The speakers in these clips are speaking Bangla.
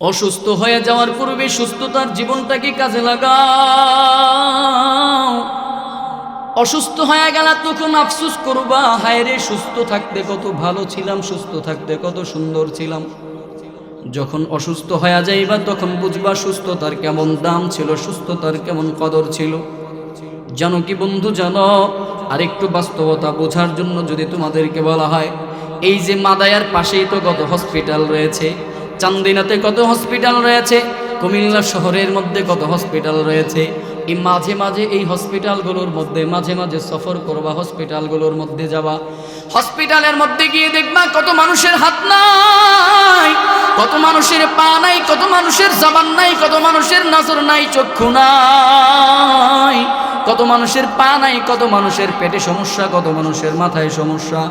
অসুস্থ হয়ে যাওয়ার পূর্বে সুস্থতার জীবনটাকে কাজে লাগাও। অসুস্থ হয়ে গেলে তখন আফসোস করবা, হায় রে সুস্থ থাকতে কত ভালো ছিলাম, সুস্থ থাকতে কত সুন্দর ছিলাম। যখন অসুস্থ হয়ে যাইবা তখন বুঝবা সুস্থতার কেমন দাম ছিল, সুস্থতার কেমন কদর ছিল। জানো কি বন্ধু, জানো আরেকটু বাস্তবতা বোঝার জন্য যদি তোমাদেরকে বলা হয়, এই যে মাদায়ার পাশেই তো কত হসপিটাল রয়েছে, চান্দিনাতে কত হসপিটাল রয়েছে, কুমিল্লা শহরের মধ্যে কত হসপিটাল রয়েছে। এই মাঝে মাঝে এই হসপিটালগুলোর মধ্যে মাঝে মাঝে সফর করবা, হসপিটালগুলোর মধ্যে যাবা। হসপিটালের মধ্যে গিয়ে দেখবা কত মানুষের হাত নাই, কত মানুষের পা নাই, কত মানুষের জবান নাই, কত মানুষের নজর নাই, চক্ষু নাই, কত মানুষের পা নাই, কত মানুষের পেটে সমস্যা, কত মানুষের মাথায় সমস্যা।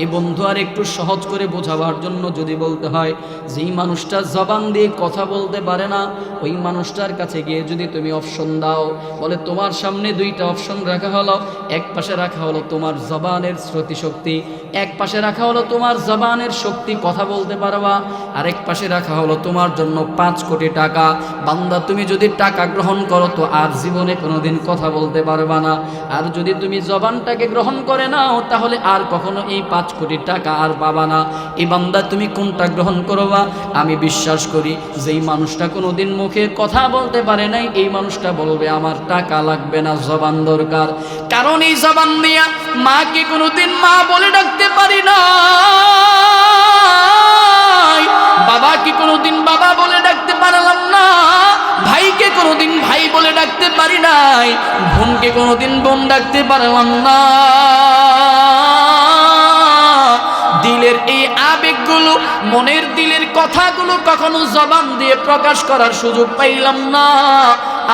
এই বন্ধু আর একটু সহজ করে বোঝাবার জন্য যদি বলতে হয়, যেই মানুষটা জবান দিয়ে কথা বলতে পারে না, ওই মানুষটার কাছে গিয়ে যদি তুমি অপশন দাও, বলে তোমার সামনে দুইটা অপশন রাখা হলো, এক পাশে রাখা হলো তোমার জবানের স্মৃতিশক্তি, এক পাশে রাখা হলো তোমার জবানের শক্তি, কথা বলতে পারবা, আরেক পাশে রাখা হলো তোমার জন্য 5 কোটি টাকা। বান্দা তুমি যদি টাকা গ্রহণ করো তো আর জীবনে কোনোদিন কথা বলতে পারবা না, আর যদি তুমি জবানটাকে গ্রহণ করে নাও তাহলে আর কখনো এই 5 কোটি টাকা আর পাবা না। এই বান্দা তুমি কোনটা গ্রহণ করবা? আমি বিশ্বাস করি যেই মানুষটা কোনোদিন মুখে কথা বলতে পারে নাই, এই মানুষটা বলবে আমার টাকা লাগবে না, জবান দরকার। কারণ এই জবান দিয়া মাকে কোনোদিন মা বলে ডাকতে পারি না, বাবাকে কোনোদিন বাবা বলে ডাকতে পারলাম না, ভাইকে কোনোদিন ভাই বলে ডাকতে পারি নাই, বোনকে কোনোদিন বোন ডাকতে পারলাম না। দিলের এই আবেগগুলো, মনের দিলের কথাগুলো কখনো জবান দিয়ে প্রকাশ করার সুযোগ পাইলাম না।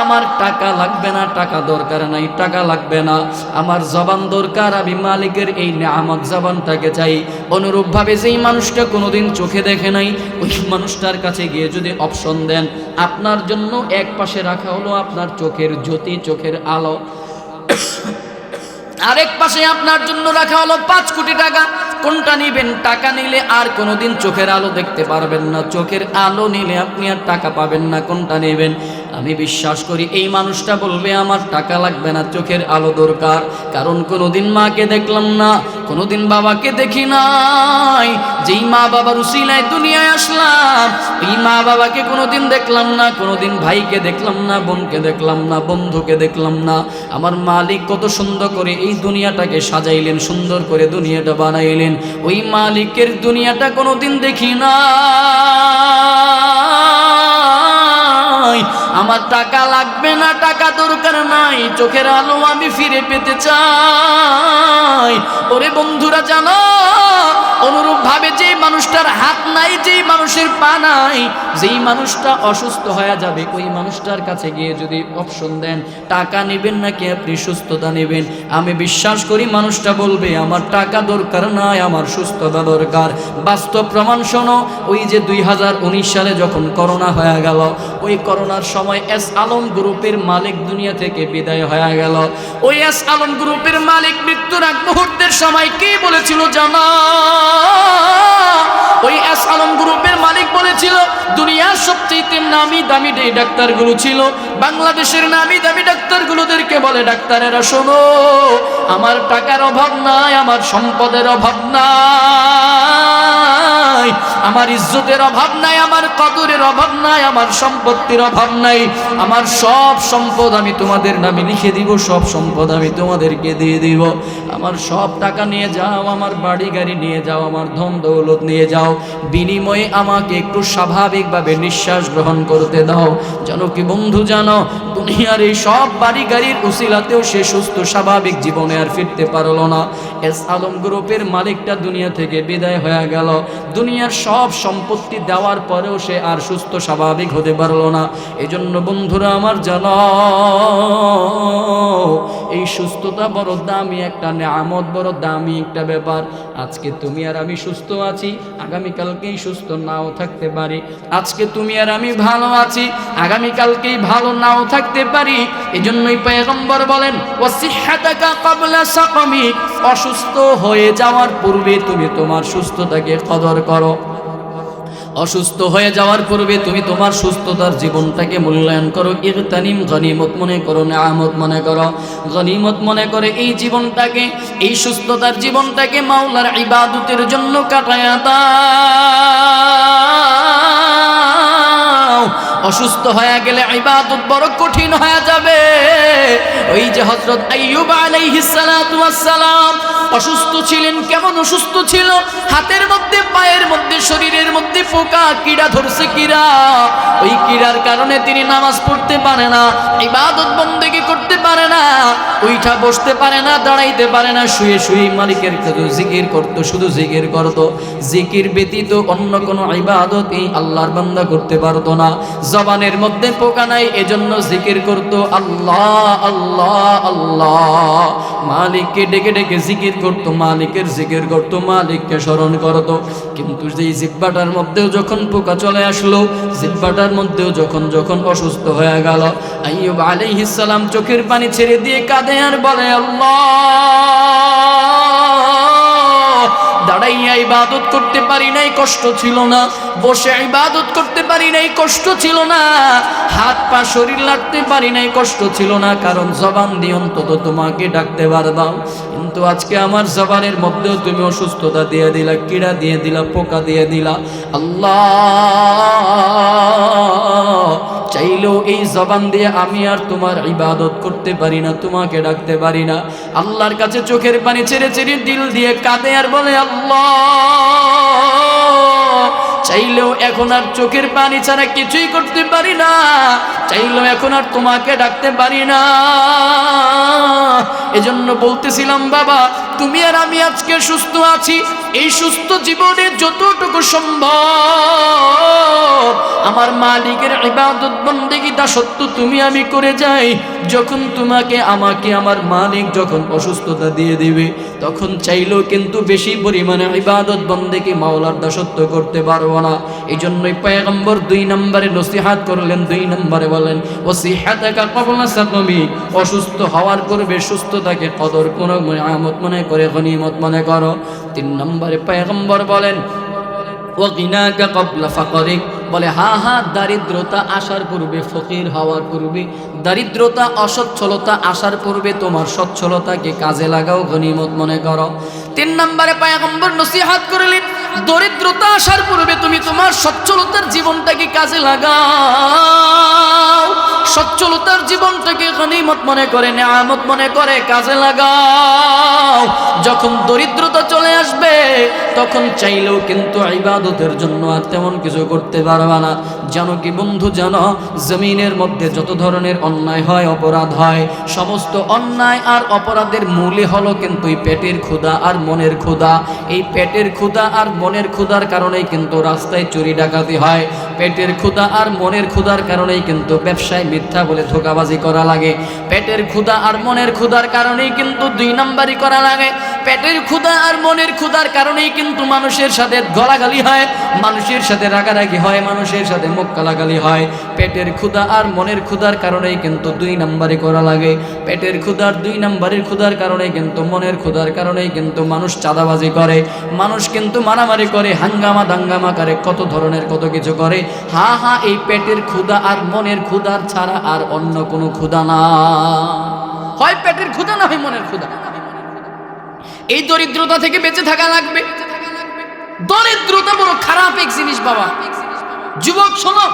আমার টাকা লাগবে না, টাকা দরকার নাই, টাকা লাগবে না, আমার জবান দরকার, আমি মালিকের এই নেয়ামত জবানটাকে চাই। অনুরূপভাবে যেই মানুষটা কোনোদিন চোখে দেখে নাই, ওই মানুষটার কাছে গিয়ে যদি অপশন দেন, আপনার জন্য এক পাশে রাখা হলো আপনার চোখের জ্যোতি, চোখের আলো, আরেক পাশে আপনার জন্য রাখা হলো 5 কোটি টাকা, কোনটা নিবেন? টাকা নিলে আর কোনোদিন চোখের আলো দেখতে পারবেন না, চোখের আলো নিলে আপনি আর টাকা পাবেন না, কোনটা নেবেন? আমি বিশ্বাস করি এই মানুষটা বলবে আমার টাকা লাগবে না, চোখের আলো দরকার। কারণ কোনোদিন মাকে দেখলাম না, কোনোদিন বাবাকে দেখি নাই, যেই মা বাবার উসিলায় দুনিয়ায় আসলাম, এই মা বাবাকে কোনোদিন দেখলাম না, কোনোদিন ভাইকে দেখলাম না, বোনকে দেখলাম না, বন্ধুকে দেখলাম না। আমার মালিক কত সুন্দর করে এই দুনিয়াটাকে সাজাইলেন, সুন্দর করে দুনিয়াটা বানাইলেন, ওই মালিকের দুনিয়াটা কোনোদিন দেখি না। আমার টাকা লাগবে না, টাকা দরকার নাই, চোখের আলো আমি ফিরে পেতে চাই। ওরে বন্ধুরা জানো, অনুরূপ ভাবে যেই মানুষটার হাত নাই, যেই মানুষের পা নাই, যেই মানুষটা অসুস্থ হয়ে যাবে, ওই মানুষটার কাছে গিয়ে যদি অপশন দেন টাকা নেবেন নাকি আপনি সুস্থতা নেবেন, আমি বিশ্বাস করি মানুষটা বলবে আমার টাকা দরকার নাই, আমার সুস্থতা দরকার। বাস্তব প্রমাণ শোনো, ওই যে 2019 সালে যখন করোনা হয়ে গেল, ওই করোনার সময় এস আলম গ্রুপের মালিক দুনিয়া থেকে বিদায় হয়ে গেল। ওই এস আলম গ্রুপের মালিক মৃত্যুর আগ মুহূর্তের সময় কি বলেছিল জানো? ওই এস আলম গ্রুপের মালিক বলেছিল, দুনিয়ার সবচেয়ে নামি দামি যে ডাক্তারগুলো ছিল, বাংলাদেশের নামি দামি ডাক্তারগুলোদেরকে বলে, ডাক্তারেরা শোনো, আমার টাকার অভাব নাই, আমার সম্পদের অভাব নাই, আমার ইজ্জতের অভাব নাই, আমার কদরের অভাব নাই, আমার সম্পত্তির অভাব নাই, আমার সব সম্পদ আমি তোমাদের নামে লিখে দিব, সব সম্পদ আমি তোমাদেরকে দিয়ে দিব, আমার সব টাকা নিয়ে যাও, আমার বাড়ি গাড়ি নিয়ে যাও, আমার ধন দৌলত নিয়ে যাও, বিনিময়ে আমাকে একটু স্বাভাবিকভাবে নিঃশ্বাস গ্রহণ করতে দাও। জানো কি বন্ধু, জানো দুনিয়ার এই সব বাড়ি গাড়ির উসিলাতেও সে সুস্থ স্বাভাবিক জীবনে আর ফিরতে পারলো না। এস আলম গ্রুপের মালিকটা দুনিয়া থেকে বিদায় হয়ে গেল, দুনিয়ার সব সম্পত্তি দেওয়ার পরেও সে আর সুস্থ স্বাভাবিক হতে পারলো না। এজন্য বন্ধুরা আমার জানো, এই সুস্থতা বড় দামি একটা নেয়ামত, বড় দামি একটা ব্যাপার। আজকে তুমি আর আমি সুস্থ আছি, আগামীকালকেই সুস্থ নাও থাকতে পারি। আজকে তুমি আর আমি ভালো আছি, আগামীকালকেই ভালো নাও থাকতে পারি। এজন্যই পয়গম্বর বলেন, ওয়াসিহ্হাতাকা ক্বাবলা সাকমিক, অসুস্থ হয়ে যাওয়ার পূর্বে তুমি তোমার সুস্থতাকে কদর করো। অসুস্থ হয়ে যাওয়ার পূর্বে তুমি তোমার সুস্থতার জীবনটাকে মূল্যায়ন করো, ইগতানিম, গনিমত মনে করো, নিয়ামত মনে করো, গনিমত মনে করে এই জীবনটাকে, এই সুস্থতার জীবনটাকে মাওলার ইবাদতের জন্য কাটায়া দাও। অসুস্থ হয়ে গেলে ইবাদত বড় কঠিন হয়ে যাবে। ওই যে হযরত আইয়ুব আলাইহিস সালাতু ওয়াস সালাম অসুস্থ ছিলেন, কেমন অসুস্থ ছিল? হাতের মধ্যে, পায়ের মধ্যে, শরীরের মধ্যে পোকা কীড়া ধরছে, কীড়া। ওই কীড়ার কারণে তিনি নামাজ পড়তে পারে না, ইবাদত বন্দেগী করতে পারে না, উঠা বসতে পারে না, দাঁড়াইতে পারে না, শুয়ে শুয়ে মালিকের কাছে জিকির করত, শুধু জিকির করত। জিকির ব্যতীত অন্য কোনো ইবাদত এই আল্লাহর বান্দা করতে পারতো না। জবানের মধ্যে পোকা নাই, এজন্য জিকির করত, আল্লাহ আল্লাহ আল্লাহ। মালিককে ডেকে ডেকে জিকির করত, মালিকের জিকির করত, মালিককে স্মরণ করত। কিন্তু যেই জিহ্বাটার মধ্যেও যখন পোকা চলে আসলো, জিহ্বাটার মধ্যেও যখন যখন অসুস্থ হয়ে গেল, আইয়ুব আলাইহিস সালাম চোখের পানি ছেড়ে দিয়ে কাঁদে আর বলে, আল্লাহ, দাঁড়াইয়া ইবাদত করতে পারি নাই, কষ্ট ছিল না? বসে ইবাদত করতে পারি নাই, কষ্ট ছিল না? হাত পা শরীর লাগতে পারি নাই, কষ্ট ছিল না? কারণ জবান দিয়ে অন্তত তোমাকে ডাকতে পারতাম। কিন্তু আজকে আমার জবানের মধ্যেও তুমি অসুস্থতা দিয়ে দিলা, কীড়া দিয়ে দিলা, পোকা দিয়ে দিলা। আল্লাহ, চাইলেও এই জবান দিয়ে আমি আর তোমার ইবাদত করতে পারি না, তোমাকে ডাকতে পারি না। আল্লাহর কাছে চোখের পানি ছেড়ে ছেড়ে দিল দিয়ে কাঁদে আর বলে, আল্লাহ, চাইলেও এখন আর চোখের পানি ছাড়া কিছুই করতে পারি না, চাইলেও এখন আর তোমাকে ডাকতে পারি না। এজন্য বলতেছিলাম, বাবা, তুমি আর আমি আজকে সুস্থ আছি, এই সুস্থ জীবনে যতটুকু সম্ভব আমার মালিকের ইবাদত বন্দেগী দাসত্ব তুমি আমি করে যাই। যখন তোমাকে, আমাকে আমার মালিক যখন অসুস্থতা দিয়ে দিবে, তখন চাইলেও কিন্তু বেশি পরিমাণে ইবাদত বন্দেগী মাওলার দাসত্ব করতে পারবো না। এই জন্যই পয়গম্বর 2 নম্বরে নসিহাত করলেন, 2 নম্বরে বলেন, ওয়াসিহাতাকা ক্বাবলা সাকমি, অসুস্থ হওয়ার পূর্বে সুস্থতাকে কদর করো, নিয়ামত মনে করে, গনিমত মনে করো। 3 নম্বরে পয়গম্বর বলেন, ওয়াগিনাকা ক্বাবলা ফাকরিক, বলে হা হা, দারিদ্রতা আসার পূর্বে, ফকির হওয়ার পূর্বে, দারিদ্রতা অসচ্ছলতা আসার পূর্বে তোমার সচ্ছলতাকে কাজে লাগাও, গনিমত মনে করো। 3 নম্বরে পয়গম্বর নসিহত করলেন, দরিদ্রতা আসার পূর্বে তুমি তোমার সচ্ছলতার জীবনটাকে কাজে লাগাও, সচ্ছলতার জীবনটাকে গনিমত মনে করে, নিয়ামত মনে করে কাজে লাগাও। যখন দরিদ্রতা চলে আসবে, তখন চাইলেও কিন্তু ইবাদতের জন্য আর তেমন কিছু করতে পারবে না। জানো কি বন্ধু, জানো, জমিনের মধ্যে যত ধরনের অন্যায় হয়, অপরাধ হয়, সমস্ত অন্যায় আর অপরাধের মূলই হলো কিন্তু এই পেটের ক্ষুধা আর মনের ক্ষুধা। এই পেটের ক্ষুধা আর মনের ক্ষুধার কারণেই কিন্তু রাস্তায় চুরি ডাকাতি হয়, পেটের ক্ষুধা আর মনের ক্ষুধার কারণেই কিন্তু ব্যবসায় মিথ্যা বলে ধোঁকাবাজি করা লাগে, পেটের ক্ষুধা আর মনের ক্ষুধার কারণেই কিন্তু 2 নম্বরই করা লাগে, পেটের ক্ষুধা আর মনের ক্ষুধার কারণেই কিন্তু মানুষের সাথে গলাগালি হয়, মানুষের সাথে রাগারাগি হয়, মানুষের সাথে মুখ কালাগালি হয়। পেটের ক্ষুধা আর মনের ক্ষুধার কারণেই কিন্তু 2 নম্বরই করা লাগে। পেটের ক্ষুধার 2 নম্বরের ক্ষুধার কারণেই কিন্তু, মনের ক্ষুধার কারণেই কিন্তু মানুষ চাঁদাবাজি করে, মানুষ কিন্তু মারামারি করে, হাঙ্গামা দাঙ্গামা করে, কত ধরনের কত কিছু করে। হা হা, এই পেটের ক্ষুধা আর মনের ক্ষুধার ছাড়া আর অন্য কোনো ক্ষুধা না, হয় পেটের ক্ষুধা না হয় মনের ক্ষুধা। এই দরিদ্রতা থেকে বেঁচে থাকা লাগবে। দরিদ্রতা বড় খারাপ এক জিনিস বাবা। যুবক শোনো,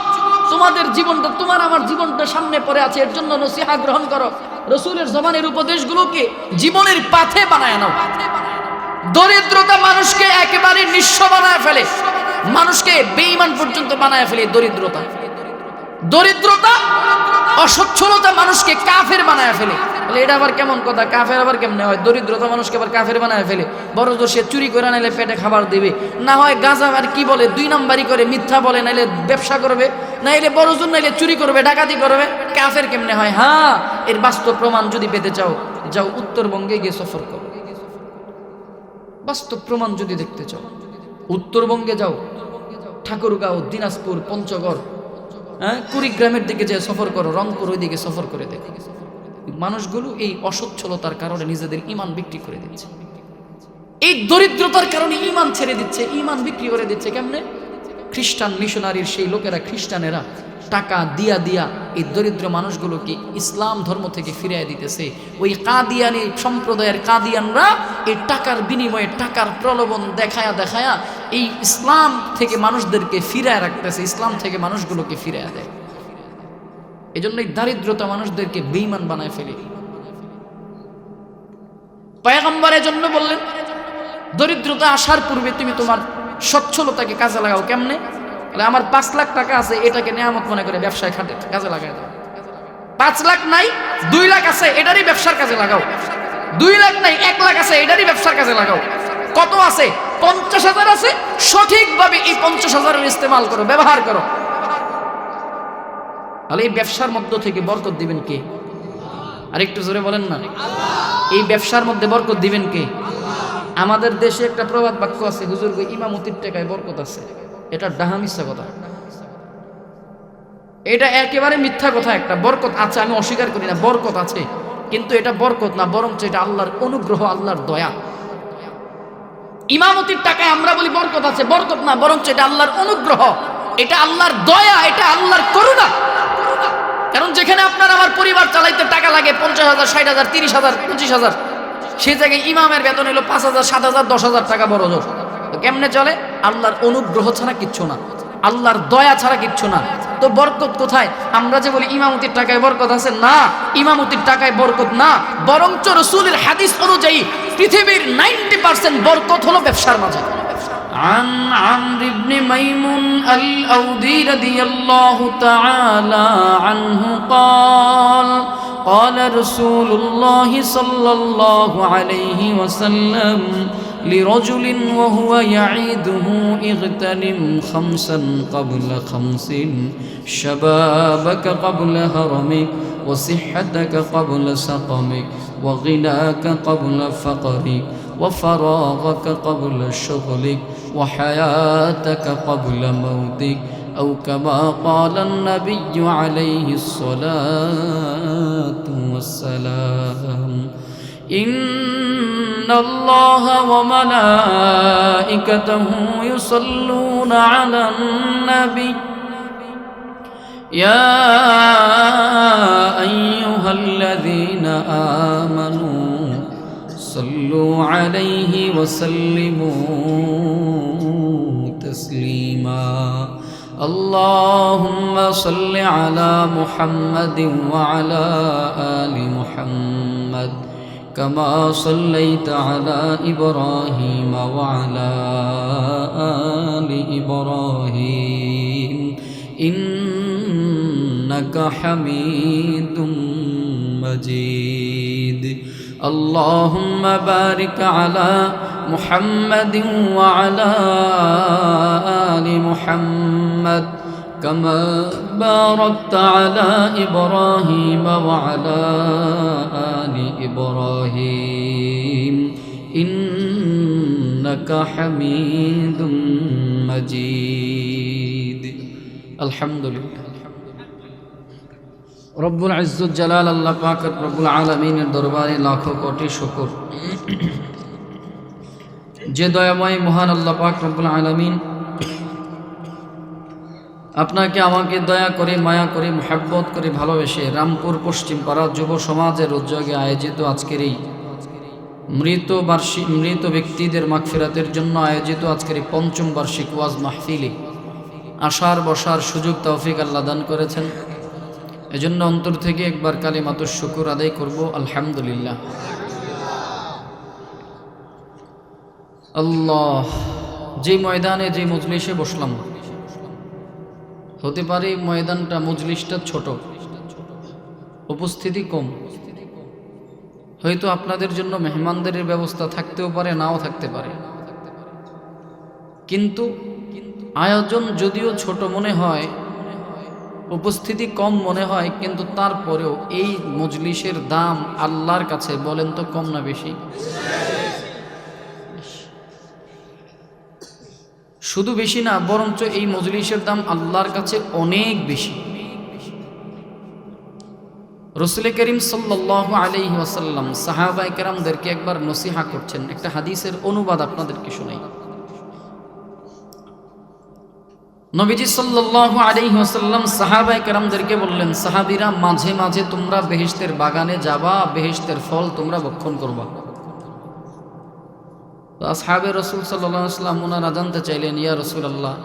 তোমাদের জীবনটা, তোমার আমার জীবনটা সামনে পড়ে আছে, এর জন্য নসিহত গ্রহণ করো, রাসূলের জমানের উপদেশগুলোকে জীবনের পাথে বানায় নাও। দরিদ্রতা মানুষকে একেবারে নিঃস্ব বানায় ফেলে, মানুষকে বেঈমান পর্যন্ত বানায় ফেলে। দরিদ্রতা, দরিদ্রতা, অসচ্ছলতা মানুষকে কাফের বানায় ফেলে। বলে এটা আবার কেমন কথা, কাফের আবার কেমনে হয়? দরিদ্রতা মানুষকে আবার কাফের বানায় ফেলে। বড় জোর সে চুরি করে নাইলে পেটে খাবার দেবে, না হয় গাঁজা আর কি বলে 2 নম্বরই করে, মিথ্যা বলে, নাইলে ব্যবসা করবে, নাইলে বড় জোর, নাইলে চুরি করবে, ডাকাতি করবে। কাফের কেমনে হয়? হ্যাঁ, এর বাস্তব প্রমাণ যদি পেতে চাও, যাও উত্তরবঙ্গে গিয়ে সফর করো। বাস্তব প্রমাণ যদি দেখতে চাও, উত্তরবঙ্গে যাও, ঠাকুরগাঁও, দিনাজপুর, পঞ্চগড়, কুড়িগ্রামের দিকে যে সফর করো, রংপুর, ওই দিকে সফর করে দেখো। মানুষগুলো এই অসচ্ছলতার কারণে নিজেদের ঈমান বিক্রি করে দিচ্ছে, এই দরিদ্রতার কারণে ঈমান ছেড়ে দিচ্ছে, ঈমান বিক্রি করে দিচ্ছে। কেমনে? খ্রিস্টান মিশনারির সেই লোকেরা, খ্রিস্টানেরা টাকা দিয়া দিয়া এই দরিদ্র মানুষগুলোকে ইসলাম ধর্ম থেকে ফিরিয়ে দিতেছে। ওই কাদিয়ানি সম্প্রদায়ের কাদিয়ানরা এই টাকার বিনিময়ে, টাকার প্রলোভন দেখায়া দেখায়া এই ইসলাম থেকে মানুষদেরকে ফিরায় রাখতেছে, ইসলাম থেকে মানুষগুলোকে ফিরায় দেয়। এই জন্য এই দারিদ্রতা মানুষদেরকে বেঈমান বানায় ফেলে। পয়গম্বরের জন্য বললেন, দরিদ্রতা আসার পূর্বে তুমি তোমার সচ্ছলতাকে কাজে লাগাও। কেমনে? আমার 5 লাখ টাকা আছে, এটাকে নেয়ামত মনে করে ব্যবসায় খাটে কাজে লাগাই দাও। 5 লাখ নাই, 2 লাখ আছে, এটারই ব্যবসার কাজে লাগাও। 2 লাখ নাই, 1 লাখ আছে, এটারই ব্যবসার কাজে লাগাও। কত আছে? 50,000 আছে, সঠিকভাবে এই 50,000-এর ইস্তেমাল করো, ব্যবহার করো। তাহলে এই ব্যবসার মধ্য থেকে বরকত দিবেন কে? আর একটু জোরে বলেন না। এই ব্যবসার মধ্যে বরকত দিবেন কে? আমাদের দেশে একটা প্রবাদ বাক্য আছে, হুজুর গো ইমামতির টাকায় বরকত আছে। এটা ডাহা মিথ্যা কথা, এটা একেবারে মিথ্যা কথা। একটা বরকত আছে, আমি অস্বীকার করি না, বরকত আছে, কিন্তু এটা বরকত না, বরঞ্চ এটা আল্লাহর অনুগ্রহ, আল্লাহর দয়া। ইমামতির টাকায় আমরা বলি বরকত আছে, বরকত না, বরঞ্চ এটা আল্লাহর অনুগ্রহ, এটা আল্লাহর দয়া, এটা আল্লাহর করুণা। কারণ যেখানে আপনার আমার পরিবার চালাইতে টাকা লাগে 50,000, 60,000, 30,000, 25,000, সেই জায়গায় ইমামের বেতন হলো 5,000, 7,000, 10,000 টাকা বড় জোর। কেমনে চলে? আল্লাহর অনুগ্রহ ছাড়া কিচ্ছু না, আল্লাহর দয়া ছাড়া কিচ্ছু না। তো বরকত কোথায়? আমরা যে বলি ইমামতির টাকায় বরকত আছে, না, ইমামতির টাকায় বরকত না, বরঞ্চ রাসূলের হাদিস অনুযায়ী পৃথিবীর 90% বরকত হলো ব্যবসার মাঝে। عن عمرو بن ميمون الأودي رضي الله تعالى عنه قال قال رسول الله صلى الله عليه وسلم لرجل وهو يعيده اغتنم 5 قبل 5 شبابك قبل هرمك وصحتك قبل سقمك وغناك قبل فقرك وفراغك قبل شغلك وحياتك قبل موتك أو كما قال النبي عليه الصلاة والسلام إن الله وملائكته يصلون على النبي يا أيها الذين آمنوا صلوا عليه وسلموا تسليما اللهم صل على محمد وعلى آل محمد كما صليت على إبراهيم وعلى آل إبراهيم إنك حميد مجيد اللهم بارك على محمد وعلى آل محمد كما باركت على إبراهيم وعلى آل إبراهيم إنك حميد مجيد الحمد لله রব্বুল ইজ্জত জালাল আল্লাহ পাক রব্বুল আলামিনের দরবারে লাখো কোটি শুকর, যে দয়াময় মহান আল্লাহ পাক রব্বুল আলামিন আপনাকে আমাকে দয়া করে, মায়া করে, মুহাব্বত করে, ভালোবেসে রামপুর পশ্চিম পাড়া যুব সমাজের উদ্যোগে আয়োজিত আজকের এই মৃত ব্যক্তিদের মাগফিরাতের জন্য আয়োজিত আজকের এই ৫ম বার্ষিক ওয়াজ মাহফিলে আসার বসার সুযোগ তৌফিক আল্লাহ দান করেছেন। এজন্য অন্তর থেকে একবার কালিমাতুশ শুকর আদায় করব, আলহামদুলিল্লাহ। আল্লাহ, যে ময়দানে, যে মজলিসে বসলাম, হতে পারে ময়দানটা, মজলিসটা ছোট, উপস্থিতি কম, হয়তো আপনাদের জন্য মেহমানদের ব্যবস্থা থাকতেও পারে, নাও থাকতে পারে, কিন্তু আয়োজন যদিও ছোট মনে হয়, উপস্থিতি কম মনে হয়, কিন্তু তারপরেও এই মজলিসের দাম আল্লাহর কাছে বলেন তো কম না বেশি? শুধু বেশি না, বরঞ্চ এই মজলিসের দাম আল্লাহর কাছে অনেক বেশি। রাসূল করিম সাল্লাল্লাহু আলাইহি ওয়াসাল্লাম সাহাবায়ে কেরামদেরকে একবার নসিহা করছেন। একটা হাদিসের অনুবাদ আপনাদেরকে শোনাই। নবীজি সাল্লাল্লাহু আলাইহি ওয়াসাল্লাম সাহাবায়ে কেরামদেরকে বললেন, সাহাবীরা মাঝে মাঝে তোমরা বেহেশতের বাগানে যাবা, বেহেশতের ফল তোমরা ভক্ষণ করবা। তো আসহাবে রাসূল সাল্লাল্লাহু আলাইহি ওয়াসাল্লাম ওনারা জানতে চাইলেন, ইয়া রাসূলুল্লাহ,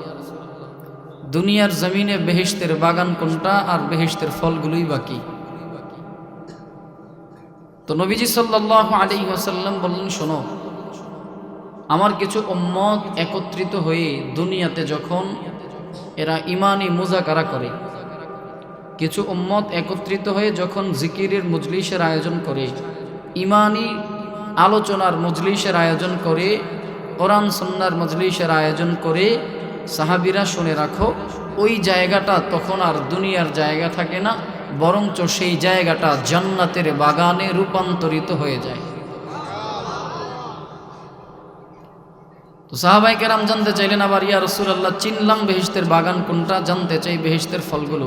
দুনিয়ার জমিনে বেহেশতের বাগান কোনটা আর বেহেশতের ফলগুলোই বাকি? তো নবীজি সাল্লাল্লাহু আলাইহি ওয়াসাল্লাম বললেন, শোনো, আমার কিছু উম্মত একত্রিত হয়ে দুনিয়াতে যখন এরা ইমানি মুজাকারা করে, কিছু উম্মত একত্রিত হয়ে যখন জিকিরের মজলিসের আয়োজন করে, ইমানি আলোচনার মজলিসের আয়োজন করে, কোরআন সুন্নাহর মজলিসের আয়োজন করে, সাহাবীরা শুনে রাখো, ওই জায়গাটা তখন আর দুনিয়ার জায়গা থাকে না, বরঞ্চ সেই জায়গাটা জান্নাতের বাগানে রূপান্তরিত হয়ে যায়। তো সাহাবায়ে কেরাম জানতে চাইলেন আবার, ইয়া রাসূলুল্লাহ, চিনলাম বেহেশতের বাগান কোনটা, জানতে চাই বেহেশতের ফলগুলো।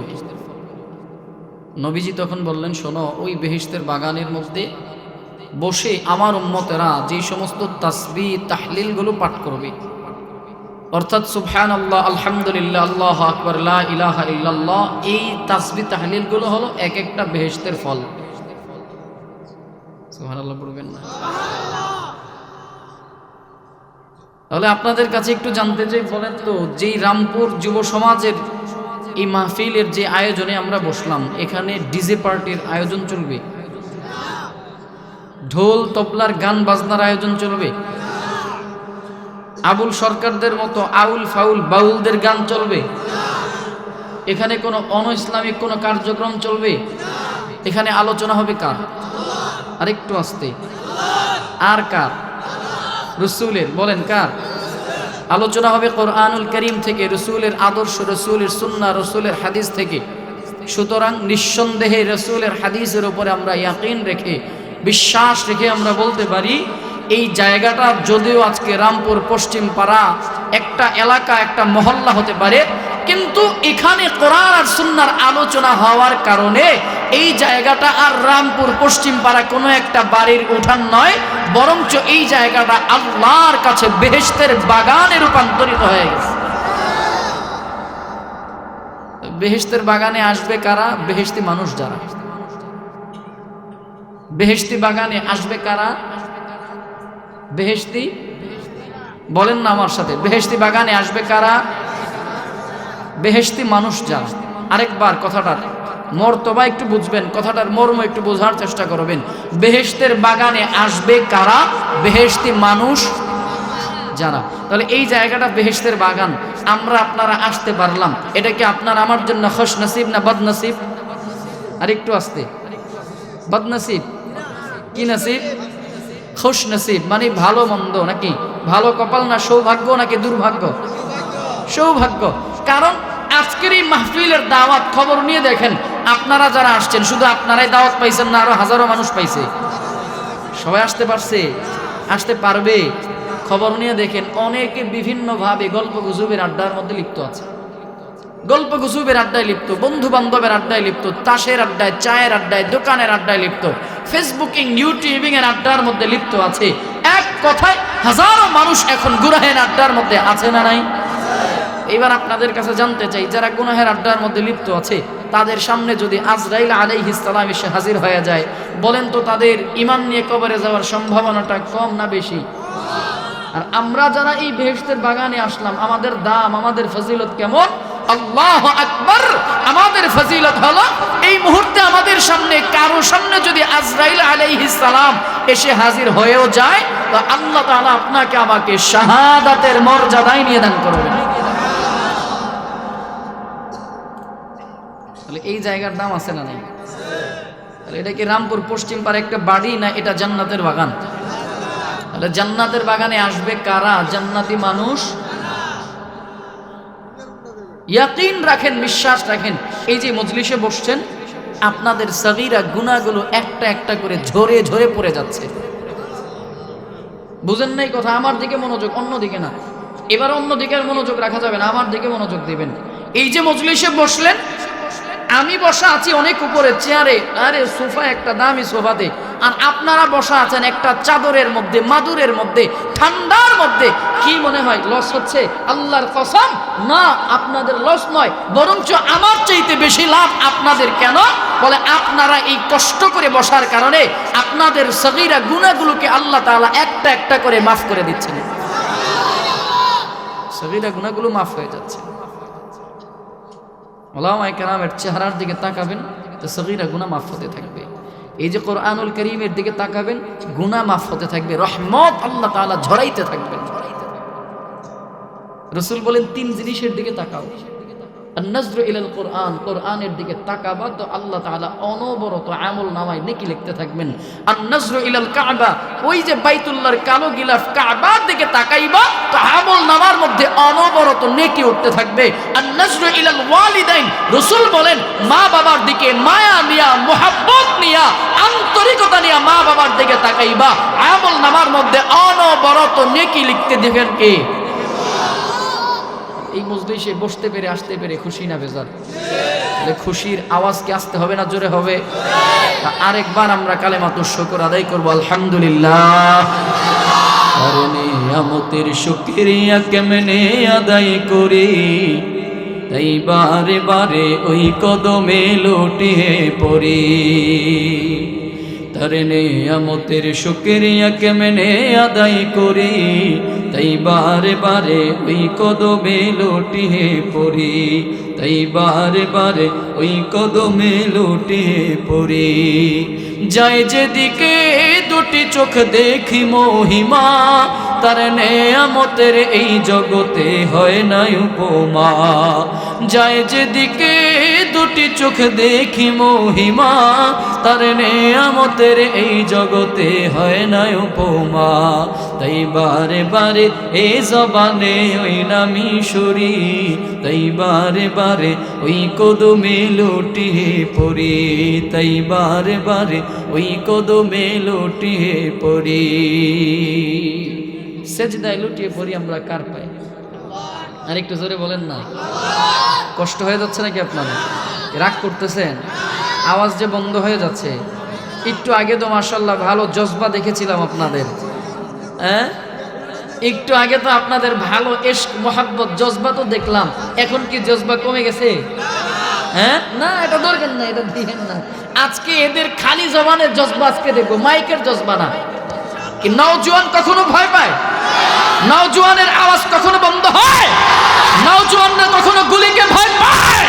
নবীজি তখন বললেন, শোনো, ওই বেহেশতের বাগানের মধ্যে বসে আমার উম্মতেরা যে সমস্ত তাসবিহ তাহলিলগুলো পাঠ করবে, অর্থাৎ সুবহানাল্লাহ, আলহামদুলিল্লাহ, আল্লাহু আকবার, লা ইলাহা ইল্লাল্লাহ, এই তাসবিহ তাহলিলগুলো হলো এক একটা বেহেশতের ফল। সুবহানাল্লাহ পড়বেন না? তাহলে আপনাদের কাছে একটু জানতে চাই, বলেন তো, যেই রামপুর যুব সমাজের এই মাহফিলের যে আয়োজনে আমরা বসলাম, এখানে ডিজে পার্টির আয়োজন চলবে? ঢোল তবলার গান বাজনার আয়োজন চলবে? আবুল সরকারদের মতো আউল ফাউল বাউলদের গান চলবে? এখানে কোনো অনইসলামিক কোনো কার্যক্রম চলবে? এখানে আলোচনা হবে কার? আরেকটু আস্তে। আর কার? রসুলের। বলেন কার? আলোচনা হবে কোরআনুল কারীম থেকে, রসুলের আদর্শ, রসুলের সুন্নাহ, রসুলের হাদিস থেকে। সুতরাং নিঃসন্দেহে রসুলের হাদিসের উপরে আমরা ইয়াকিন রেখে, বিশ্বাস রেখে আমরা বলতে পারি, এই জায়গাটা যদিও আজকে রামপুর পশ্চিম পাড়া একটা এলাকা, একটা মহল্লা হতে পারে, কিন্তু এখানে কোরআন আর সুন্নাহর আলোচনা হওয়ার কারণে এই জায়গাটা আর রামপুর পশ্চিম পাড়া কোনো একটা বাড়ির উঠান নয়, বরঞ্চ এই জায়গাটা আল্লাহর কাছে বেহেশতের বাগানে রূপান্তরিত হয়ে গেছে। বেহেশতের বাগানে আসবে কারা? বেহেশতি মানুষ যারা। বেহেশতি বাগানে আসবে কারা? বেহেশতি, বলেন না আমার সাথে, বেহেশতি বাগানে আসবে কারা? বেহেশতি মানুষ যারা। আরেকবার কথাটার মর্তবা একটু বুঝবেন, কথাটার মর্ম একটু বোঝার চেষ্টা করবেন। বেহেশতের বাগানে আসবে কারা? বেহেশতি মানুষ যারা। তাহলে এই জায়গাটা বেহেশতের বাগান, আমরা আপনারা আসতে পারলাম, এটা কি আপনার আমার জন্য খুশ নসিব না বদ নসিব? আর একটু আসতে। বদ নসিব কি নসিব? খুশ নসিব মানে ভালো মন্দ নাকি? ভালো কপাল না সৌভাগ্য নাকি দুর্ভাগ্য? সৌভাগ্য। কারণ আজকের এই মাহফিলের দাওয়াত, খবর নিয়ে দেখেন, আপনারা যারা আসছেন, শুধু আপনারাই দাওয়াত পাইছেন না, আরো হাজারো মানুষ পাইছে। সবাই আসতে পারছে? আসতে পারবে? খবর নিয়ে দেখেন, অনেকে বিভিন্নভাবে গল্প গুজবের আড্ডার মধ্যে লিপ্ত আছে। গল্প গুজবের আড্ডায় লিপ্ত, বন্ধু বান্ধবের আড্ডায় লিপ্ত, তাসের আড্ডায়, চায়ের আড্ডায়, দোকানের আড্ডায় লিপ্ত, ফেসবুকিং, ইউটিউবিং এর আড্ডার মধ্যে লিপ্ত আছে। এক কথায় হাজারো মানুষ এখন গুনাহের আড্ডার মধ্যে আছে না নাই? এবার আপনাদের কাছে জানতে চাই, যারা গুনাহের আড্ডার মধ্যে লিপ্ত আছে, তাদের সামনে যদি আজরাইল আলাইহিস সালাম এসে হাজির হয়ে যায়, বলেন তো তাদের ঈমান নিয়ে কবরে যাওয়ার সম্ভাবনাটা কম না বেশি? আর আমরা যারা এই বেহেশতের বাগানে আসলাম, আমাদের দাম, আমাদের ফজিলত কেমন? আল্লাহু আকবার। আমাদের ফজিলত হলো, এই মুহূর্তে আমাদের সামনে কারো সামনে যদি আজরাইল আলাইহিস সালাম এসে হাজির হয়েও যায়, তো আল্লাহ তাআলা আপনাকে আমাকে শাহাদাতের মর্যাদায় নিয়ে দান করবেন। তাহলে এই জায়গার দাম আছে না নাই? তাহলে এটা কি রামপুর পশ্চিম পাড়া একটা বাড়ি, না এটা জান্নাতের বাগান? তাহলে জান্নাতের বাগানে আসবে কারা? জান্নাতি মানুষ। ইয়াকিন রাখেন, বিশ্বাস রাখেন, এই যে মজলিসে বসছেন, আপনাদের সগীরা গুনাহগুলো একটা একটা করে ঝরে ঝরে পড়ে যাচ্ছে। বুঝেন নাই কথা? আমার দিকে মনোযোগ, অন্য দিকে না। এবার অন্য দিকের মনোযোগ রাখা যাবে না, আমার দিকে মনোযোগ দিবেন। এই যে মজলিসে বসলেন, আমি বসা আছি অনেক উপরে চেয়ারে, আরে সোফা একটা দামি সোফাতে, আর আপনারা বসা আছেন একটা চাদরের মধ্যে, মাদুরের মধ্যে, ঠান্ডার মধ্যে। কি মনে হয় লস হচ্ছে? আল্লাহর কসম না, আপনাদের লস নয়, বরঞ্চ আমার চাইতে বেশি লাভ আপনাদের। কেন? বলে আপনারা এই কষ্ট করে বসার কারণে আপনাদের সগীরা গুনাহগুলোকে আল্লাহ তাআলা একটা একটা করে মাফ করে দিচ্ছেন। সগীরা গুনাহগুলো মাফ হয়ে যাচ্ছে। ওলামায়ে কেরামের চেহারার দিকে তাকাবেন তো সগীরা গুনাহ মাফ হতে থাকবে। এই যে কোরআনুল কারীমের দিকে তাকাবেন, গুনাহ মাফ হতে থাকবে, রহমত আল্লাহ তাআলা ঝরাইতে থাকবেন। রাসূল বলেন 3 জিনিসের দিকে তাকাও। আন-নাজরু ইলাল কোরআন, কোরআনের দিকে তাকাবা তো আল্লাহ তাআলা অনবরত আমল নামায় নেকি লিখতে থাকবেন। আন-নাজরু ইলাল কাবা, ওই যে বাইতুল্লাহর কালো গিলাফ কাবার দিকে তাকাইবা তো আমল নামার মধ্যে অনবরত নেকি উঠতে থাকবে। আন-নাজরু ইলাল ওয়ালিদাইন, রাসূল বলেন মা বাবার দিকে মায়া নিয়া, মুহাব্বত নিয়া, আন্তরিকতা নিয়া মা বাবার দিকে তাকাইবা, আমল নামার মধ্যে অনবরত নেকি লিখতে দেখেন। কে? এই মজলিসে বসতে পেরে, আসতে পেরে খুশি না বেজার? খুশির আওয়াজ কি আসতে হবে না জোরে হবে? আরেকবার আমরা কালেমাতুশ শুকর আদায় করব, আলহামদুলিল্লাহ। আর নিয়ামতের শুকরিয়া কেমনে আদায় করি, তাই বারে বারে ওই কদমে লুটিয়ে পড়ি। তার নিয়ামতের শুকরিয়া কেমনে আদায় করি, তাই বারে বারে ওই কদমে লুটিয়ে পড়ি, তাই বারে বারে ওই কদমে লুটিয়ে পড়ি। যায় যেদিকে দুটি চোখ দেখি মহিমা, তার নেয়ামতের এই জগতে হয় না উপমা। যায় যেদিকে দুটি চোখ দেখি মহিমা, তার নেয়ামতের এই জগতে হয় না উপমা। তাই বারে বারে এই জবানে ওই নামি সরি, তাই বারে বারে ওই কদমে লুটিয়ে পড়ি, তাই বারে বারে ওই কদমে লুটিয়ে পড়ি। সেজদায় লুটিয়ে পড়ি আমরা কার পাই? আর একটু জোরে বলেন না। কষ্ট হয়ে যাচ্ছে নাকি আপনাদের? রাগ করতেছেন? আওয়াজ যে বন্ধ হয়ে যাচ্ছে। একটু আগে তো মাশাআল্লাহ ভালো জজবা দেখেছিলাম আপনাদের, হ্যাঁ? একটু আগে তো আপনাদের ভালো ইশক মোহাব্বত জজবা তো দেখলাম। এখন কি জজবা কমে গেছে? হ্যাঁ না, এটা দরকার না, এটা দিবেন না। আজকে এদের খালি জবানের জজবা আজকে দেখবো, মাইকের জজবা না। কি নওজোয়ান কখনো ভয় পায়? নওজোয়ানের আওয়াজ কখনো বন্ধ হয়? নওজোয়ানরা কখনো গুলিকে ভয় পায়?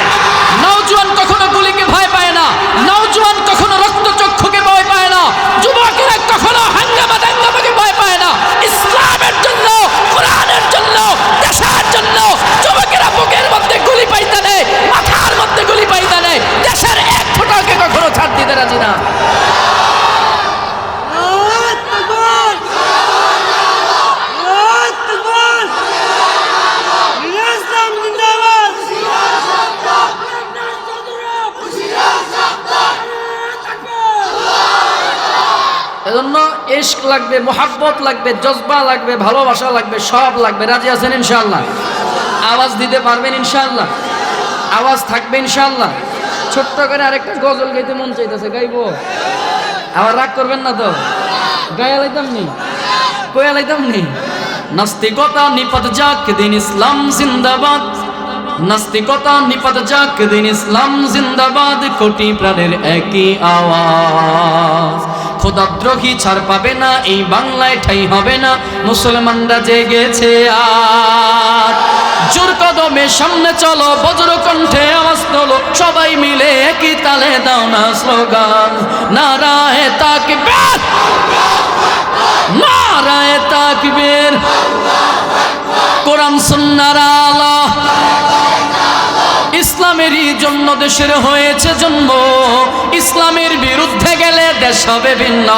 নওজোয়ান কখনো গুলিকে ভয় পায় না। নওজোয়ান কখনো রক্তচক্ষুকে ভয় পায় না। যুবকেরা কখনো হাঙ্গামা দাঙ্গামাকে ভয় পায় না। ইসলামের জন্য, কোরআনের জন্য, দেশের জন্য যুবকেরা বুকের মধ্যে গুলি পাইতে নেই, মাথার মধ্যে গুলি পাইতে নেই। দেশের এক ফোঁটাকে কখনো ছাড় দিতে রাজি না। এজন্য ইশক লাগবে, মোহাব্বত লাগবে, জজবা লাগবে, ভালোবাসা লাগবে, সব লাগবে। রাজি আছেন ইনশাআল্লাহ? আওয়াজ দিতে পারবেন ইনশাআল্লাহ? আওয়াজ থাকবে ইনশাআল্লাহ? ছোট্ট করে আরেকটা গজল গাইতে মন চাইতেছে, গাইবো? আবার রাগ করবেন না তো? গায়া লাইতাম নি, কয়া লাইতাম নি। নাস্তিকতা নিপাত যাক, দিন ইসলাম জিন্দাবাদ। নাস্তিকতা নিপাত যাক, দিন ইসলাম জিন্দাবাদ। কোটি প্রাণের একই আওয়াজ। খোদাদ্রোহী ছাড় পাবে না, এই বাংলায় ঠাঁই হবে না। মুসলমানরা জেগেছে আর। জোর কদমে সামনে চলো, বজ্র কণ্ঠে আওয়াজ তোলো, সবাই মিলে একই তালে দাও না স্লোগান। নারায়ে তাকবীর, নারায়ে তাকবীর। কোরআন সুন্নাহর আলো, ইসলামেরই জন্য দেশের হয়েছে জন্ম। ইসলামের বিরুদ্ধে গেলে দেশ হবে ভিন্ন।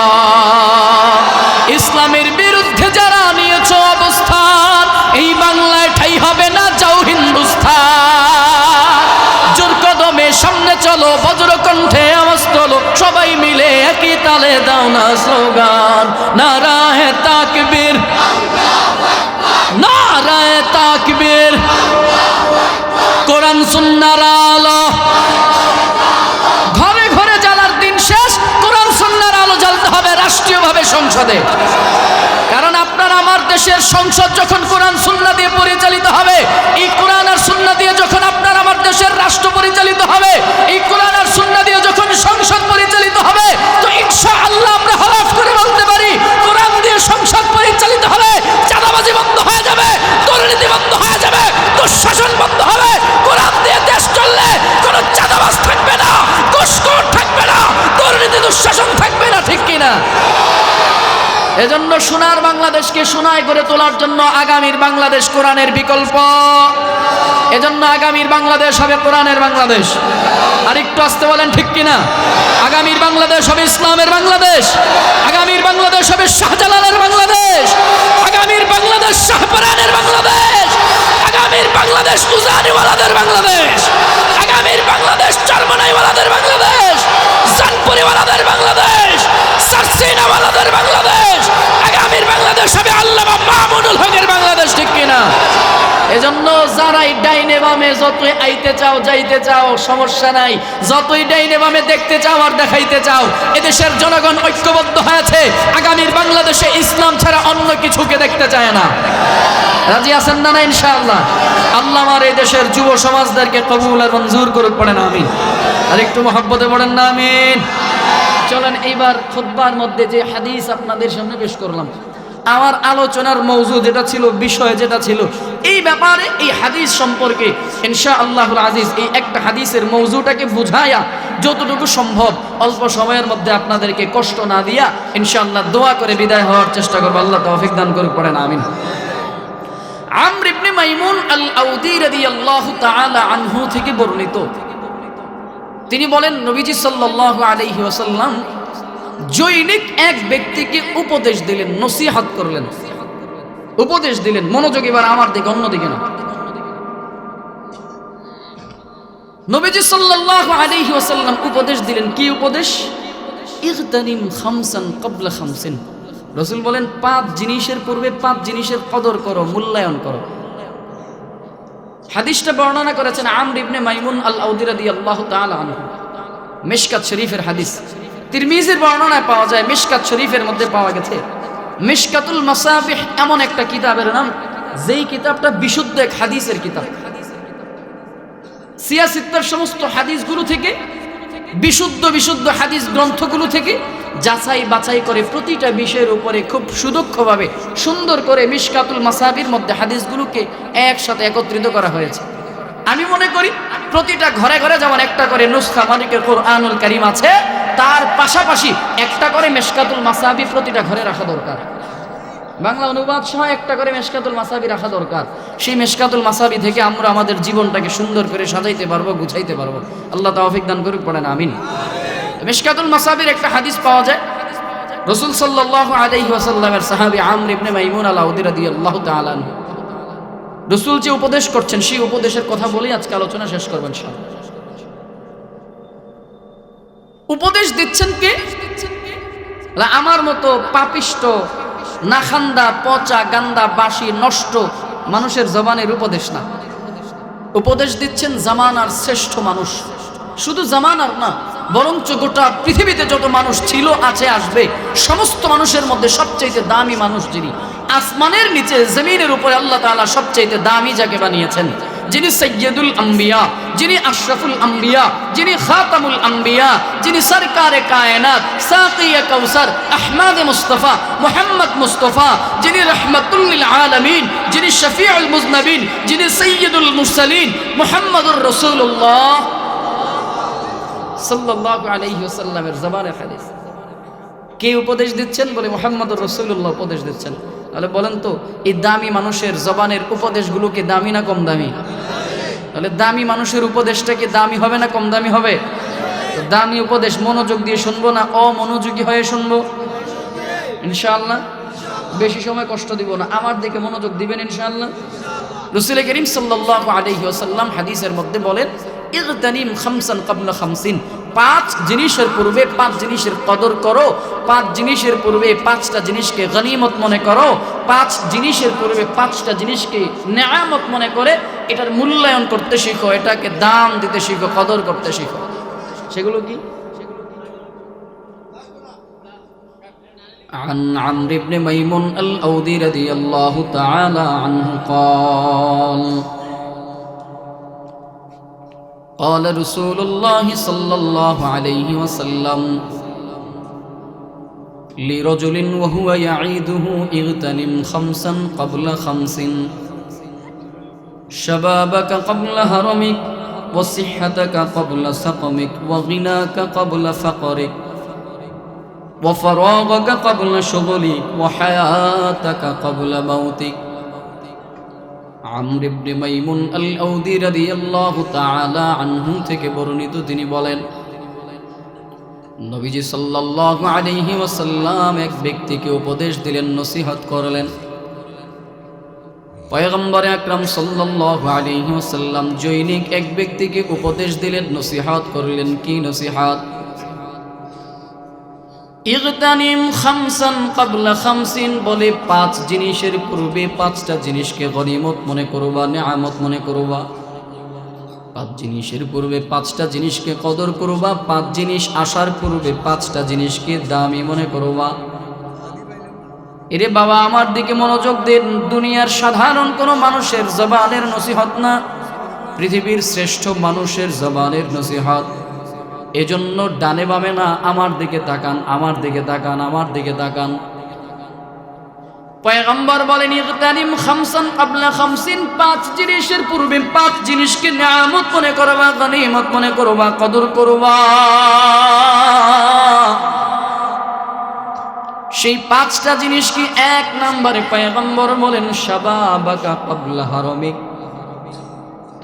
ইসলামের বিরুদ্ধে যারা নিয়েছ অবস্থান, এই বাংলায় ঠাঁই হবে না, যাও হিন্দুস্তান। জোর কদমে সামনে চলো, বজ্র কণ্ঠে আওয়াজ তোলো, সবাই মিলে একই তালে দাও না স্লোগান। নারায়ে তাকবীর, নারায়ে তাকবীর। কোরআন সুন্নাহর আলো, সংসদে? কারণ আপনার আমার দেশের সংসদ যখন কোরআন সুন্নাহ দিয়ে পরিচালিত হবে, এই কোরআন আর সুন্নাহ দিয়ে যখন আপনার আমার দেশের রাষ্ট্র পরিচালিত হবে, এই কোরআন আর সুন্নাহ দিয়ে যখন সংসদ পরিচালিত হবে, তো ইনশাআল্লাহ আমরা হলফ করে বলতে পারি কোরআন দিয়ে সংসদ পরিচালিত হবে, চাঁদাবাজি বন্ধ হয়ে যাবে, দুর্নীতি বন্ধ হয়ে যাবে, দুঃশাসন বন্ধ হবে। কোরআন দিয়ে দেশ চললে কোনো চাঁদাবাজ থাকবে না, ঘুষখোর থাকবে না, দুর্নীতি দুঃশাসন থাকবে না, ঠিক কিনা? এজন্য সোনার বাংলাদেশকে সোনায় করে তোলার জন্য আগামীর বাংলাদেশ কোরআনের বিকল্প। এজন্য আগামীর বাংলাদেশ হবে কোরআনের বাংলাদেশ। আর একটু আসতে বলেন, ঠিক কিনা? আগামীর বাংলাদেশ হবে ইসলামের বাংলাদেশ। আগামীর বাংলাদেশ হবে শাহজালালের বাংলাদেশ। আগামীর বাংলাদেশ শাহপরানের বাংলাদেশ। আগামীর বাংলাদেশ উজানিওয়ালাদের বাংলাদেশ। আগামীর বাংলাদেশ চরমনাইওয়ালাদের বাংলাদেশ, জানপুরিওয়ালাদের বাংলাদেশ, সারসিনাওয়ালাদের বাংলাদেশ। আগামীর বাংলাদেশ হবে আল্লামা মামুনুল হকের বাংলাদেশ, ঠিক কিনা? এজন্য যারাই ডাইনে বামে যতই আইতে চাও যাইতে চাও সমস্যা নাই, যতই ডাইনে বামে দেখতে চাও আর দেখাইতে চাও, এদেশের জনগণ ঐক্যবদ্ধ হয়েছে। আগামীর বাংলাদেশে ইসলাম ছাড়া অন্য কিছুকে দেখতে চায় না। রাজি আছেন না? ইনশাআল্লাহ। আল্লাহ আমার এই দেশের যুব সমাজদেরকে কবুল আর মঞ্জুর করুক, পড়েন আমিন। আর একটু মহব্বতে পড়েন না আমিন। চলেন এইবার খুতবার মধ্যে যে হাদিস আপনাদের সামনে পেশ করলাম, আমার আলোচনার মৌজু যেটা ছিল, বিষয় যেটা ছিল, এই ব্যাপারে এই হাদিস সম্পর্কে ইনশাআল্লাহুল আজিজ এই একটা হাদিসের মৌজুটাকে বুঝায়া যতটুকু সম্ভব অল্প সময়ের মধ্যে আপনাদেরকে কষ্ট না দিয়া ইনশাআল্লাহ দোয়া করে বিদায় হওয়ার চেষ্টা করব। আল্লাহ তৌফিক দান করুক, পড়েন আমিন। আমর ইবনে মাইমুন আল-আউদি রাদিয়াল্লাহু তাআলা আনহু থেকে বর্ণিত, তিনি বলেন নবীজি সাল্লাল্লাহু আলাইহি ওয়াসাল্লাম জৈনিক এক ব্যক্তিকে উপদেশ দিলেন, নসিহত করলেন, উপদেশ দিলেন। মনোযোগ এবার আমার দিকে, অন্যদিকে না। নবীজি সাল্লাল্লাহু আলাইহি ওয়াসাল্লাম উপদেশ দিলেন, কি উপদেশ? ইগতানিম খামসান ক্বাবলা খামসিন। রাসূল বলেন 5 জিনিসের পূর্বে 5 জিনিসের কদর করো, মূল্যায়ন করো। হাদিসটা বর্ণনা করেছেন আমর ইবনে মাইমুন আল-আউদি রাদিয়াল্লাহু তাআলা আনহু, মিশকাত শরীফের হাদিস। তিরমিজির বর্ণনায় পাওয়া যায়, মিশকাত শরীফের মধ্যে পাওয়া গেছে। মিশকাতুল মাসাবিহ এমন একটা কিতাবের নাম, যেই কিতাবটা বিশুদ্ধ এক হাদিসের কিতাব। সিয়াসিত্তার সমস্ত হাদিসগুলো থেকে, বিশুদ্ধ বিশুদ্ধ হাদিস গ্রন্থগুলো থেকে যাচাই বাছাই করে প্রতিটা বিষয়ের উপরে খুব সুদক্ষভাবে সুন্দর করে মিশকাতুল মাসাবির মধ্যে হাদিসগুলোকে একসাথে একত্রিত করা হয়েছে। আমি মনে করি প্রতিটা ঘরে ঘরে যেমন একটা করে নুসখা মালিকের কোরআনুল কারীম আছে, তার পাশাপাশি একটা করে মিশকাতুল মাসাবি প্রতিটা ঘরে রাখা দরকার। বাংলা অনুবাদ সহ একটা করে মিশকাতুল মাসাবি রাখা দরকার। সেই মিশকাতুল মাসাবি থেকে আমরা আমাদের জীবনটাকে সুন্দর করে সাজাইতে পারবো, গুছাইতে পারবো। আল্লাহ তৌফিক দান করুক, পড়েন আমিন। মিশকাতুল মাসাবির একটা হাদিস পাওয়া যায়, রাসূল সাল্লাল্লাহু আলাইহি ওয়াসাল্লামের সাহাবী আমর ইবনে মাইমুন আল-আউদি রাদিয়াল্লাহু তাআলা আনহু রাসূল যে উপদেশ করছেন, সেই উপদেশের কথা বলেই আজকে আলোচনা শেষ করবেন ইনশাআল্লাহ। উপদেশ দিচ্ছেন কে? আমার মতো পাপিষ্ট, নাখান্দা, পচা, গান্দা, বাসি, নষ্ট মানুষের জবানের উপদেশ না। উপদেশ দিচ্ছেন জামানার শ্রেষ্ঠ মানুষ। শুধু জামানার না, বরঞ্চ গোটা পৃথিবীতে যত মানুষ ছিল, আছে, আসবে, সমস্ত মানুষের মধ্যে সবচেয়ে দামি মানুষ যিনি, আসমানের নিচে জমিনের উপরে আল্লাহ তাআলা সবচেয়ে দামি যাকে বানিয়েছেন, যিনি সৈয়দুল আম্বিয়া, যিনি আশরাফুল আম্বিয়া, যিনি খাতামুল আম্বিয়া, যিনি সরকারে কায়নাত, সাকিয়ে কাউসার, আহমদ মুস্তাফা, মুহাম্মদ মুস্তাফা, যিনি রহমাতুল লিল আলামিন, যিনি শফিউল মুজনবিন, যিনি সৈয়দুল মুরসালিন, মুহাম্মদুর রাসূলুল্লাহ সাল্লাল্লাহু আলাইহি ওয়াসাল্লামের জবানের হাদিস। কে উপদেশ দিচ্ছেন? বলে মুহাম্মদুর রাসূলুল্লাহ উপদেশ দিচ্ছেন। তাহলে বলেন তো, এই দামি মানুষের জবানের উপদেশগুলো কি দামি না কম দামি? তাহলে দামি মানুষের উপদেশটা কি দামি হবে না কম দামি হবে? তো দামি উপদেশ মনোযোগ দিয়ে শুনবো না অমনোযোগী হয়ে শুনবো? ইনশাআল্লাহ। বেশি সময় কষ্ট দিব না, আমার দিকে মনোযোগ দিবেন ইনশাআল্লাহ। রাসূল করিম সাল্লাল্লাহু আলাইহি ওয়াসাল্লাম হাদিসের মধ্যে বলেন, ইগতানিম খামসান ক্বাবলা খামসিন, 5 জিনিসের পূর্বে 5 জিনিসের কদর করো, 5 জিনিসের পূর্বে 5টা জিনিসকে গনিমত মনে করো, 5 জিনিসের পূর্বে 5টা জিনিসকে নেয়ামত মনে করে এটার মূল্যায়ন করতে শিখো, এটাকে দাম দিতে শিখো, কদর করতে শিখো। সেগুলো কি? عن عمرو بن ميمون الأودي رضي الله تعالى عنه قال قال رسول الله صلى الله عليه وسلم لرجل وهو يعيده اغتنم خمسا قبل خمس شبابك قبل هرمك وصحتك قبل سقمك وغناك قبل فقرك وفراغك قبل شغلك وحياتك قبل موتك আমর ইবনে মাইমুন আল-আউদি রাদিয়াল্লাহু তাআলা আনহু থেকে বর্ণিত, তিনি বলেন নবীজি সাল্লাল্লাহু আলাইহি ওয়াসাল্লাম এক ব্যক্তিকে উপদেশ দিলেন, নসিহত করলেন। পয়গম্বর আকরাম সাল্লাল্লাহু আলাইহি ওয়াসাল্লাম জৈনিক এক ব্যক্তিকে উপদেশ দিলেন, নসিহত করলেন। কি নসিহত? ইগতানিম খামসান ক্বাবলা খামসিন, বলে 5 জিনিসের পূর্বে 5টা জিনিসকে গনিমত মনে করবা, নিয়ামত মনে করবা। 5 জিনিসের পূর্বে 5টা জিনিসকে কদর করবা, 5 জিনিস আসার পূর্বে 5টা জিনিসকে দামি মনে করবা। এরে বাবা, আমার দিকে মনোযোগ দেন। দুনিয়ার সাধারণ কোনো মানুষের জবানের নসিহত না, পৃথিবীর শ্রেষ্ঠ মানুষের জবানের নসিহত। এজন্য ডানে বামে না, আমার দিকে তাকান, আমার দিকে তাকান, আমার দিকে তাকান। পয়গম্বর বলেন ইগতানিম খামসান ক্বাবলা খামসিন, 5 জিনিসের পূর্বে 5 জিনিসকে নিয়ামত মনে করবা, গনিমত মনে করবা, কদর করবা। সেই 5টা জিনিস কি? 1 নম্বরে পয়গম্বর বলেন শাবাবাকা ক্বাবলা হারমিক,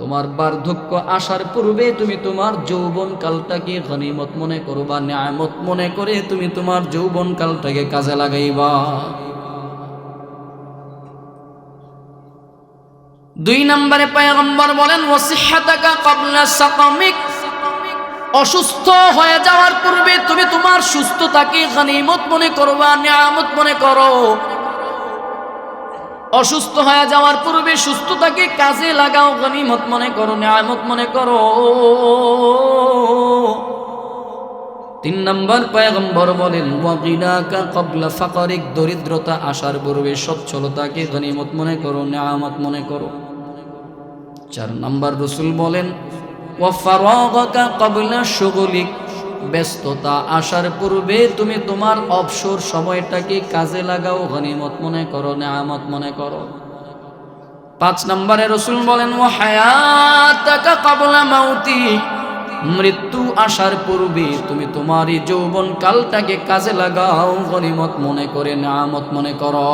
তোমার বার্ধক্য আসার পূর্বে তুমি তোমার যৌবন কালটাকে গনিমত মনে করবা, নিয়ামত মনে করে তুমি তোমার যৌবন কালটাকে কাজে লাগাইবা। 2 নম্বরে পয়গম্বর বলেন ওয়াসিহতাকা ক্বাবলা সাকামিক, অসুস্থ হয়ে যাওয়ার পূর্বে তুমি তোমার সুস্থতাকে গনিমত মনে করবা, নিয়ামত মনে করো। অসুস্থ হয়ে যাওয়ার পূর্বে সুস্থতাকে কাজে লাগাও, গনিমত মনে করো, নিয়ামত মনে করো। 3 নম্বর পয়গম্বর বলেন ওয়াগিনাকা ক্বাবলা ফাকরিক, দরিদ্রতা আসার পূর্বে সচ্ছলতাকে গনিমত মনে করো, নিয়ামত মনে করো। 4 নম্বর রাসূল বলেন ওয়াফারাগাকা ক্বাবলা শুগলিক, ব্যস্ততা আসার পূর্বে তুমি তোমার অবসর সময়টাকে কাজে লাগাও, গনিমত মনে করো, নিয়ামত মনে করো। 5 নম্বরে রাসূল বলেন ওয়া হায়াতাকা ক্বাবলা মাউতি, মৃত্যু আসার পূর্বে তুমি তোমার এই যৌবন কালটাকে কাজে লাগাও, গনিমত মনে করে, নিয়ামত মনে করো।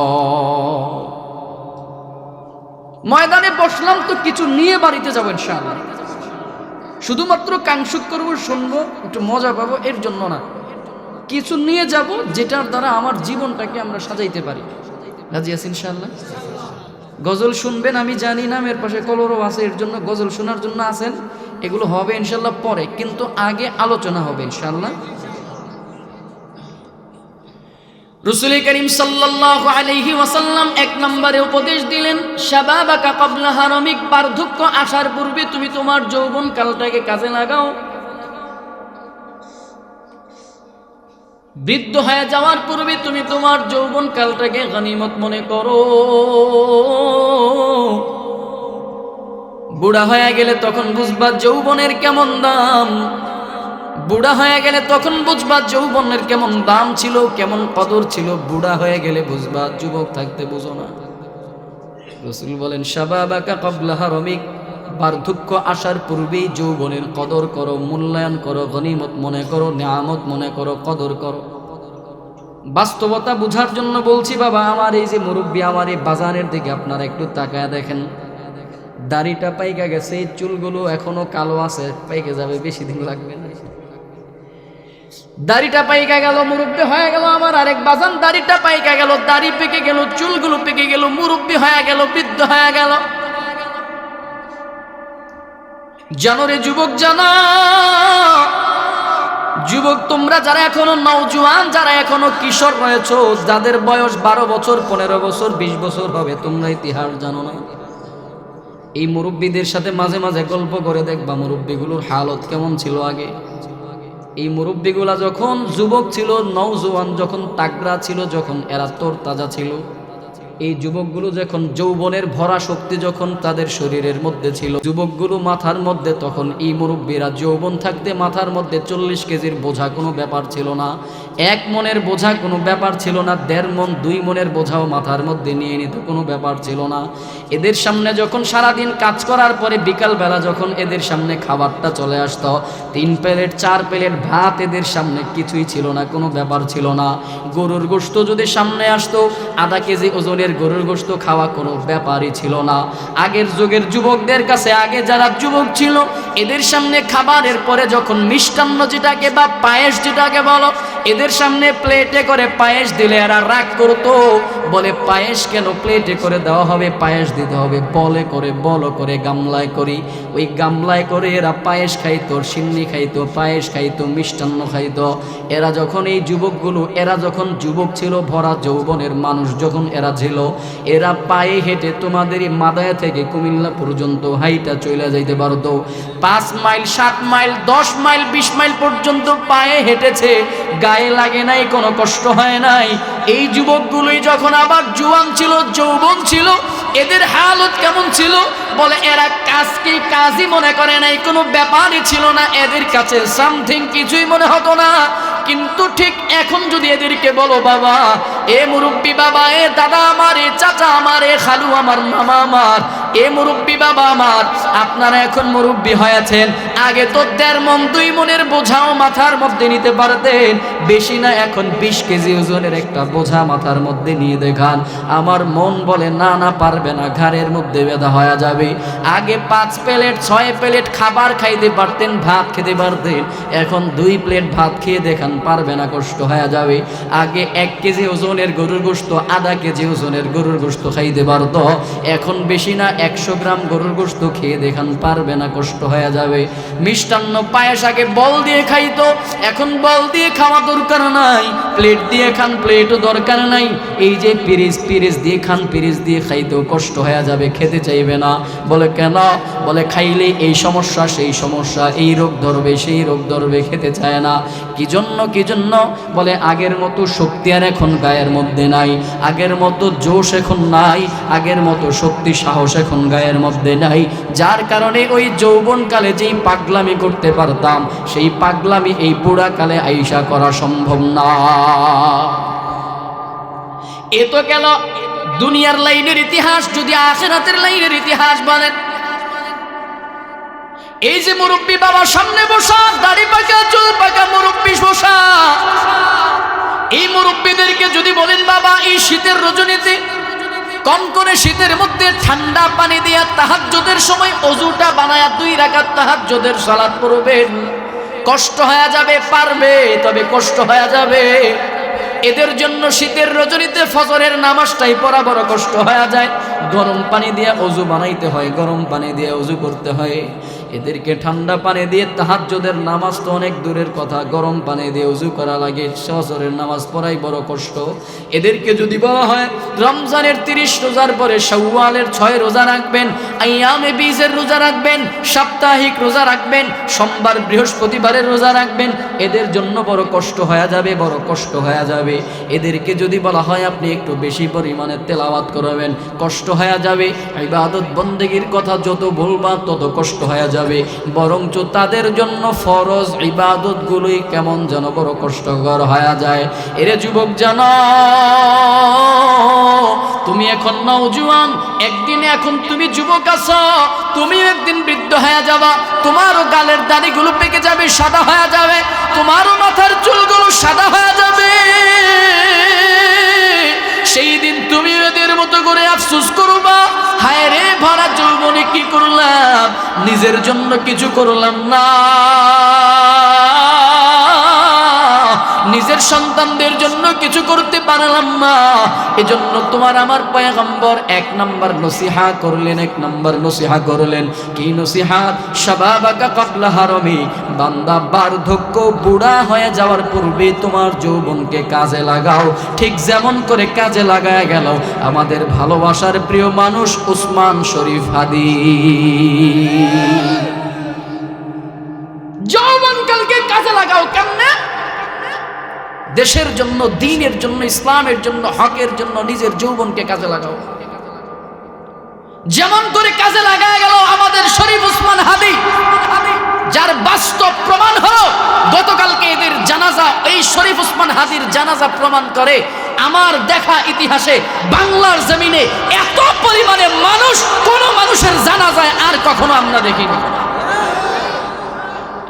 ময়দানে বসলাম তো কিছু নিয়ে বাড়িতে যাবো ইনশাআল্লাহ, শুধুমাত্র কাংশুক করবো, শুনবো, একটু মজা পাবো, এর জন্য না। কিছু নিয়ে যাব যেটার দ্বারা আমার জীবনটাকে আমরা সাজাইতে পারি। রাজি আছি ইনশাআল্লাহ? গজল শুনবেন, আমি জানি না এর পাশে কলরও আছে, এর জন্য গজল শোনার জন্য আছেন, এগুলো হবে ইনশাআল্লাহ পরে, কিন্তু আগে আলোচনা হবে ইনশাআল্লাহ। রাসূল করিম সাল্লাল্লাহু আলাইহি ওয়াসাল্লাম 1 নম্বরে উপদেশ দিলেন শাবাবাকা ক্বাবলা হারমিক, বার্ধক্য আসার পূর্বে তুমি তোমার যৌবন কালটাকে কাজে লাগাও। বৃদ্ধ হয়ে যাওয়ার পূর্বে তুমি তোমার যৌবন কালটাকে গনিমত মনে করো। বুড়া হয়ে গেলে তখন বুঝবা যৌবনের কেমন দাম, বুড়া হয়ে গেলে তখন বুঝবা যৌবনের কেমন দাম ছিল, কেমন কদর ছিল। বুড়া হয়ে গেলে বুঝবা, যুবক থাকতে বুঝো না। রাসূল বলেন শাবাবাকা ক্বাবলা হারমিক, বার্ধক্য আসার পূর্বেই যৌবনের কদর করো, মূল্যায়ন করো, গনিমত মনে করো, নিয়ামত মনে করো, কদর করো। বাস্তবতা বুঝার জন্য বলছি বাবা, আমার এই যে মুরব্বী, আমার এই বাজারের দিকে আপনারা একটু তাকায় দেখেন, দাড়িটা পাইকা গেছে, চুলগুলো এখনো কালো আছে, পাইকে যাবে, বেশি দিন লাগবে না। দাড়িটা পাইকা গেল, মুরব্বী হয়ে গেল। আমার আরেক বাজান দাড়িটা পাইকা গেল, দাড়ি পেকে গেল, চুলগুলো পেকে গেল, মুরব্বী হয়ে গেল, বৃদ্ধ হয়ে গেল। জানো রে যুবক, জানা যুবক, তোমরা যারা এখনো নওজোয়ান, যারা এখনো কিশোর রয়েছো, যাদের বয়স 12 বছর, 15 বছর, 20 বছর হবে, তোমরা ইতিহাস জানো না। এই মুরব্বীদের সাথে মাঝে মাঝে গল্প করে দেখবা মুরব্বীগুলোর হালত কেমন ছিল আগে। এই মুরব্বীগুলা যখন যুবক ছিল, নওজোয়ান যখন তাগড়া ছিল, যখন এরা তরতাজা ছিল, এই যুবকগুলো যখন যৌবনের ভরা শক্তি যখন তাদের শরীরের মধ্যে ছিল, যুবকগুলো মাথার মধ্যে তখন এই মুরব্বীরা যৌবন থাকতে মাথার মধ্যে 40 কেজির বোঝা কোনো ব্যাপার ছিল না, 1 মনের বোঝা কোনো ব্যাপার ছিল না, 1.5 মন 2 মনের বোঝাও মাথার মধ্যে নিয়ে নিত কোনো ব্যাপার ছিল না। এদের সামনে যখন সারাদিন কাজ করার পরে বিকালবেলা যখন এদের সামনে খাবারটা চলে আসতো, 3 প্লেট 4 প্লেট ভাত এদের সামনে কিছুই ছিল না, কোনো ব্যাপার ছিল না। গরুর গোশত যদি সামনে আসতো, আধা কেজি ওজনের গরুর গোশত খাওয়া কোনো ব্যাপারই ছিল না। আগের যুগের যুবকদের কাছে, আগে যারা যুবক ছিল, এদের সামনে খাবারের পরে যখন মিষ্টান্ন যেটাকে বা পায়েস যেটাকে বলো, এদের সামনে প্লেটে করে পায়েস দিলে এরা রাগ করতো, বলে পায়েস কেন প্লেটে করে দেওয়া হবে, পায়েস দিতে হবে বল করে গামলায় করি, ওই গামলায় করে এরা পায়েস খাইতো, সিন্নি খাইতো, পায়েস খাইতো, মিষ্টান্ন খাইতো। এরা যখন এই যুবকগুলো, এরা যখন যুবক ছিল, ভরা যৌবনের মানুষ যখন এরা ছিল, এরা পায়ে হেঁটে তোমাদের এই মাদায়া থেকে কুমিল্লা পর্যন্ত হাইটা চলে যাইতে পারতো। 5 মাইল 7 মাইল 10 মাইল 20 মাইল পর্যন্ত পায়ে হেঁটেছে, গায়ে লাগে নাই, কোনো কষ্ট হয় নাই। এই যুবকগুলোই যখন আবার জোয়ান ছিল, যৌবন ছিল, এদের হালত কেমন ছিল বলে, এরা কাজকে কাজই মনে করে নাই, কোনো ব্যাপারই ছিল না এদের কাছে, সামথিং কিছুই মনে হতো না। কিন্তু ঠিক এখন যদি এদেরকে বলো, বাবা এ মুরব্বী বাবা, এ দাদা আমার, এ চাচা আমার, এ খালু আমার, মামা আমার, এ মুরব্বী বাবা আমার, আপনারা এখন মুরব্বী হয়েছেন, আগে তো 1.5 মন 2 মনের বোঝাও মাথার মধ্যে নিতে পারতেন, বেশি না এখন 20 কেজি ওজনের একটা বোঝা মাথার মধ্যে নিয়ে দেখান। আমার মন বলে না, না পারবে না, ঘাড়ের মধ্যে ব্যথা হয়ে যাবে। আগে 5 প্লেট 6 প্লেট খাবার খাইতে পারতেন, ভাত খেতে পারতেন, এখন 2 প্লেট ভাত খেয়ে দেখান, পারবে না, কষ্ট হয়ে যাবে। আগে 1 কেজি ওজনের গরুর গোশত, আধা কেজি ওজনের গরুর গোশত খাইতে পারত, এখন বেশি না 100 গ্রাম গরুর গোশত খেয়ে দেখান, পারবে না, কষ্ট হয়ে যাবে। মিষ্টান্ন পায়েস আগে বল দিয়ে খাইতো, এখন বল দিয়ে খাওয়া দরকার নাই, প্লেট দিয়ে খান, প্লেটও দরকার নাই। এই যে পিরিচ দিয়ে খান, পিরিচ দিয়ে খাইতো, কষ্ট হয়ে যাবে, খেতে চাইবে না। বলে কেন? বলে খাইলে এই সমস্যা সেই সমস্যা, এই রোগ ধরবে সেই রোগ ধরবে, খেতে চায় না। কি জন্য? বলে আগের মতো শক্তি আর এখন গায়ের মধ্যে নাই, আগের মতো জোশ এখন নাই, আগের মতো শক্তি সাহস এখন গায়ের মধ্যে নাই, যার কারণে ওই যৌবনকালে যেই পাগলামি করতে পারতাম, সেই পাগলামি এই বুড়াকালে আইসা করা সম্ভব না। এ তো গেল দুনিয়ার লাইনের ইতিহাস। যদি আখিরাতের লাইনের ইতিহাস বলেন, এই যে মুরব্বী বাবা সামনে বসা, দাড়ি পাকা চুল পাকা মুরব্বী বসা, এই মুরব্বীদেরকে যদি বলেন, বাবা এই শীতের রজনীতে কনকনে শীতের মধ্যে ঠান্ডা পানি দিয়া তাহাজ্জুদের সময় অজুটা বানায়া 2 রাকাত তাহাজ্জুদের সালাত পড়বেন, কষ্ট হয়ে যাবে, পারবে, তবে কষ্ট হয়ে যাবে। এদের জন্য শীতের রজনীতে ফজরের নামাজটাই পড়া বড় কষ্ট হয়ে যায়, গরম পানি দিয়ে অজু বানাইতে হয়, গরম পানি দিয়ে অজু করতে হয়। এদেরকে ঠান্ডা পানি দিয়ে তাহাজ্জুদের নামাজ তো অনেক দূরের কথা, গরম পানি দিয়ে অজু করা লাগে, ফজরের নামাজ পড়াই বড় কষ্ট। এদেরকে যদি বলা হয় রমজানের 30 রোজার পরে শাওয়ালের 6 রোজা রাখবেন, আইয়ামে বীজের রোজা রাখবেন, সাপ্তাহিক রোজা রাখবেন, সোমবার বৃহস্পতিবারের রোজা রাখবেন, এদের জন্য বড় কষ্ট হয়ে যাবে, বড় কষ্ট হয়ে যাবে। এদেরকে যদি বলা হয় আপনি একটু বেশি পরিমাণে তেলাওয়াত করবেন, কষ্ট হয়ে যাবে। ইবাদত বন্দেগীর কথা যত বলবা তত কষ্ট হয়ে যাবে, বরঞ্চ তাদের জন্য ফরজ ইবাদত গুলোই কেমন যেন বড় কষ্টকর হয়ে যায়। এরে যুবক জানো, তুমি এখন নওজোয়ান, একদিন এখন তুমি যুবক আছো, তুমি একদিন বৃদ্ধ হয়ে যাবা, তোমারও গালের দাড়িগুলো পেকে যাবে, সাদা হয়ে যাবে, তোমারও মাথার চুলগুলো সাদা হয়ে যাবে। সেই দিন তুমি এদের মতো করে আফসোস করবা, হায় রে ভরা যৌবনে কি করলাম, নিজের জন্য কিছু করলাম না, নিজের সন্তানদের জন্য কিছু করতে পারলাম না। এজন্য তোমার আমার পয়গম্বর 1 নম্বর নসিহা করলেন, 1 নম্বর নসিহা করলেন কি নসিহাত? শাবাবাকা ক্বাবলা হারামি, বান্দা বার্ধক্য বুড়া হয়ে যাওয়ার পূর্বে তোমার যৌবনকে কাজে লাগাও। ঠিক যেমন করে কাজে লাগায় গেল আমাদের ভালোবাসার প্রিয় মানুষ উসমান শরীফ হাদি। যৌবনকালকে কাজে লাগাও, কেমন দেশের জন্য, দ্বীনের জন্য, ইসলামের জন্য, হকের জন্য নিজের যৌবনকে কাজে লাগাও। যেমন করে কাজে লাগায় গেল আমাদের শরীফ ওসমান হাদি, যার বাস্তব প্রমাণ হলো গতকালকে এদের জানাজা, এই শরীফ ওসমান হাদির জানাজা প্রমাণ করে আমার দেখা ইতিহাসে বাংলার জমিনে এত পরিমাণে মানুষ কোন মানুষের জানাজায় আর কখনো আমরা দেখিনি।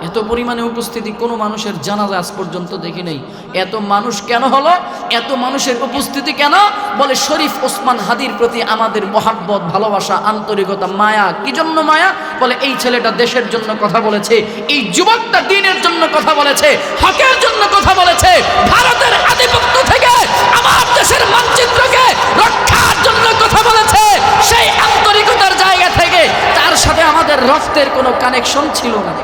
এত পরিমাণে উপস্থিতি কোনো মানুষের জানাজা আজ পর্যন্ত দেখি নাই। এত মানুষ কেন হলো? এত মানুষের উপস্থিতি কেন? বলে শরীফ ওসমান হাদির প্রতি আমাদের মহাব্বত, ভালোবাসা, আন্তরিকতা, মায়া। কি জন্য মায়া? বলে এই ছেলেটা দেশের জন্য কথা বলেছে, এই যুবকটা দ্বীনের জন্য কথা বলেছে, হকের জন্য কথা বলেছে, ভারতের আধিপত্য থেকে আমার দেশের মানচিত্রকে রক্ষার জন্য কথা বলেছে। সেই আন্তরিকতার জায়গা থেকে তার সাথে আমাদের রক্তের কোনো কানেকশন ছিল না,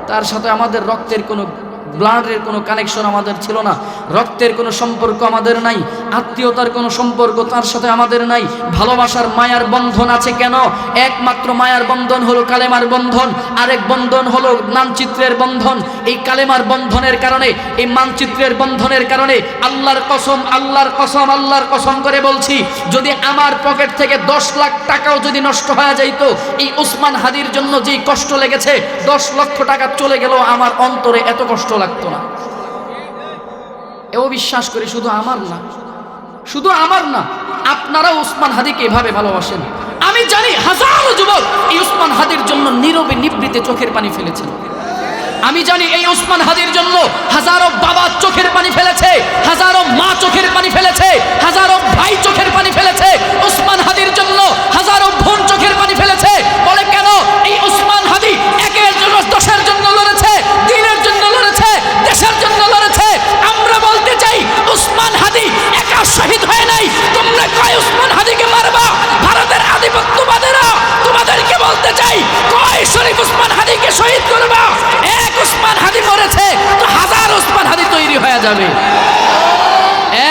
তার সাথে আমাদের রক্তের কোনো ব্লাডের কোনো কানেকশন আমাদের ছিল না, রক্তের কোনো সম্পর্ক আমাদের নাই, আত্মীয়তার কোনো সম্পর্ক তার সাথে আমাদের নাই। ভালোবাসার মায়ার বন্ধন আছে কেন? একমাত্র মায়ার বন্ধন হলো কালেমার বন্ধন, আরেক বন্ধন হলো মানচিত্রের বন্ধন। এই কালেমার বন্ধনের কারণে, এই মানচিত্রের বন্ধনের কারণে আল্লাহর কসম, আল্লাহর কসম, আল্লাহর কসম করে বলছি, যদি আমার পকেট থেকে 10 লাখ টাকাও যদি নষ্ট হয়ে যাইত, এই ওসমান হাদির জন্য যেই কষ্ট লেগেছে, 10 লক্ষ টাকা চলে গেল, আমার অন্তরে এত কষ্ট লাগতো না। এও বিশ্বাস করি শুধু আমার না, শুধু আমার না, আপনারা ওসমান হাদিকে এভাবে ভালোবাসেন। আমি জানি হাজারো যুবক এই ওসমান হাদির জন্য নীরবে নিবৃতে চোখের পানি ফেলেছেন। আমি জানি এই ওসমান হাদির জন্য হাজারো বাবা চোখের পানি ফেলেছে, হাজারো মা চোখের পানি ফেলেছে, হাজারো ভাই চোখের পানি ফেলেছে। ওসমান হাদির জন্য হাজারো বোন চোখের পানি ফেলেছে। বলে কেন? এই ওসমান হাদি একের জন্য, দশের জন্য লড়েছে, দ্বীনের জন্য লড়েছে, দেশের জন্য লড়েছে। আমরা বলতে চাই ওসমান হাদি একা শহীদ হয় নাই। তোমরা কয় ওসমান হাদিকে মারবা? ভারতের আধিপত্যবাদীরা তোমাদেরকে বলতে চাই, কয় শরীফ ওসমান হাদিকে শহীদ করবা? এক ওসমান হাদি মরেছে তো হাজার ওসমান হাদি তৈরি হয়ে যাবে।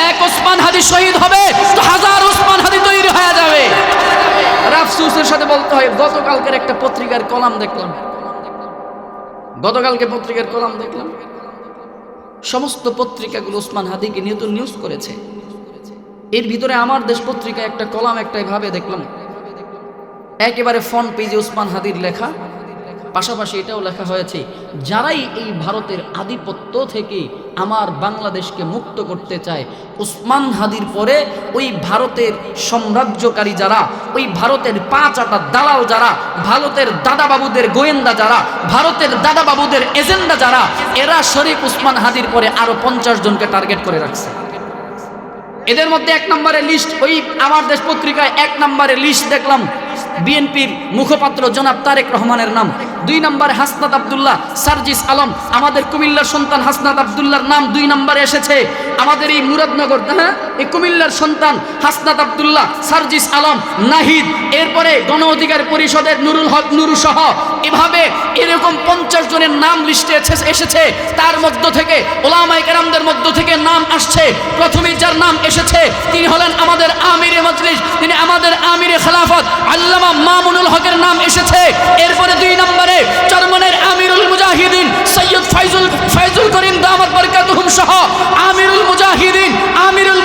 এক ওসমান হাদি শহীদ হবে তো হাজার ওসমান হাদি তৈরি হয়ে যাবে। আফসোসের সাথে বলতে হয়, গতকালকের একটা পত্রিকার কলাম দেখলাম, গতকালকে পত্রিকার কলাম দেখলাম, সমস্ত পত্রিকাগুলো ওসমান হাদিকে নিয়ে তো নিউজ করেছে। এর ভিতরে আমার দেশ পত্রিকা একটা কলাম একটাই ভাবে দেখলাম, একেবারে ফ্রন্ট পেজে ওসমান হাদির লেখা, পাশাপাশি এটাও লেখা হয়েছে, যারাই এই ভারতের আধিপত্য থেকে আমার বাংলাদেশকে মুক্ত করতে চায়, ওসমান হাদির পরে ওই ভারতের সাম্রাজ্যকারী যারা, ওই ভারতের পাঁচাটা দালাল যারা, ভারতের দাদাবাবুদের গোয়েন্দা যারা, ভারতের দাদাবাবুদের এজেন্ডা যারা, এরা শরীফ ওসমান হাদির পরে আরো 50 জনকে টার্গেট করে রাখছে। এদের মধ্যে 1 নম্বরে লিস্ট, ওই আমার দেশ পত্রিকায় 1 নম্বরে লিস্ট দেখলাম বিএনপির মুখপাত্র জনাব তারেক রহমানের নাম। 2 নম্বরে হাসনাত আব্দুল্লাহ, সার্জিস আলম, আমাদের কুমিল্লার সন্তান হাসনাত আব্দুল্লাহর নাম 2 নম্বরে এসেছে। আমাদের এই মুরাদনগর, হ্যাঁ, এই কুমিল্লার সন্তান হাসনাত আব্দুল্লাহ, সার্জিস আলম, নাহিদ, এরপরে গণ অধিকার পরিষদের নুরুল হক নুরু সহ এভাবে এরকম 50 জনের নাম লিস্টে এসেছে। তার মধ্য থেকে ওলামায়ে কেরামদের মধ্য থেকে নাম আসছে। প্রথমে যার নাম এসেছে তিনি হলেন আমাদের আমিরে মজলিস, তিনি আমাদের আমিরে খেলাফত আল্লামা মামুনুল হকের নাম এসেছে। এরপরে 2 নম্বরে চরমনের আমিরুল মুজাহিদিন সৈয়দ ফাইজুল করিম দামাত বরকাতুহুম সহ আমিরুল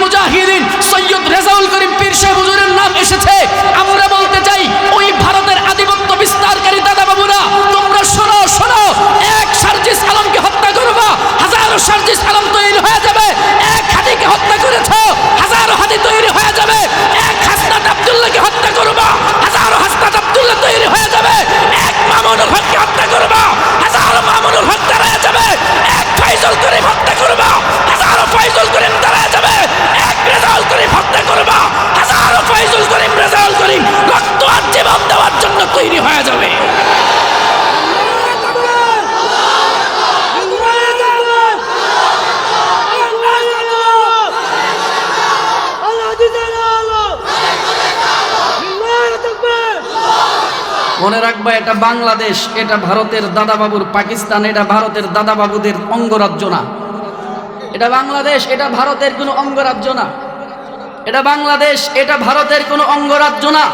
মুজাহিদিন সৈয়দ রেজাউল করিম পীর সাহেব হুজুরের নাম এসেছে। আমরা বলতে চাই, ওই ভারতের আধিপত্য বিস্তারকারী দাদাবাবুরা, তোমরা শোনো শোনো, এক সার্জিস আলমকে হত্যা করবা, হাজারো সার্জিস আলম তৈরি হয়ে যাবে। এক হাদিকে হত্যা করেছ, হাজারো হাদি তৈরি হয়ে যাবে। এক হাসনাত আব্দুল্লাহকে হত্যা করবা, হাজারো হাসনাত আব্দুল্লাহ তৈরি হয়ে যাবে। এক মামুনুল হককে হত্যা করবা, হাজারো মামুনুল হক দাঁড়ায় যাবে। এক ফাইজুল করিম হত্যা করবা, হাজারো ফাইজুল করিম দাঁড়ায় যাবে। এক রেজাউল করিম হত্যা করবা, হাজারো ফাইজুল করিম, রেজাউল করিম রক্ত আর জীবন দেওয়ার জন্য তৈরি হয়ে যাবে। মনে রাখবা, এটা বাংলাদেশ, এটা ভারতের দাদাবাবুর পাকিস্তান, এটা ভারতের দাদাবাবুদের অঙ্গরাজ্য না। এটা বাংলাদেশ, এটা ভারতের কোনো অঙ্গরাজ্য না। এটা বাংলাদেশ, এটা ভারতের কোনো অঙ্গরাজ্য না।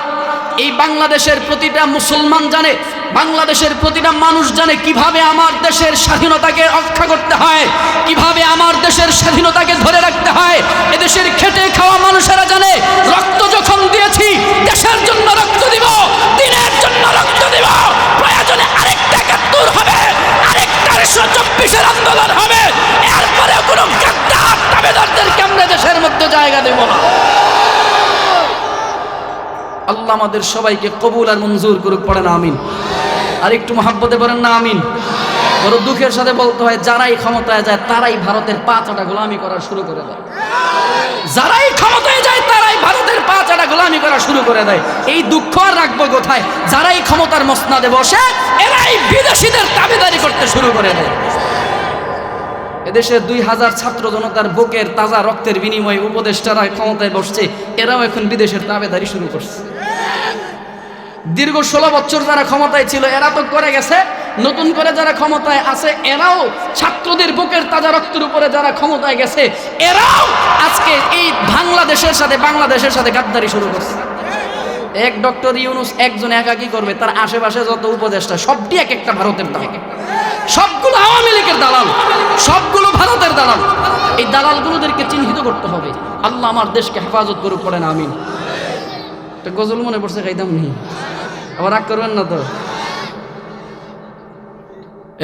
এই বাংলাদেশের প্রতিটা মুসলমান জানে, বাংলাদেশের প্রতিটা মানুষ জানে কিভাবে আমার দেশের স্বাধীনতাকে রক্ষা করতে হয়, কিভাবে আমার আমার দেশের স্বাধীনতাকে ধরে রাখতে হয়। এদেশের খেটে খাওয়া মানুষেরা জানে রক্ত যখন দিয়েছি দেশের জন্য রক্ত দিব, দিনের জন্য রক্ত দিব। প্রয়োজনে আরেকটা ৭১ হবে, আরেকটা ১৯২৪-এর আন্দোলন হবে, এরপরে কোনো গাদ্দার দাবেদারদেরকে আমরা দেশের মধ্যে জায়গা দেব না। আল্লাহ আমাদের সবাইকে কবুল আর মঞ্জুর করুক, পড়েন আমিন। আর একটু মহাব্বতে পড়েন না আমিন। বড় দুঃখের সাথে বলতে হয়, যারাই ক্ষমতায় যায় তারাই ভারতের পা চাটা গোলামি করা শুরু করে দেয়। যারাই ক্ষমতায় যায় তারাই ভারতের পা চাটা গোলামি করা শুরু করে দেয়। এই দুঃখ আর রাখবো কোথায়? যারাই ক্ষমতার মসনাদে বসে এরাই বিদেশিদের দাবিদারি করতে শুরু করে দেয়। এদেশের ২,০০০ ছাত্র জনতার বুকের তাজা রক্তের বিনিময়ে উপদেষ্টারা ক্ষমতায় বসছে, এরাও এখন বিদেশের দাবিদারি শুরু করছে। দীর্ঘ ১৬ বছর যারা ক্ষমতায় ছিল এরা তো করে গেছে, নতুন করে যারা ক্ষমতায় আছে এরাও ছাত্রদের বুকের তাজা রক্তের উপরে যারা ক্ষমতায় গেছে এরাও আজকে এই বাংলাদেশের সাথে গাদ্দারি শুরু করছে। এক ডক্টর ইউনূস একজন একা কি করবে? তার আশেপাশে যত উপদেষ্টা সবটি এক একটা ভারতের দালাল, সবগুলো আওয়ামী লীগের দালাল, সবগুলো ভারতের দালাল। এই দালালগুলোদেরকে চিহ্নিত করতে হবে। আল্লাহ আমার দেশকে হেফাজত করুক, পড়েন আমিন। গজল মনে পড়ছে, খাইতাম নি, আবার রাগ করবেন না তো।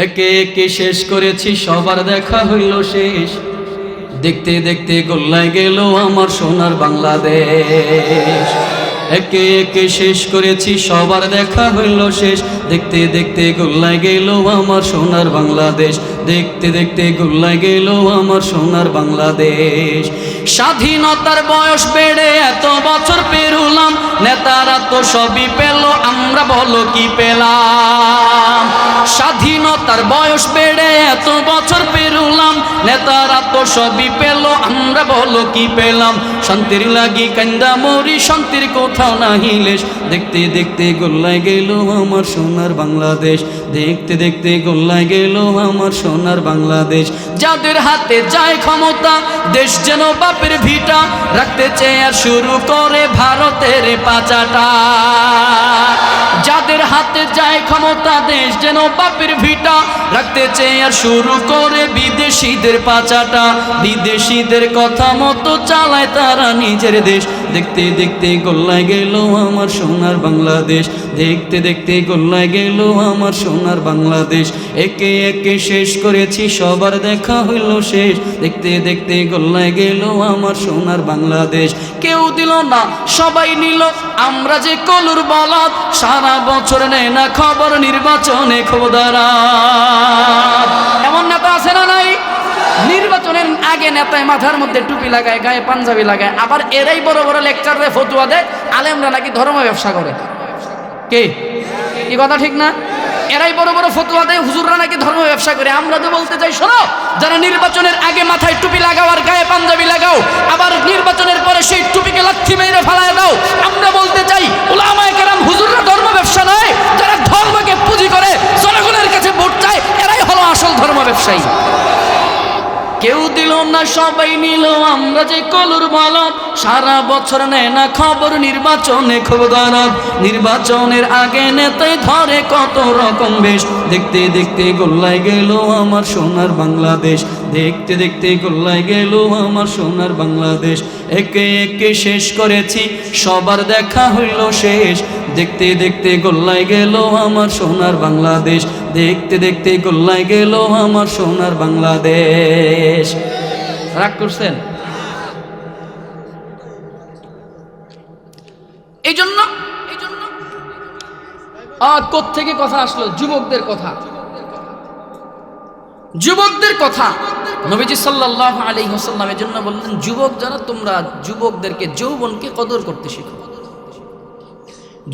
একে একে শেষ করেছি, সবার দেখা হইল শেষ, দেখতে দেখতে গোল্লায় গেল আমার সোনার বাংলাদেশ। একে একে শেষ করেছি, সবার দেখা হইল শেষ, দেখতে দেখতে গোল্লায় গেল আমার সোনার বাংলাদেশ, দেখতে দেখতে গোল্লায় গেল আমার সোনার বাংলাদেশ। স্বাধীনতার বয়স বেড়ে এত বছর পেরুলাম, নেতারা তো সবই পেল, আমরা বলো কি পেলাম? স্বাধীনতার বয়স বেড়ে এত বছর পেরুলাম, নেতারা তো সবই পেল, আমরা বলো কি পেলাম? শান্তির লাগি কান্দা মরি, শান্তির কোথাও নাহি লেশ, দেখতে দেখতে গোল্লায় গেল আমার সোনার বাংলাদেশ, দেখতে দেখতে গোল্লায় গেল আমার সোনার বাংলাদেশ। যাদের হাতে যায় ক্ষমতা দেশ যেন বাপের ভিটা, রাখতে চেয়ে আর শুরু করে ভারতের পাচাটা। যাদের হাতে যায় ক্ষমতা দেশ যেন বাপের ভিটা, রাখতে চেয়ে আর শুরু করে বিদেশিদের পাচাটা। বিদেশিদের কথা মতো চালায় তারা নিজের দেশ, দেখতে দেখতে গোল্লায় গেল আমার সোনার বাংলাদেশ, দেখতে দেখতে গোল্লায় গেল আমার সোনার বাংলাদেশ। একে একে শেষ করেছি, সবার দেখা হইল শেষ, দেখতে দেখতে গোল্লায় গেল আমার সোনার বাংলাদেশ। কেউ দিল না সবাই নিল, আমরা যে কলুর বলদ, সারা বছর নেয় না খবর, নির্বাচনে খোদারা। এমন নেতা আছে না নাই? নির্বাচনের আগে নেতায় মাথার মধ্যে টুপি লাগায়, গায়ে পাঞ্জাবি লাগায়, আবার এরাই বড় বড় লেকচার দেয়, ফতুয়া দেয়, আলেমরা নাকি ধর্ম ব্যবসা করে। কে কি কথা ঠিক না? এরাই বড় বড় ফতুয়া দেয়, হুজুররা নাকি ধর্ম ব্যবসা করে। আমরা তো বলতে চাই, শোনো, যারা নির্বাচনের আগে মাথায় টুপি লাগাও আর গায়ে পাঞ্জাবি লাগাও, আবার নির্বাচনের পরে সেই টুপিকে লাথি মেরে ফেলায় দাও, আমরা বলতে চাই উলামায়ে কেরাম হুজুররা ধর্ম ব্যবসা নয়, যারা ধর্মকে পুঁজি করে জনগণের কাছে ভোট চায় এরাই হলো আসল ধর্ম ব্যবসায়ী। কেউ দিল না সবাই নিল, আমরা যে কলুর বলদ, সারা বছর নেয় না খবর, নির্বাচনে খুব দরদ। নির্বাচনের আগে নেতাই ধরে কত রকম বেশ, দেখতে দেখতে গোল্লায় গেল আমার সোনার বাংলাদেশ, দেখতে দেখতে গোল্লায় গেল আমার সোনার বাংলাদেশ। একে একে শেষ করেছি, সবার দেখা হইল শেষ, দেখতে দেখতে গোল্লায় গেল আমার সোনার বাংলাদেশ, দেখতে দেখতে গোল্লায় গেল আমার সোনার বাংলাদেশ। রাগ করছেন? এই জন্য কোত্থেকে কথা আসলো? যুবকদের কথা, যুবকদের কথা। নবীজি সাল্লাল্লাহু আলাইহি ওয়াসাল্লাম এর জন্য বললেন, যুবক যারা, তোমরা যুবকদেরকে, যৌবনকে কদর করতে শিখো,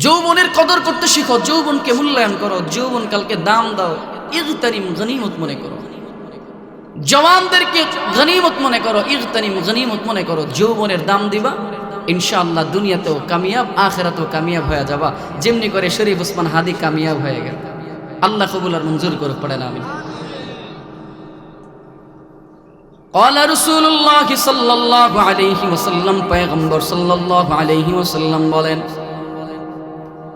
যৌবনের কদর করতে শিখো, যৌবনকে মূল্যায়ন করো, যৌবন কালকে দাম দাও, ইগতানিম গনিমত মনে করো, জওয়ানদেরকে গনিমত মনে করো, ইগতানিম গনিমত মনে করো। যৌবনের দাম দিবা, ইনশাআল্লাহ দুনিয়াতেও কামিয়াব, আখিরাতেও কামিয়াব হয়ে যাবা, যেমনি করে শরীফ ওসমান হাদি কামিয়াব হয়ে গেল। আল্লাহ কবুল আর মঞ্জুর করে, পড়েন আমিন। قال رسول الله صلى الله عليه وسلم, পয়গম্বর সাল্লাল্লাহু আলাইহি ওয়াসাল্লাম বলেন,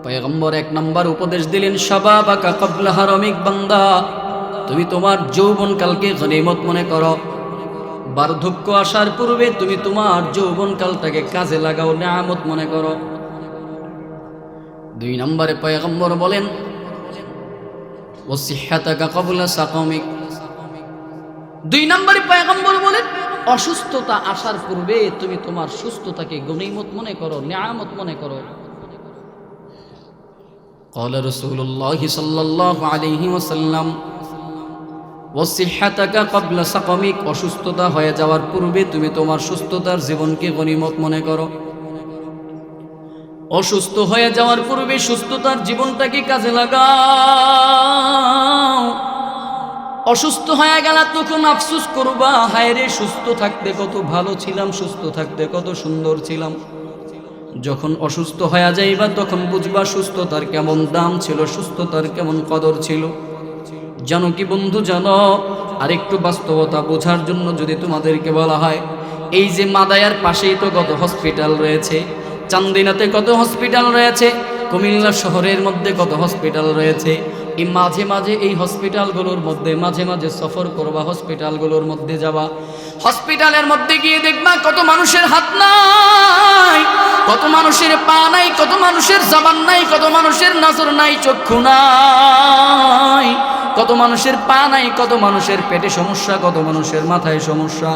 পয়গম্বর এক নম্বর উপদেশ দিলেন, শাবাবাকা ক্বাবলা হারামিক, বান্দা তুমি তোমার যৌবনকালকে গনিমত মনে করো। বার্ধক্য আসার পূর্বে তুমি তোমার যৌবনকালটাকে কাজে লাগাও, নিয়ামত মনে করো। 2 নম্বরে পয়গম্বর বলেন ওয়াসিহ্হাতাকা ক্বাবলা সাকামিক। 2 নম্বরে পয়গম্বর বলেন অসুস্থতা আসার পূর্বে তুমি তোমার সুস্থতাকে গনিমত মনে করো, নিয়ামত মনে করো। قال رسول الله صلى الله عليه وسلم ওয়াসিহ্হাতাকা ক্বাবলা সাকামিক। অসুস্থতা হয়ে যাওয়ার পূর্বে তুমি তোমার সুস্থতার জীবনকে গনিমত মনে করো। অসুস্থ হয়ে যাওয়ার পূর্বে সুস্থতার জীবনটাকে কাজে লাগাও। অসুস্থ হয়ে গেলে তখন আফসোস করবা, হায় রে সুস্থ থাকতে কত ভালো ছিলাম, সুস্থ থাকতে কত সুন্দর ছিলাম। যখন অসুস্থ হয়ে যাইবা তখন বুঝবা সুস্থতার কেমন দাম ছিল, সুস্থতার কেমন কদর ছিল। জানো কি বন্ধু, জানো আরেকটু বাস্তবতা বোঝার জন্য যদি তোমাদেরকে বলা হয়, এই যে মাদায়ার পাশেই তো কত হসপিটাল রয়েছে, চান্দিনাতে কত হসপিটাল রয়েছে, কুমিল্লা শহরের মধ্যে কত হসপিটাল রয়েছে। এই মাঝে মাঝে এই হসপিটালগুলোর মধ্যে মাঝে মাঝে সফর করবা, হসপিটালগুলোর মধ্যে যাবা। হসপিটালের মধ্যে গিয়ে দেখবা কত মানুষের হাত নাই, কত মানুষের পা নাই, কত মানুষের জবান নাই, কত মানুষের নজর নাই, চক্ষু নাই, কত মানুষের পা নাই, কত মানুষের পেটে সমস্যা, কত মানুষের মাথায় সমস্যা।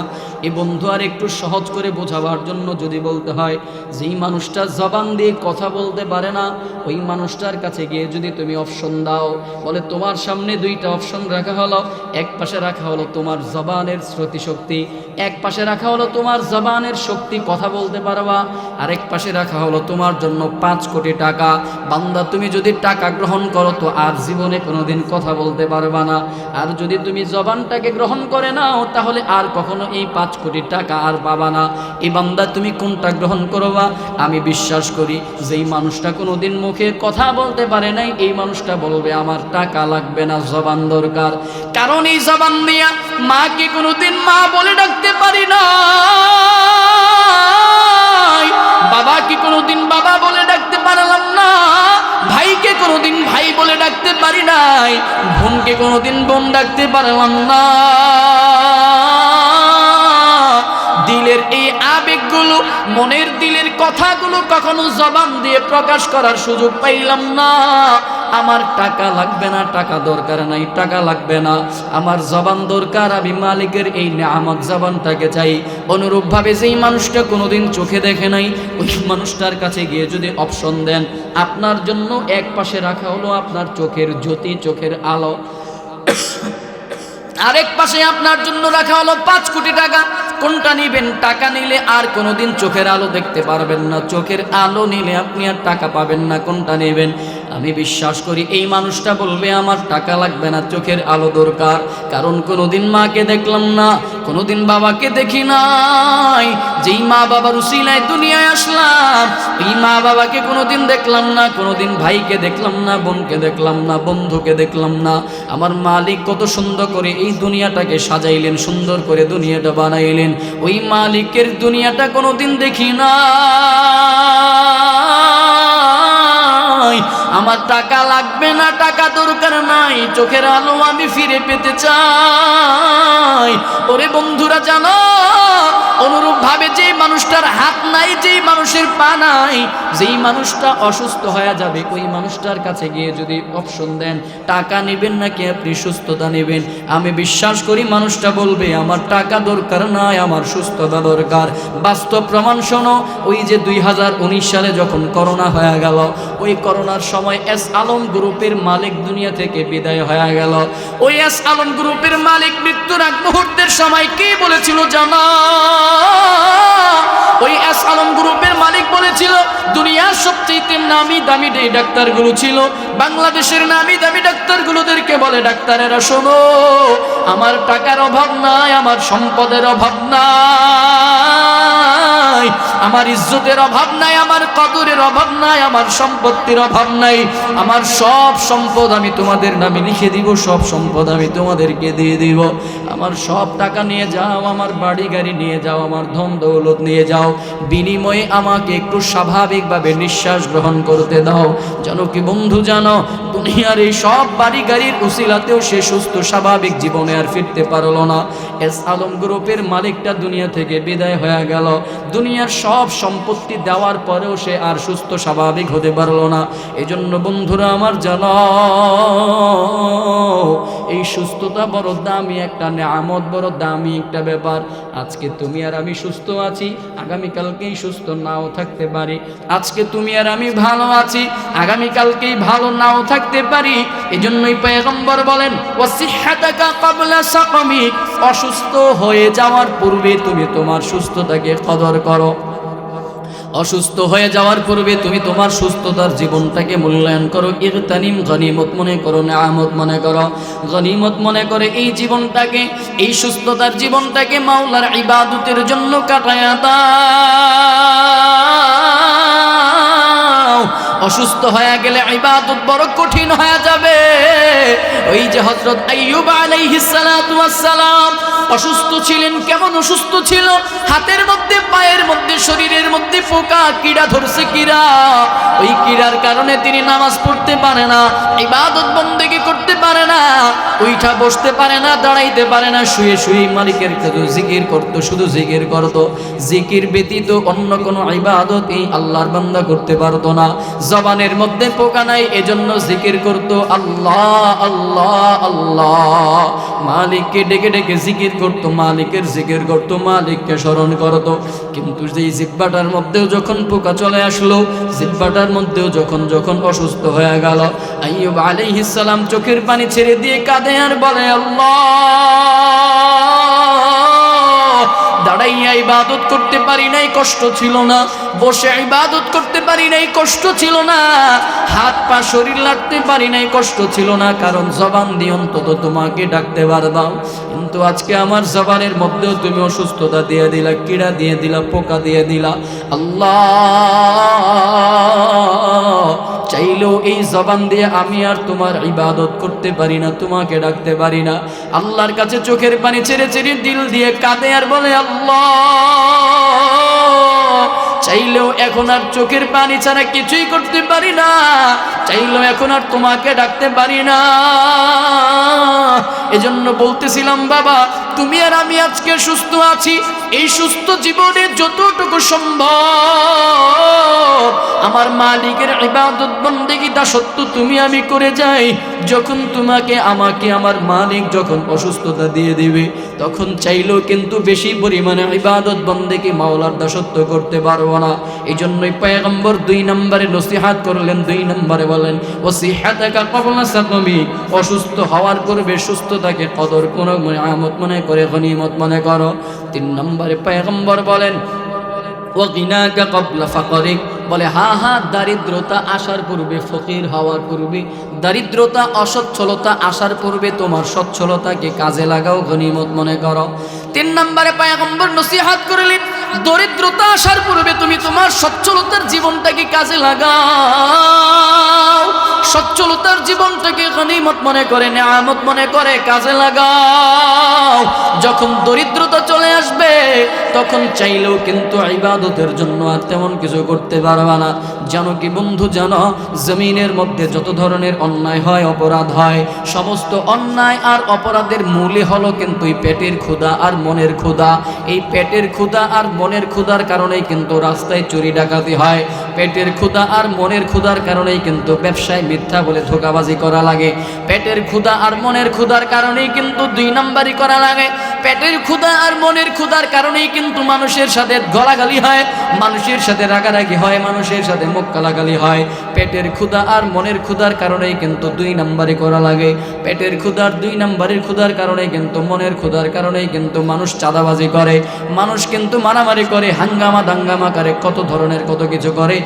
এই বন্ধু আর একটু সহজ করে বোঝাবার জন্য যদি বলতে হয়, যেই মানুষটা জবান দিয়ে কথা বলতে পারে না, ওই মানুষটার কাছে গিয়ে যদি তুমি অপশন দাও, বলে তোমার সামনে 2টা অপশন রাখা হলো, এক পাশে রাখা হলো তোমার জবানের স্মৃতিশক্তি, এক পাশে রাখা হলো তোমার জবানের শক্তি, কথা বলতে পারবা, আরেক পাশে রাখা হলো তোমার জন্য 5 কোটি টাকা। বান্দা তুমি যদি টাকা গ্রহণ করো তো আর জীবনে কোনোদিন কথা বলতে পারবা না, আর যদি তুমি জবানটাকে গ্রহণ করে নাও তাহলে আর কখনো এই 5 কোটি টাকা আর পাবা না। এই বান্দা তুমি কোনটা গ্রহণ করবা? আমি বিশ্বাস করি যেই মানুষটা কোনোদিন মুখে কথা বলতে পারে নাই, এই মানুষটা বলবে আমার টাকা লাগবে না, জবান দরকার। কারণ এই জবান দিয়া মাকে কোনোদিন মা বলে ডাকতে পারি না, বাবাকে কোনোদিন বাবা বলে ডাকতে পারলাম না, ভাইকে কোনোদিন ভাই বলে ডাকতে পারি নাই, বোনকে কোনোদিন বোন ডাকতে পারলাম না। দিলের এই আবেগগুলো, মনের দিলের কথাগুলো কখনো জবান দিয়ে প্রকাশ করার সুযোগ পাইলাম না। আমার টাকা লাগবে না, টাকা দরকার নাই, টাকা লাগবে না, আমার জবান দরকার, আমি মালিকের এই নেয়ামত জবানটাকে চাই। অনুরূপভাবে যেই মানুষটা কোনোদিন চোখে দেখে নাই, ওই মানুষটার কাছে গিয়ে যদি অপশন দেন, আপনার জন্য এক পাশে রাখা হলো আপনার চোখের জ্যোতি, চোখের আলো, আরেক পাশে আপনার জন্য রাখা হলো 5 কোটি টাকা, কোনটা নিবেন? টাকা নিলে আর কোনোদিন চোখের আলো দেখতে পারবেন না, চোখের আলো নিলে আপনি আর টাকা পাবেন না, কোনটা নেবেন? আমি বিশ্বাস করি এই মানুষটা বলবে আমার টাকা লাগবে না, চোখের আলো দরকার। কারণ কোনোদিন মাকে দেখলাম না, কোনোদিন বাবাকে দেখি নাই, যেই মা বাবার উসিলায় দুনিয়ায় আসলাম, এই মা বাবাকে কোনোদিন দেখলাম না, কোনোদিন ভাইকে দেখলাম না, বোনকে দেখলাম না, বন্ধুকে দেখলাম না। আমার মালিক কত সুন্দর করে এই দুনিয়াটাকে সাজাইলেন, সুন্দর করে দুনিয়াটা বানাইলেন, ওই মালিকের দুনিয়াটা কোনোদিন দেখি না। আমার টাকা লাগবে না, টাকা দরকার নাই, চোখের আলো আমি ফিরে পেতে চাই। ওরে বন্ধুরা জানো, অনুরূপ ভাবে যেই মানুষটার হাত নাই, যেই মানুষের পা নাই, যেই মানুষটা অসুস্থ হয়ে যাবে, ওই মানুষটার কাছে গিয়ে যদি অপশন দেন টাকা নেবেন নাকি আপনি সুস্থতা নেবেন, আমি বিশ্বাস করি মানুষটা বলবে আমার টাকা দরকার নাই, আমার সুস্থতা দরকার। বাস্তব প্রমাণ শোনো, ওই যে 2019 সালে যখন করোনা হয়ে গেল, ওই করোনার সময় এস আলম গ্রুপের মালিক দুনিয়া থেকে বিদায় হয়ে গেল। ওই এস আলম গ্রুপের মালিক মৃত্যুর আগ মুহূর্তের সময় কি বলেছিল জানো? ওই এস আলম গ্রুপের মালিক বলেছিল দুনিয়ার সবচেয়ে নামি দামি যে ডাক্তারগুলো ছিল, বাংলাদেশের নামি দামি ডাক্তারগুলোদেরকে বলে ডাক্তারেরা শোনো, আমার টাকার অভাব নাই, আমার সম্পদের অভাব নাই, আমার ইজ্জতের অভাব নাই, আমার কদরের অভাব নাই, আমার সম্পত্তির অভাব নাই, আমার সব সম্পদ আমি তোমাদের নামে লিখে দিব, সব সম্পদ আমি তোমাদেরকে দিয়ে দিব। আমার সব টাকা নিয়ে যাও, আমার বাড়ি গাড়ি নিয়ে যাও, আমার ধন দৌলত নিয়ে যাও, বিনিময়ে আমাকে একটু স্বাভাবিকভাবে নিঃশ্বাস গ্রহণ করতে দাও। জানো কি বন্ধু, জানো দুনিয়ার এই সব বাড়ি গাড়ির উসিলাতেও সে সুস্থ স্বাভাবিক জীবনে আর ফিরতে পারলো না। এস আলম গ্রুপের মালিকটা দুনিয়া থেকে বিদায় হয়ে গেল, দুনিয়ার সব সম্পত্তি দেওয়ার পরেও সে আর সুস্থ স্বাভাবিক হতে পারলো না। এই জন্য বন্ধুরা আমার, জানো এই সুস্থতা বড় দামি একটা নেয়ামত, বড় দামি একটা ব্যাপার। আজকে তুমি আর আমি সুস্থ আছি, আগামীকালকেই সুস্থ নাও থাকতে পারি। আজকে তুমি আর আমি ভালো আছি, আগামীকালকেই ভালো নাও থাকতে পারি। এই জন্যই পয়গম্বর বলেন, ওয়াসিহ্হাতাকা ক্বাবলা সাকামিক, অসুস্থ হয়ে যাওয়ার পূর্বে তুমি তোমার সুস্থতাকে কদর করো। অসুস্থ হয়ে যাওয়ার পূর্বে তুমি তোমার সুস্থতার জীবনটাকে মূল্যায়ন করো। ইগতানিম, গনিমত মনে করো, নেয়ামত মনে করো, গনিমত মনে করে এই জীবনটাকে, এই সুস্থতার জীবনটাকে মাওলার ইবাদতের জন্য কাটায়া দাও। অসুস্থ হয়ে গেলে ইবাদত বড় কঠিন হয়ে যাবে। ওই যে হযরত আইয়ুব আলাইহিস সালাতু ওয়াস সালাম অসুস্থ ছিলেন। কেমন অসুস্থ ছিল? হাতের মধ্যে, পায়ের মধ্যে, শরীরের মধ্যে পোকা, কীড়া ধরছে, কীড়া। ওই কীড়ার কারণে তিনি নামাজ পড়তে পারে না, ইবাদত বন্দেগী করতে পারে না, উঠা বসতে পারে না, দাঁড়াইতে পারে না, শুয়ে শুয়ে মালিকের কাছে জিকির করতো, শুধু জিকির করতো। জিকির ব্যতীত অন্য কোনো ইবাদত এই আল্লাহর বান্দা করতে পারতো না। জবানের মধ্যে পোকা নাই, এজন্য জিকির করতো আল্লাহ আল্লাহ আল্লাহ। মালিককে ডেকে ডেকে জিকির করতো, মালিকের জিকির করতো, মালিককে স্মরণ করতো। কিন্তু যেই জিহ্বাটার মধ্যেও যখন পোকা চলে আসলো, জিহ্বাটার মধ্যেও যখন অসুস্থ হয়ে গেল, আইয়ুব আলাইহিস সালাম চোখের পানি ছেড়ে দিয়ে কাঁদে আর বলে, আল্লাহ, দাঁড়াইয়া ইবাদত করতে পারি নাই, কষ্ট ছিল না। বসে ইবাদত করতে পারি নাই, কষ্ট ছিল না। হাত পা শরীর লাগতে পারি নাই, কষ্ট ছিল না। কারণ জবান দিয়ে অন্তত তোমাকে ডাকতে পারতাম। কিন্তু আজকে আমার জবানের মধ্যেও তুমি অসুস্থতা দিয়ে দিলা, কীড়া দিয়ে দিলা, পোকা দিয়ে দিলা। আল্লাহ, চাইলেও এই জবান দিয়ে আমি আর তোমার ইবাদত করতে পারি না, তোমাকে ডাকতে পারি না। আল্লাহর কাছে চোখের পানি ছেড়ে ছেড়ে দিল দিয়ে কাঁদে আর বলে, আল্লাহ, চাইলেও এখন আর চোখের পানি ছাড়া কিছুই করতে পারি না, চাইলেও এখন আর তোমাকে ডাকতে পারি না। এজন্য বলতেছিলাম, বাবা, তুমি আর আমি আজকে সুস্থ আছি, এই সুস্থ জীবনে যতটুকু সম্ভব আমার মালিকের ইবাদত বন্দেগী দাসত্ব তুমি আমি করে যাই। যখন তোমাকে, আমাকে আমার মালিক যখন অসুস্থতা দিয়ে দিবে, তখন চাইলেও কিন্তু বেশি পরিমাণে ইবাদত বন্দেগী মাওলার দাসত্ব করতে পারবো না। এই জন্যই পয়গম্বর 2 নম্বরে নসিহত করলেন। 2 নম্বরে বলেন, ওয়াসিহ্হাতাকা ক্বাবলা সাকামিক, অসুস্থ হওয়ার পূর্বে সুস্থতাকে কদর করো, নেয়ামত মনে করে, গনিমত মনে করো। 3 নম্বরে পয়গম্বর বলেন, ওয়াগিনাকা ক্বাবলা ফাকরিক, বলে দারিদ্রতা আসার পূর্বে, ফকির হওয়ার পূর্বে, দারিদ্রতা অসচ্ছলতা আসার পূর্বে তোমার সচ্ছলতাকে কাজে লাগাও, গনিমত মনে করো। 3 নম্বরে পয়গম্বর নসিহত করলেন, দরিদ্রতা আসার পূর্বে তুমি তোমার সচ্ছলতার জীবনটাকে কাজে লাগাও, সচ্ছলতার জীবনটাকে গনিমত মনে করে, নেয়ামত মনে করে কাজে লাগাও। যখন দরিদ্রতা চলে আসবে, তখন চাইলেও কিন্তু ইবাদতের জন্য আর তেমন কিছু করতে পারবে না। জানো কি বন্ধু, জানো জমিনের মধ্যে যত ধরনের অন্যায় হয়, অপরাধ হয়, সমস্ত অন্যায় আর অপরাধের মূলে হলো কিন্তু এই পেটের ক্ষুধা আর মনের ক্ষুধা। এই পেটের ক্ষুধা আর মনের ক্ষুধার কারণেই কিন্তু রাস্তায় চুরি ডাকাতি হয়। পেটের ক্ষুধা আর মনের ক্ষুধার কারণেই কিন্তু ব্যবসায় মিথ্যা বলে ধোঁকাবাজি করা লাগে। পেটের ক্ষুধা আর মনের ক্ষুধার কারণেই কিন্তু 2 নম্বরই করা লাগে। পেটের ক্ষুধা আর মনের ক্ষুধার কারণেই কিন্তু মানুষের সাথে গলাগালি হয়, মানুষের সাথে রাগারাগি হয়, মানুষের সাথে মুখ কালাগালি হয়। পেটের ক্ষুধা আর মনের ক্ষুধার কারণেই কিন্তু 2 নম্বরই করা লাগে। পেটের ক্ষুধার 2 নম্বরের ক্ষুধার কারণেই কিন্তু, মনের ক্ষুধার কারণেই কিন্তু মানুষ চাঁদাবাজি করে, মানুষ কিন্তু মারামারি করে, হাঙ্গামা দাঙ্গামা করে, কত ধরনের কত কিছু করে।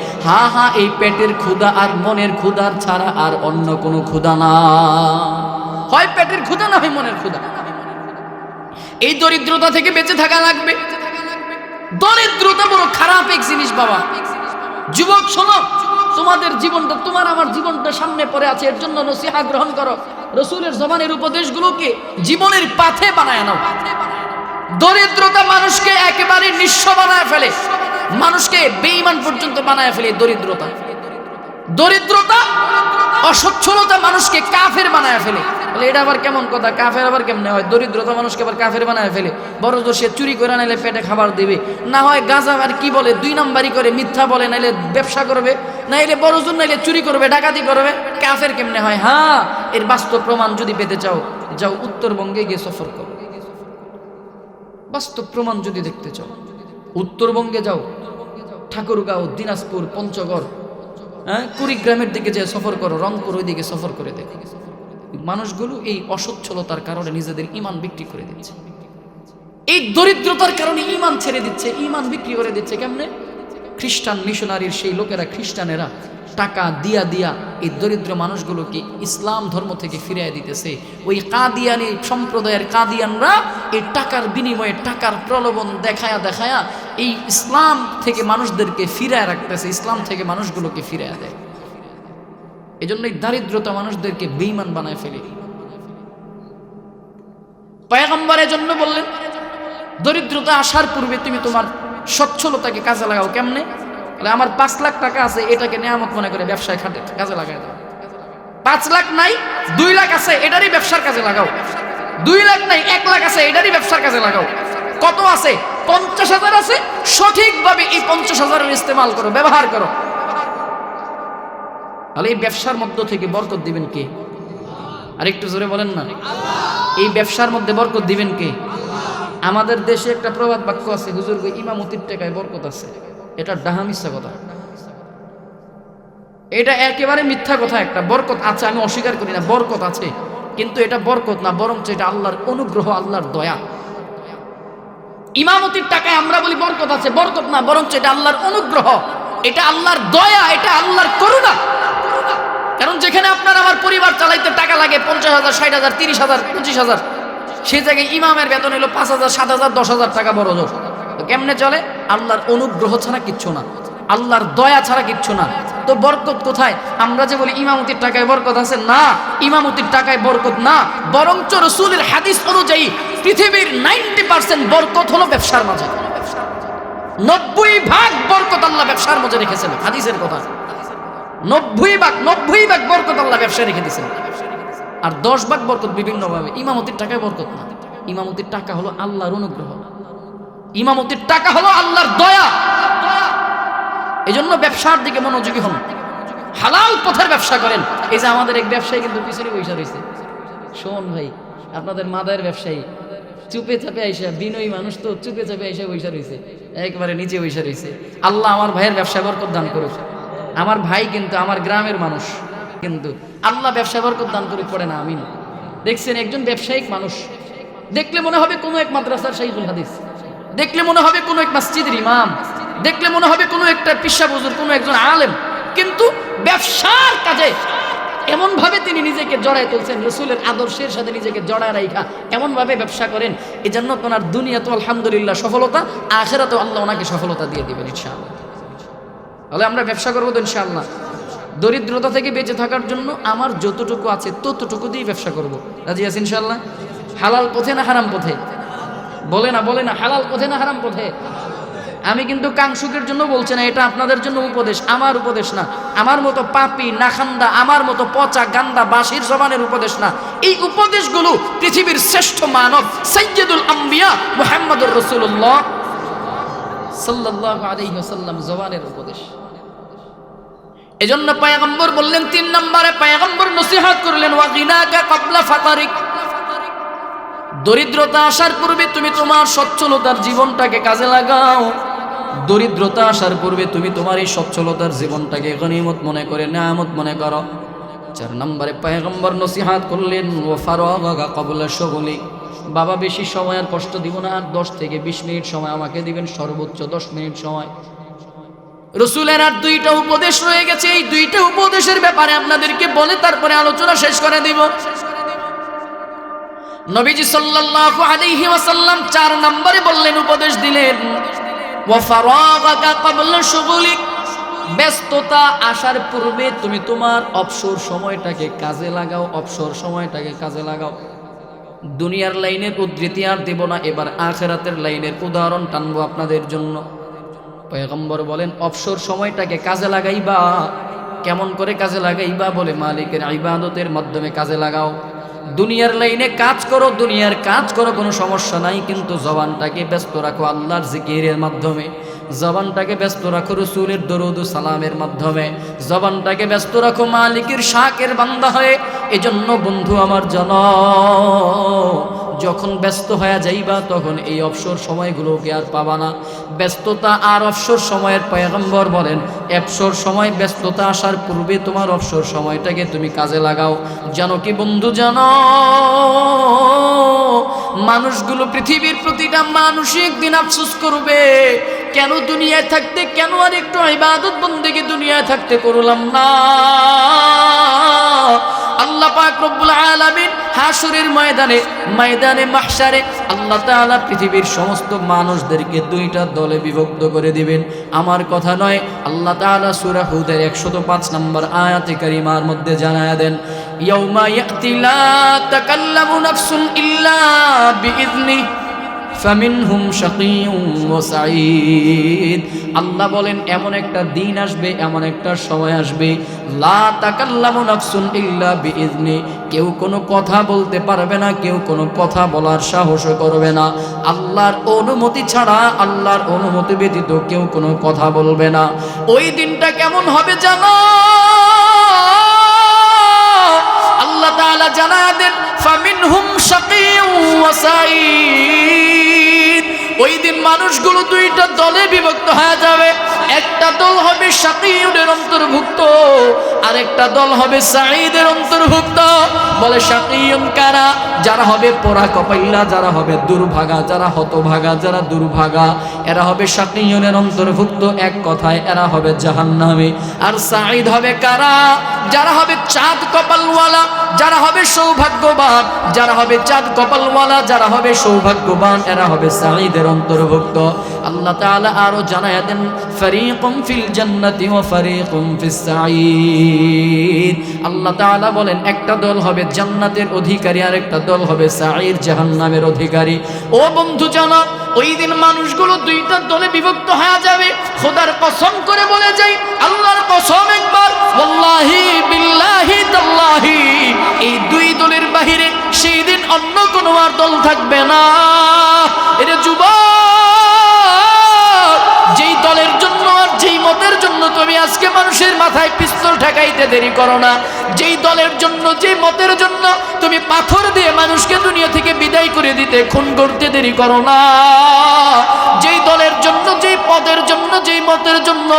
এই পেটের ক্ষুধা আর মনের ক্ষুধার ছাড়া আর অন্য কোনো ক্ষুধা না, হয় পেটের ক্ষুধা না হয় মনের ক্ষুধা। এই দরিদ্রতা থেকে বেঁচে থাকা লাগবে। দরিদ্রতা বড় খারাপ এক জিনিস বাবা। যুবক শোনো, তোমাদের জীবনটা, তোমার আমার জীবনটা সামনে পড়ে আছে, এর জন্য নসিহত গ্রহণ করো। রসুলের জবানের উপদেশগুলোকে জীবনের পাথে বানায় নাও। দরিদ্রতা মানুষকে একেবারে নিঃস্ব বানায় ফেলে, মানুষকে বেঈমান পর্যন্ত বানায় ফেলে। দরিদ্রতা অসচ্ছলতা মানুষকে কাফের বানায় ফেলে। বলে এটা আবার কেমন কথা, কাফের আবার কেমনে হয়? দরিদ্রতা মানুষকে আবার কাফের বানায় ফেলে। বড় জোর সে চুরি করে নাইলে পেটে খাবার দেবে, না হয় গাঁজা আর কি বলে 2 নাম্বারি করে মিথ্যা বলে, নাইলে ব্যবসা করবে, নাইলে বড় জোর, নাইলে চুরি করবে, ডাকাতি করবে। কাফের কেমনে হয়? হ্যাঁ, এর বাস্তব প্রমাণ যদি পেতে চাও, যাও উত্তরবঙ্গে গিয়ে সফর করো। বাস্তব প্রমাণ যদি দেখতে চাও, উত্তরবঙ্গে যাও, ঠাকুরগাঁও, দিনাজপুর, পঞ্চগড়, কুড়িগ্রামের দিকে যে সফর করো, রংপুর, ওই দিকে সফর করে দেখো। মানুষগুলো এই অসচ্ছলতার কারণে নিজেদের ঈমান বিক্রি করে দিচ্ছে। এই দরিদ্রতার কারণে ঈমান ছেড়ে দিচ্ছে, ঈমান বিক্রি করে দিচ্ছে। কেমনে? খ্রিস্টান মিশনারির সেই লোকেরা, খ্রিস্টানেরা টাকা দিয়া দিয়া এই দরিদ্র মানুষগুলোকে ইসলাম ধর্ম থেকে ফিরিয়ে দিতেছে। ওই কাদিয়ানি সম্প্রদায়ের কাদিয়ানরা এই টাকার বিনিময়ে, টাকার প্রলোভন দেখায়া দেখায়া এই ইসলাম থেকে মানুষদেরকে ফিরায় রাখতেছে, ইসলাম থেকে মানুষগুলোকে ফিরায় দেয়। এই জন্য এই দারিদ্রতা মানুষদেরকে বেঈমান বানায় ফেলে। পয়গম্বর এজন্য বললেন, দরিদ্রতা আসার পূর্বে তুমি তোমার সচ্ছলতাকে কাজে লাগাও। কেমনে? আমার 5 লাখ টাকা আছে, এটাকে নিয়ামত মনে করে ব্যবসায় খাটে কাজে লাগাই দাও। 5 লাখ নাই, 2 লাখ আছে, এটারই ব্যবসার কাজে লাগাও। 2 লাখ নাই, 1 লাখ আছে, এটারই ব্যবসার কাজে লাগাও। কত আছে? 50,000 আছে, সঠিকভাবে এই 50,000-এর ইস্তেমাল করো, ব্যবহার করো। তাহলে এই ব্যবসার মধ্য থেকে বরকত দিবেন কে? আরেকটু জোরে বলেন না। এই ব্যবসার মধ্যে বরকত দিবেন কে? আমাদের দেশে একটা প্রবাদ বাক্য আছে, হুজুর গো ইমামতির টাকায় বরকত আছে। এটা ডাহা মিথ্যা কথা, এটা একেবারে মিথ্যা কথা। একটা বরকত আছে, আমি অস্বীকার করি না, বরকত আছে, কিন্তু এটা বরকত না, বরঞ্চ এটা আল্লাহর অনুগ্রহ, আল্লাহর দয়া। ইমামতির টাকায় আমরা বলি বরকত আছে, বরকত না, বরঞ্চ এটা আল্লাহর অনুগ্রহ, এটা আল্লাহর দয়া, এটা আল্লাহর করুণা। কারণ যেখানে আপনার আমার পরিবার চালাইতে টাকা লাগে 50,000, 60,000, 30,000, 25,000, সেই জায়গায় ইমামের বেতন হলো 5,000, 7,000, 10,000 টাকা বড় জোর। কেমনে চলে? আল্লাহর অনুগ্রহ ছাড়া কিচ্ছু না, আল্লাহর দয়া ছাড়া কিচ্ছু না। তো বরকত কোথায়? আমরা যে বলি ইমামতির টাকায় বরকত আছে, না, ইমামতির টাকায় বরকত না, বরঞ্চ রাসূলের হাদিস অনুযায়ী পৃথিবীর 90% বরকত হলো ব্যবসার মাঝে। 90% বরকত আল্লাহ ব্যবসার মাঝে রেখেছেন, হাদিসের কথা। 90% বরকত আল্লাহ ব্যবসায় রেখে দিয়েছেন। আর 10% বরকত বিভিন্নভাবে। ইমামতির টাকায় বরকত না, ইমামতির টাকা হলো আল্লাহর অনুগ্রহ, ইমামতির টাকা হলো আল্লাহর দয়া। এজন্য ব্যবসার দিকে মনোযোগী হন, হালাল পথের ব্যবসা করেন। এই যে আমাদের এক ব্যবসায়ী কিন্তু পিছনে বসে রয়েছে, শোন ভাই, আপনাদের মাদার ব্যবসায়ী, চুপে চাপে আইসা, বিনয়ী মানুষ তো, চুপে চাপে আইসা বসে রয়েছে, একবারে নিচে বসে রয়েছে। আল্লাহ আমার ভাইয়ের ব্যবসা বরকত দান করুক। আমার ভাই কিন্তু আমার গ্রামের মানুষ, কিন্তু আল্লাহ ব্যবসা বরকত দান করে পড়ে না। আমিন। দেখছেন একজন ব্যবসায়িক মানুষ, দেখলে মনে হবে কোনো এক মাদ্রাসার শাইখুল হাদিস, দেখলে মনে হবে কোনো এক মসজিদের ইমাম, দেখলে মনে হবে কোনো একটা পিশা বুজুর্গ, কোনো একজন আলেম, কিন্তু ব্যবসার কাজে এমন ভাবে তিনি নিজেকে জড়ায় তুলছেন, রাসূলের আদর্শের সাথে নিজেকে জড়ায় রাখা, এমন ভাবে ব্যবসা করেন। এই জন্য ওনার দুনিয়া তো আলহামদুলিল্লাহ সফলতা, আখিরাতেও আল্লাহ ওনাকে সফলতা দিয়ে দিবেন ইনশাআল্লাহ। তাহলে আমরা ব্যবসা করবো তো ইনশাআল্লাহ। দরিদ্রতা থেকে বেঁচে থাকার জন্য আমার যতটুকু আছে ততটুকু দিয়ে ব্যবসা করব। রাজি আছেন ইনশাআল্লাহ? হালাল পথে না হারাম পথে? বলে না, হালাল পথে না হারাম পথে? আমি কিন্তু কাংসুকের জন্য বলছি না, এটা আপনাদের জন্য উপদেশ, আমার উপদেশ না। আমার মতো পাপী নাখান্দা, আমার মতো পচা গান্দা বাসির জবানের উপদেশ না। এই উপদেশগুলো পৃথিবীর শ্রেষ্ঠ মানব সাইয়্যিদুল আম্বিয়া মুহাম্মদুর রাসূলুল্লাহ সাল্লাল্লাহু আলাইহি ওয়াসাল্লাম জবানের উপদেশ। এজন্য পয়গম্বর বললেন, 3 নম্বরে পয়গম্বর নসিহত করলেন, ওয়া গিনাকা ক্বাবলা ফাতারিক। দরিদ্রতা আসার পূর্বে তুমি তোমার সচ্ছলতার জীবনটাকে কাজে লাগাও। দরিদ্রতা আসার পূর্বে তুমি তোমার এই সচ্ছলতার জীবনটাকে গনিমত মনে করে, নিয়ামত মনে করো। 4 নম্বরে পয়গম্বর নসিহত করলেন, ওয়া ফারাগা ক্বাবলা শুগলি। বাবা বেশি সময় আর কষ্ট দিব না, 10 থেকে 20 মিনিট সময় আমাকে দিবেন, সর্বোচ্চ 10 মিনিট সময়। রাসূলের আর 2টা উপদেশ রয়ে গেছে, এই 2টা উপদেশের ব্যাপারে আপনাদেরকে বলে তারপরে আলোচনা শেষ করে দিব। নবীজি সাল্লাল্লাহু আলাইহি ওয়াসাল্লাম 4 নম্বরে বললেন, উপদেশ দিলেন, ওয়া ফারাগাকা ক্বাবলা শুগুলিক, ব্যস্ততা আসার পূর্বে তুমি তোমার অবসর সময়টাকে কাজে লাগাও, অবসর সময়টাকে কাজে লাগাও। দুনিয়ার লাইনের উদ্ধৃতি আর দেব না, এবার আখিরাতের লাইনের উদাহরণ টানবো আপনাদের জন্য। পয়গম্বর বলেন অবসর সময়টাকে কাজে লাগাইবা। কেমন করে কাজে লাগাইবা? বলে মালিকের ইবাদতের মাধ্যমে কাজে লাগাও। দুনিয়ার লাইনে কাজ করো, দুনিয়ার কাজ করো, কোনো সমস্যা নাই, কিন্তু জবানটাকে ব্যস্ত রাখো আল্লাহর জিকিরের মাধ্যমে, জবানটাকে ব্যস্ত রাখো রাসূলের দরুদ ও সালামের মাধ্যমে, জবানটাকে ব্যস্ত রাখো মালিকের শাকের বান্দা হয়ে। এজন্য বন্ধু আমার জানো, যখন ব্যস্ত হয়ে যাইবা তখন এই অবসর সময়গুলোকে আর পাবা না। ব্যস্ততা আর অবসর সময়ের পয়গম্বর বলেন অবসর সময় ব্যস্ততা আসার পূর্বে তোমার অবসর সময়টাকে তুমি কাজে লাগাও। জানো কি বন্ধু, জানো মানুষগুলো, পৃথিবীর প্রতিটা মানুষই একদিন আফসোস করবে, কেন দুনিয়ায় থাকতে, কেন আর একটু ইবাদত বন্দেগী দুনিয়ায় থাকতে করলাম না। আল্লাহ পাক রব্বুল আলামিন হাসরের ময়দানে মাহশারে আল্লাহ তাআলা পৃথিবীর সমস্ত মানুষদেরকে দুইটা দলে বিভক্ত করে দিবেন। আমার কথা নয়, আল্লাহ তাআলা সূরা হুদের 105 নম্বর আয়াতে কারিমার মধ্যে জানায়া দেন, ইয়াউমা ইয়াতি লা তাকাল্লামু নাফসুন ইল্লা বিইذনি ফামিনহুম শাকিয়্যুন ওয়া সাঈদ। আল্লাহ বলেন এমন একটা দিন আসবে, এমন একটা সময় আসবে, লা তাকাল্লামু নাফসুন ইল্লা বিইذনি, কেউ কোনো কথা বলতে পারবে না, কেউ কোনো কথা বলার সাহসও করবে না। আল্লাহর অনুমতি ছাড়া, আল্লাহর অনুমতি ব্যতীত কেউ কোনো কথা বলবে না। ওই দিনটা কেমন হবে জানো? আল্লাহ তাআলা জানায়া দেন ফামিনহুম শাকিয়্যুন ওয়া সাঈদ। ওই দিন মানুষগুলো দুইটা দলে বিভক্ত হয়ে যাবে। একটা দল হবে শাকিয়ুনের অন্তর্ভুক্ত, আরেকটা দল হবে সাঈদের অন্তর্ভুক্ত। বলে শাকিয়ুন কারা? যারা হবে পোড়া কপাইলা, যারা হবে দুর্ভাগা, যারা হতভাগা, যারা দুর্ভাগা, এরা হবে শাকিয়ুনের অন্তর্ভুক্ত। এক কথায় এরা হবে জাহান্নামী। আর সাঈদ হবে কারা? যারা হবে চাঁদ কপালওয়ালা, যারা হবে সৌভাগ্যবান, যারা হবে চাঁদ কপালওয়ালা, যারা হবে সৌভাগ্যবান, এরা হবে সাঈদের অন্তর্ভুক্ত। আল্লাহ তাআলা আরো জানায়া দেন ফারীকুম ফিল জান্নাতি ওয়া ফারীকুম ফিস সাঈদ। আল্লাহ তাআলা বলেন একটা দল হবে জান্নাতের অধিকারী, আর একটা দল হবে সাঈদ জাহান্নামের অধিকারী। ও বন্ধু জানো, ওই দিন মানুষগুলো দুইটা দলে বিভক্ত হয়ে যাবে। খোদার কসম করে বলে যাই, আল্লাহর কসম একবার, ওয়াল্লাহি বিল্লাহি তাল্লাহি, এই দুই দলের বাহিরে সেই দিন অন্য কোনো আর দল থাকবে না। এর যুবক, যেই দলের জন্য আর যেই মতের জন্য তুমি আজকে মানুষের মাথায় পিস্তল ঠেকাইতে দেরি করো না, যেই দলের জন্য, যেই মতের জন্য তুমি পাথর দিয়ে মানুষকে দুনিয়া থেকে বিদায় করে দিতে, খুন করতে দেরি করো না, যেই দলের জন্য, যেই পদের জন্য, যেই মতের জন্য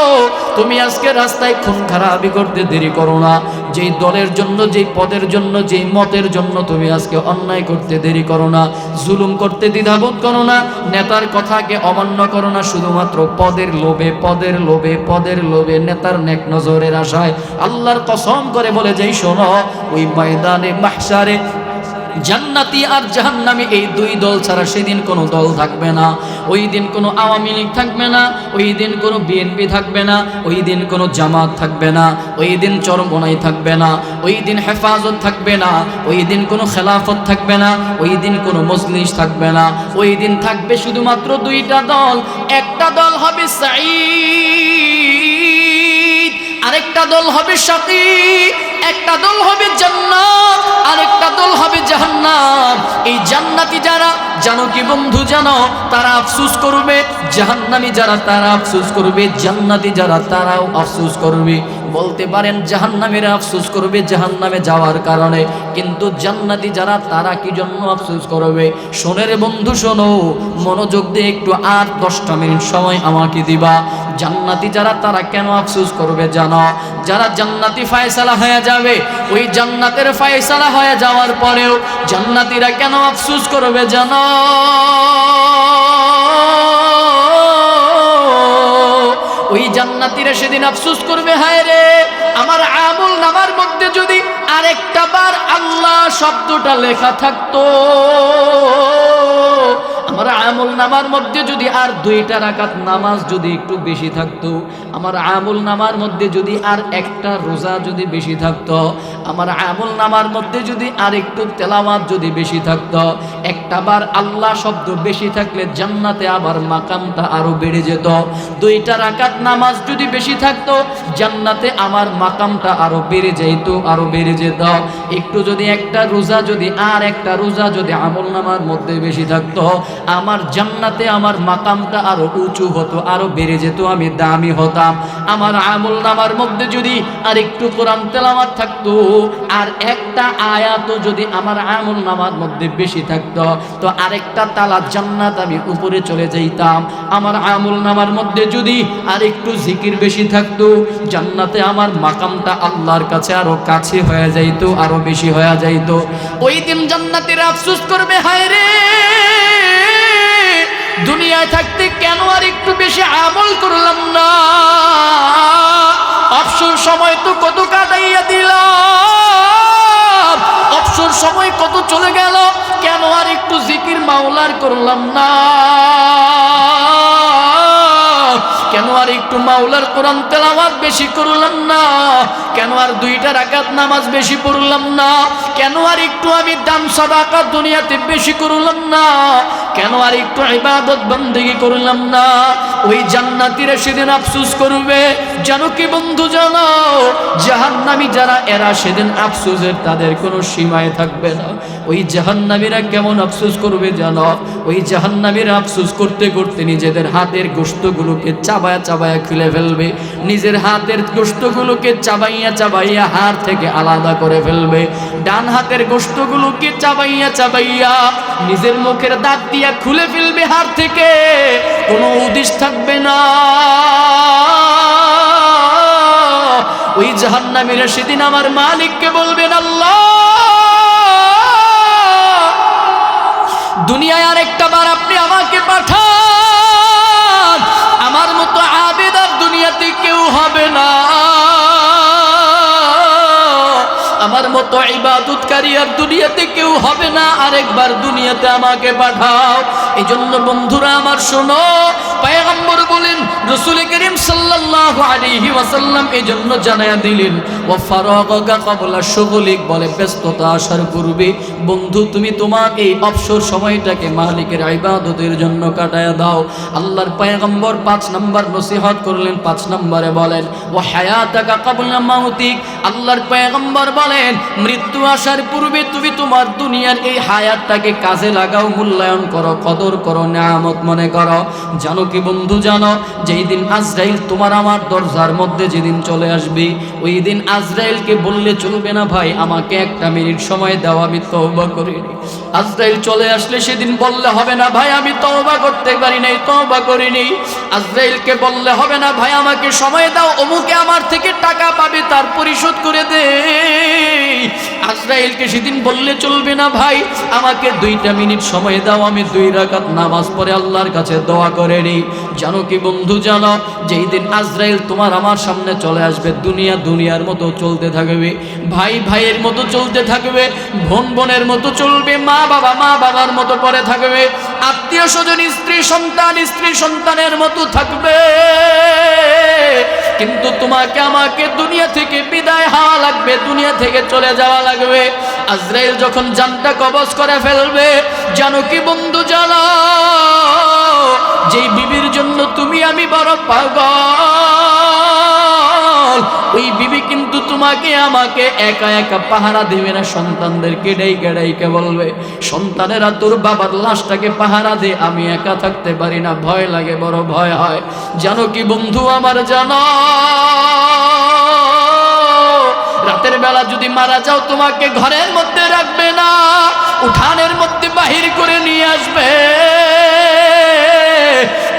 তুমি আজকে রাস্তায় খুন খারাপি করতে দেরি করো না, যেই দলের জন্য, যেই পদের জন্য, যেই মতের জন্য তুমি আজকে অন্যায় করতে দেরি করো না, জুলুম করতে দ্বিধাবোধ করো না, নেতার কথাকে অমান্য করো না, শুধুমাত্র পদের লোভে, পদের লোভে, পদের লোভে, নেতার নেক নজরের আশায়। আল্লাহর কসম করে বলে যাই, শোনো, ওই ময়দানে মাহশারে জান্নাতি আর জাহান্নামী এই দুই দল ছাড়া সেদিন কোনো দল থাকবে না। ওই দিন কোনো আওয়ামী লীগ থাকবে না, ওই দিন কোনো বিএনপি থাকবে না, ওই দিন কোনো জামাত থাকবে না, ওই দিন চরমোনাই থাকবে না, ওই দিন হেফাজত থাকবে না, ওই দিন কোনো খেলাফত থাকবে না, ওই দিন কোনো মজলিস থাকবে না। ওই দিন থাকবে শুধুমাত্র দুইটা দল। একটা দল হবে সাঈদ, আরেকটা দল হবে শাকী। একটা দল হবে জান্নাত, আরেকটা দল হবে জাহান্নাম। এই জান্নাতি যারা, জানো কি বন্ধু, জানো তারা আফসোস করবে, জাহান্নামী যারা তারা আফসোস করবে, জান্নাতি যারা তারাও আফসোস করবে। বলতে পারেন জাহান্নামীরা আফসোস করবে জাহান্নামে যাওয়ার কারণে, কিন্তু জান্নাতি যারা তারা কি জন্য আফসোস করবে? শোনের বন্ধু শোনো, মনোযোগ দিয়ে একটু 8-10টা মিনিট সময় আমাকে দিবা। জান্নাতি যারা তারা কেন আফসোস করবে জানো? যারা জান্নাতি ফয়সালা হয়ে যাবে, ওই জান্নাতের ফয়সালা হয়ে যাওয়ার পরেও জান্নাতীরা কেন আফসোস করবে জানো? ওই জান্নাতীরা সেদিন আফসোস করবে, হায় রে, আমার আমল নামার মধ্যে যদি আরেকটা বার আল্লাহ শব্দটা লেখা থাকতো, আমার আমল নামার মধ্যে যদি আর 2টা রাকাত নামাজ যদি একটু বেশি থাকতো, আমার আমল নামার মধ্যে যদি আর একটা রোজা যদি বেশি থাকতো, আমার আমল নামার মধ্যে যদি আর একটু তেলাওয়াত যদি বেশি থাকতো, একটা বার আল্লাহ শব্দ বেশি থাকলে জান্নাতে আবার মাকামটা আরো বেড়ে যেত। 2টা রাকাত নামাজ যদি বেশি থাকতো, জান্নাতে আমার মাকামটা আরো বেড়ে যেত, আরো বেড়ে যেত। একটু যদি একটা রোজা যদি আর একটা রোজা যদি আমল নামার মধ্যে বেশি থাকতো, আমার জান্নাতে আমার মাকামটা আরো উঁচু হতো, আরো বেড়ে যেত, আমি দামি হতাম। আমার আমল নামার মধ্যে যদি আর একটু কোরআন তেলাওয়াত থাকতো, আর একটা আয়াতও যদি আমার আমল নামার মধ্যে বেশি থাকতো, তো আরেকটা তালা জান্নাত আমি উপরে চলে যাইতাম। আমার আমল নামার মধ্যে যদি আর একটু জিকির বেশি থাকতো, জান্নাতে আমার মাকামটা আল্লাহর কাছে আরো কাছে হয়ে যাইতো, আরো বেশি হয়ে যাইতো। ওই দিন জান্নাতীরা আফসোস করবে, হায় রে, দুনিয়ায় থাকতে কেন আর একটু বেশি আমল করলাম না? অবসর সময় তো কত কাটাইয়া দিলাম, অবসর সময় কত চলে গেল, কেন আর একটু জিকির মাওলার করলাম না? কেন আর একটু মাওলার কোরআন তেলাওয়াত বেশি করলাম না? কেন আর 2টা রাকাত নামাজ বেশি পড়লাম না? কেন আর একটু আমি দান সাদাকা দুনিয়াতে বেশি করলাম না? কেন আর একটু ইবাদত বন্দেগী করলাম না? ওই জান্নাতীরা সেদিন আফসোস করবে। জানো কি বন্ধু, জানো, জাহান্নামী যারা এরা সেদিন আফসোসের তাদের কোনো সীমায় থাকবে না। ওই জাহান্নামীরা কেমন আফসোস করবে জানো? ওই জাহান্নামীরা আফসোস করতে করতে নিজেদের হাতের গোশতগুলোকে চাবায়া চাবায়া খুলে ফেলবে, নিজের হাতের গোশতগুলোকে চাবাইয়া চাবাইয়া হাড় থেকে আলাদা করে ফেলবে, ডান হাতের গোশতগুলোকে চাবাইয়া চাবাইয়া নিজের মুখের দাঁত দিয়া খুলে ফেলবে হাড় থেকে, কোনো উদ্দেশ থাকবে না। ওই জাহান্নামীরা সেদিন আমার মালিককে বলবেন, আল্লাহ, দুনিয়ায় আর একটা বার আপনি আমাকে পাঠান, আমার মতো আবেদ আর দুনিয়াতে কেউ হবে না, আমার মতো ইবাদতকারী আর দুনিয়াতে কেউ হবে না, আরেকবার দুনিয়াতে আমাকে পাঠাও। এই জন্য বন্ধুরা আমার শোনো, পয়গম্বর বলেন, রাসূল করিম সাল্লাল্লাহু আলাইহি ওয়াসাল্লাম এই জন্য জানায়া দিলেন, ওয়া ফারাগাকা ক্বাবলা শুগলিক, বলে ব্যস্ততা আসার পূর্বে বন্ধু তুমি তোমার এই অবসর সময়টাকে মালিকের ইবাদতের জন্য কাটায়া দাও। আল্লাহর পয়গম্বর 5 নম্বর নসিহত করলেন, 5 নম্বরে বলেন, ওয়া হায়াতাকা ক্বাবলা মাউতিক, আল্লাহর পয়গম্বর বলেন মৃত্যু আসার পূর্বে তুমি তোমার দুনিয়ার এই হায়াতটাকে কাজে লাগাও, মূল্যায়ন করো, কদর করো, নিয়ামত মনে করো। জানো কি বন্ধু, জানো, যেই দিন আজরাইল তোমার আমার দরজার মধ্যে যেদিন চলে আসবে, ওই দিন আজরাইলকে বললে চলবে না, ভাই আমাকে 1 মিনিট সময় দাও, আমি তওবা করিনি। আজরাইল চলে আসলে সেদিন বললে হবে না, ভাই আমি তওবা করতে পারি নাই, তওবা করিনি। আজরাইলকে বললে হবে না, ভাই আমাকে সময় দাও, অমুকে আমার থেকে টাকা পাবে, তার পরিশোধ করে দে। আজরাইলকে সেদিন বললে চলবে না, ভাই আমাকে 2টা মিনিট সময় দাও, আমি 2 রাকাত নামাজ পড়ে আল্লাহর কাছে দোয়া করে নিই। জানো কি বন্ধু, জানো, যেই দিন আজরাইল তোমার আমার সামনে চলে আসবে, দুনিয়া দুনিয়ার মতো চলতে থাকবে, ভাই ভাইয়ের মতো চলতে থাকবে, বোন বোনের মতো চলবে, মা বাবা মা বাবার মতো পড়ে থাকবে, আত্মীয় স্বজন স্ত্রী সন্তান স্ত্রী সন্তানের মতো থাকবে, কিন্তু তোমাকে আমাকে দুনিয়া থেকে বিদায় হওয়া লাগবে, দুনিয়া থেকে চলে যাওয়া লাগবে। আজরাইল যখন জানটা কবজ করে ফেলবে, জানো কি বন্ধু, জানো, যেই বিবির জন্য তুমি আমি বড় পাগল, ওই বিবি কিন্তু তোমাকে আমাকে একা একা পাহারা দেবে না, সন্তানদেরকে ডাইকে ডাইকে বলবে, সন্তানেরা তোর বাবার লাশটাকে পাহারা দে, আমি একা থাকতে পারি না, ভয় লাগে, বড় ভয় হয়। জানো কি বন্ধু আমার, জানো, রাতের বেলা যদি মারা যাও, তোমাকে ঘরের মধ্যে রাখবে না, উঠানের মধ্যে বাহির করে নিয়ে আসবে,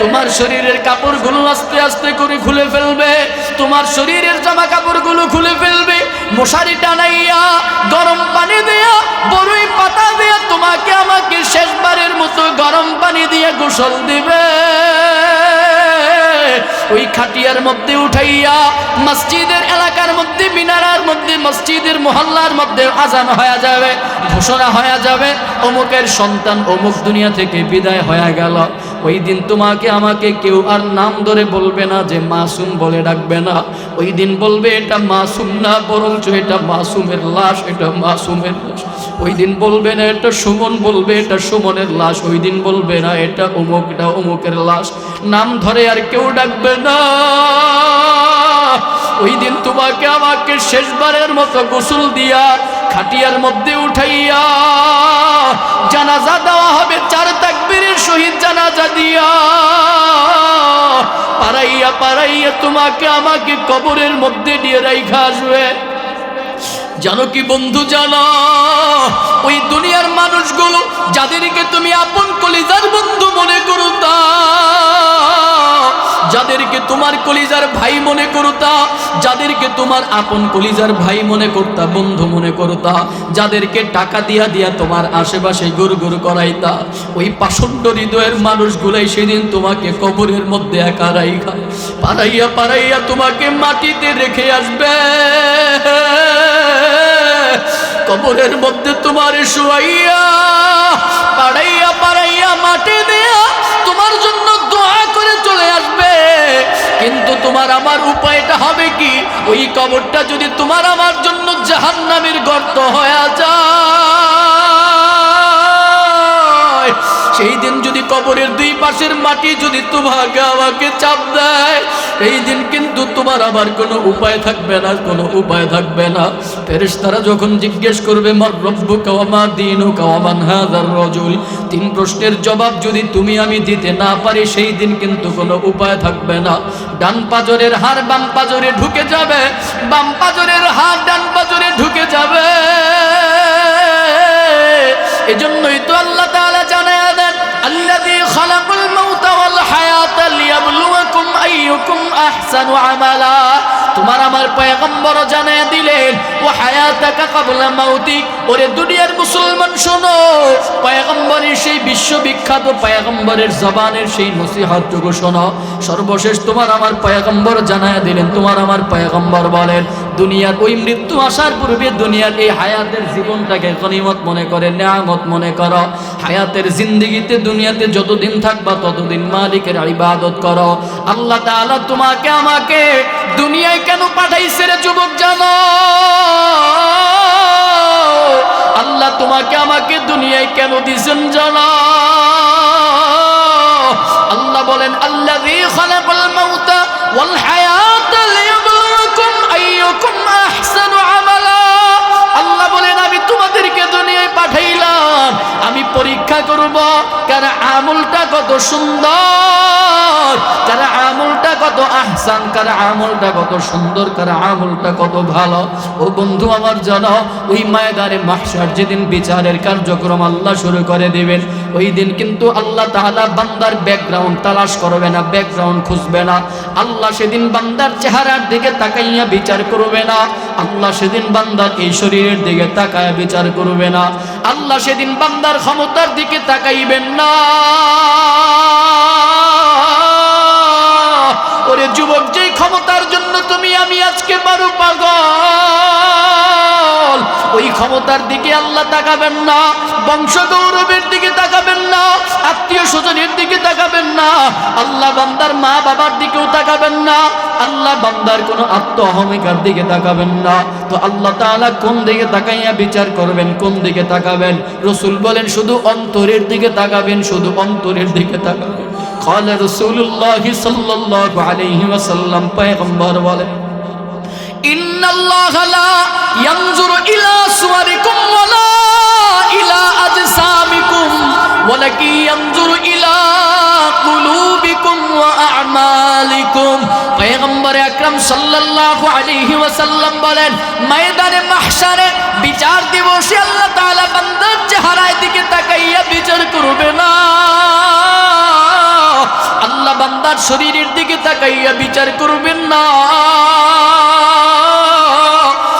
তোমার শরীরের কাপড়গুলো আস্তে আস্তে করে খুলে ফেলবে, তোমার শরীরের জামা কাপড়গুলো খুলে ফেলবে, মশারি টানাইয়া গরম পানি দিয়া বড়ই পাতা দিয়া তোমাকে আমাকে শেষবারের মতো গরম পানি দিয়ে গোসল দিবে। ওই খাটিয়ার মধ্যে উঠাইয়া মসজিদের এলাকার মধ্যে, মিনারার মধ্যে, মসজিদের মহল্লার মধ্যে আজান হয়ে যাবে, ঘোষণা হয়ে যাবে অমুকের সন্তান অমুক দুনিয়া থেকে বিদায় হয়ে গেল। ওই দিন তোমাকে আমাকে কেউ আর নাম ধরে বলবে না যে মাসুম বলে ডাকবে না। ওই দিন বলবে এটা মাসুম না, বরঞ্চ এটা মাসুমের লাশ, এটা মাসুমের লাশ। ওই দিন বলবে না এটা সুমন, বলবে এটা সুমনের লাশ। ওই দিন বলবে না এটা অমুক, এটা অমুকের লাশ। নাম ধরে আর কেউ ডাকবে না। ওই দিন তোমাকে আমাকে শেষবারের মতো গোসল দিয়া খাটিয়ার মধ্যে উঠাইয়া জানাজা দেওয়া হবে, 4 তাকবীরের সহিত জানাজা দিয়া পারাইয়া পারাইয়া তোমাকে আমাকে কবরের মধ্যে দিয়ে রাইখা আসবে। জানো কি বন্ধু, জানো ওই দুনিয়ার মানুষগুলো যাদেরকে তুমি আপন কলিজার বন্ধু মনে করতা, যাদেরকে তোমার কলিজার ভাই মনে করতা, যাদেরকে তোমার আপন কলিজার ভাই মনে করতা, বন্ধু মনে করতা, যাদেরকে টাকা দিয়া দিয়া তোমার আশেপাশে গুড় গুড় করাইতা, ওই পাষণ্ড হৃদয়ের মানুষগুলাই সেদিন তোমাকে কবরের মধ্যে একা রাইখা পারাইয়া পারাইয়া তোমাকে মাটিতে রেখে আসবে। কবরের মধ্যে তোমার শুয়াইয়া পাড়াইয়া পাড়াইয়া মাটি দেয়া তোমার জন্য দোয়া করে চলে আসবে। কিন্তু তোমার আমার উপায়টা হবে কি, ওই কবরটা যদি তোমার আমার জন্য জাহান্নামের গর্ত হয়ে যায়, সেই দিন যদি কবরের 2 পাশের মাটি যদি তোমাকে আমাকে চাপ দেয়, এই দিন কিন্তু তোমার আবার কোনো উপায় থাকবে না, কোনো উপায় থাকবে না। ফেরেশতারা যখন জিজ্ঞেস করবে মার রব্বুকা ওয়া মা দীনুকা ওয়া মান হাযার রাজুল, 3 প্রশ্নের জবাব যদি তুমি আমি দিতে না পারি, সেই দিন কিন্তু কোনো উপায় থাকবে না। ডান পাজরের হাড় বাম পাজরে ঢুকে যাবে, বাম পাজরের হাড় ডান পাজরে ঢুকে যাবে। এজন্যই তো আল্লাহ তাআলা জানায়া দেন, আল্লাযী খালাকাল মাউতা ওয়াল হায়াতা লিয়াবলুয়াকুম আইয়ুকুম আহসানু আমালা। তোমার আমার পয়গম্বর জানায়া দিলেন, ওয়া হায়াতাকা ক্বাবলা মাউতিক। ওরে দুনিয়ার মুসলমান শোনো, পয়গম্বরের সেই বিশ্ববিখ্যাত পয়গম্বরের জবানের সেই নসিহতটুকু শোনো। সর্বশেষ তোমার আমার পয়গম্বর জানায়া দিলেন, তোমার আমার পয়গম্বর বলেন, দুনিয়ার ওই মৃত্যু আসার পূর্বে দুনিয়ার এই হায়াতের জীবনটাকে গনিমত মনে করে, নিয়ামত মনে করো। হায়াতের জিন্দেগিতে দুনিয়াতে যতদিন থাকবা ততদিন মালিকের ইবাদত করো। আল্লাহ তাআলা তোমাকে আমাকে দুনিয়ায় কেন পাঠাইছে রে যুবক জানো? আল্লাহ তোমাকে আমাকে দুনিয়ায় কেন দিয়েছেন জানো? আল্লাহ বলেন, আল্লাযী খালাকাল মাউতা ওয়াল হায়াতা লিয়াবলুয়াকুম আইয়ুকুম আহসানু আমালা। আল্লাহ বলেন, আমি তোমাদেরকে দুনিয়ায় পাঠাইলাম, আমি পরীক্ষা করব কার আমলটা কত সুন্দর, কার আমলটা কত আহসান, কার আমলটা কত সুন্দর, কার আমলটা কত ভালো। ও বন্ধু আমার, জানো ওই ময়দানে মাহশার যেদিন বিচারের কার্যক্রম আল্লাহ শুরু করে দিবেন, ওই দিন কিন্তু আল্লাহ তাআলা বান্দার ব্যাকগ্রাউন্ড তালাশ করবে না, ব্যাকগ্রাউন্ড খুঁজবে না। আল্লাহ সেদিন বান্দার চেহারার দিকে তাকাইয়া বিচার করবে না। আল্লাহ সেদিন বান্দার এই শরীরের দিকে তাকায় বিচার করবে না। আল্লাহ সেদিন বান্দার ক্ষমতার দিকে তাকাইবেন না। ওরে যুবক, যেই ক্ষমতার জন্য তুমি আমি আজকে বড় পাগল, ওই ক্ষমতার দিকে আল্লাহ তাকাবেন না, বংশ গৌরবের দিকে তাকাবেন না, আত্মীয় স্বজনের দিকে তাকাবেন না, আল্লাহ বান্দার মা বাবার দিকেও তাকাবেন না, আল্লাহ বান্দার কোনো আত্ম অহমিকার দিকে তাকাবেন না। তো আল্লাহ তাআলা কোন দিকে তাকাইয়া বিচার করবেন, কোন দিকে তাকাবেন? রাসূল বলেন, শুধু অন্তরের দিকে তাকাবেন, শুধু অন্তরের দিকে তাকাবেন। ক্বালা রাসূলুল্লাহি সাল্লাল্লাহু আলাইহি ওয়াসাল্লাম, পয়গম্বর বলেন, ইন্নাল্লাহা লা ইয়ানজুরু ইলা সুওয়ারিকুম ওয়ালা ইলা আজসামিকুম ওয়ালাকিন ইয়ানজুরু ইলা কুলুবিকুম ওয়া আমালিকুম। পয়গম্বর আকরাম সাল্লাল্লাহু আলাইহি ওয়াসাল্লাম বলেন, ময়দানে মাহশারে বিচার দিবসে আল্লাহ তাআলা বান্দার চেহারার দিকে তাকাইয়া বিচার করবে না, আল্লাহ বান্দার শরীরের দিকে তাকাইয়া বিচার করবেন না।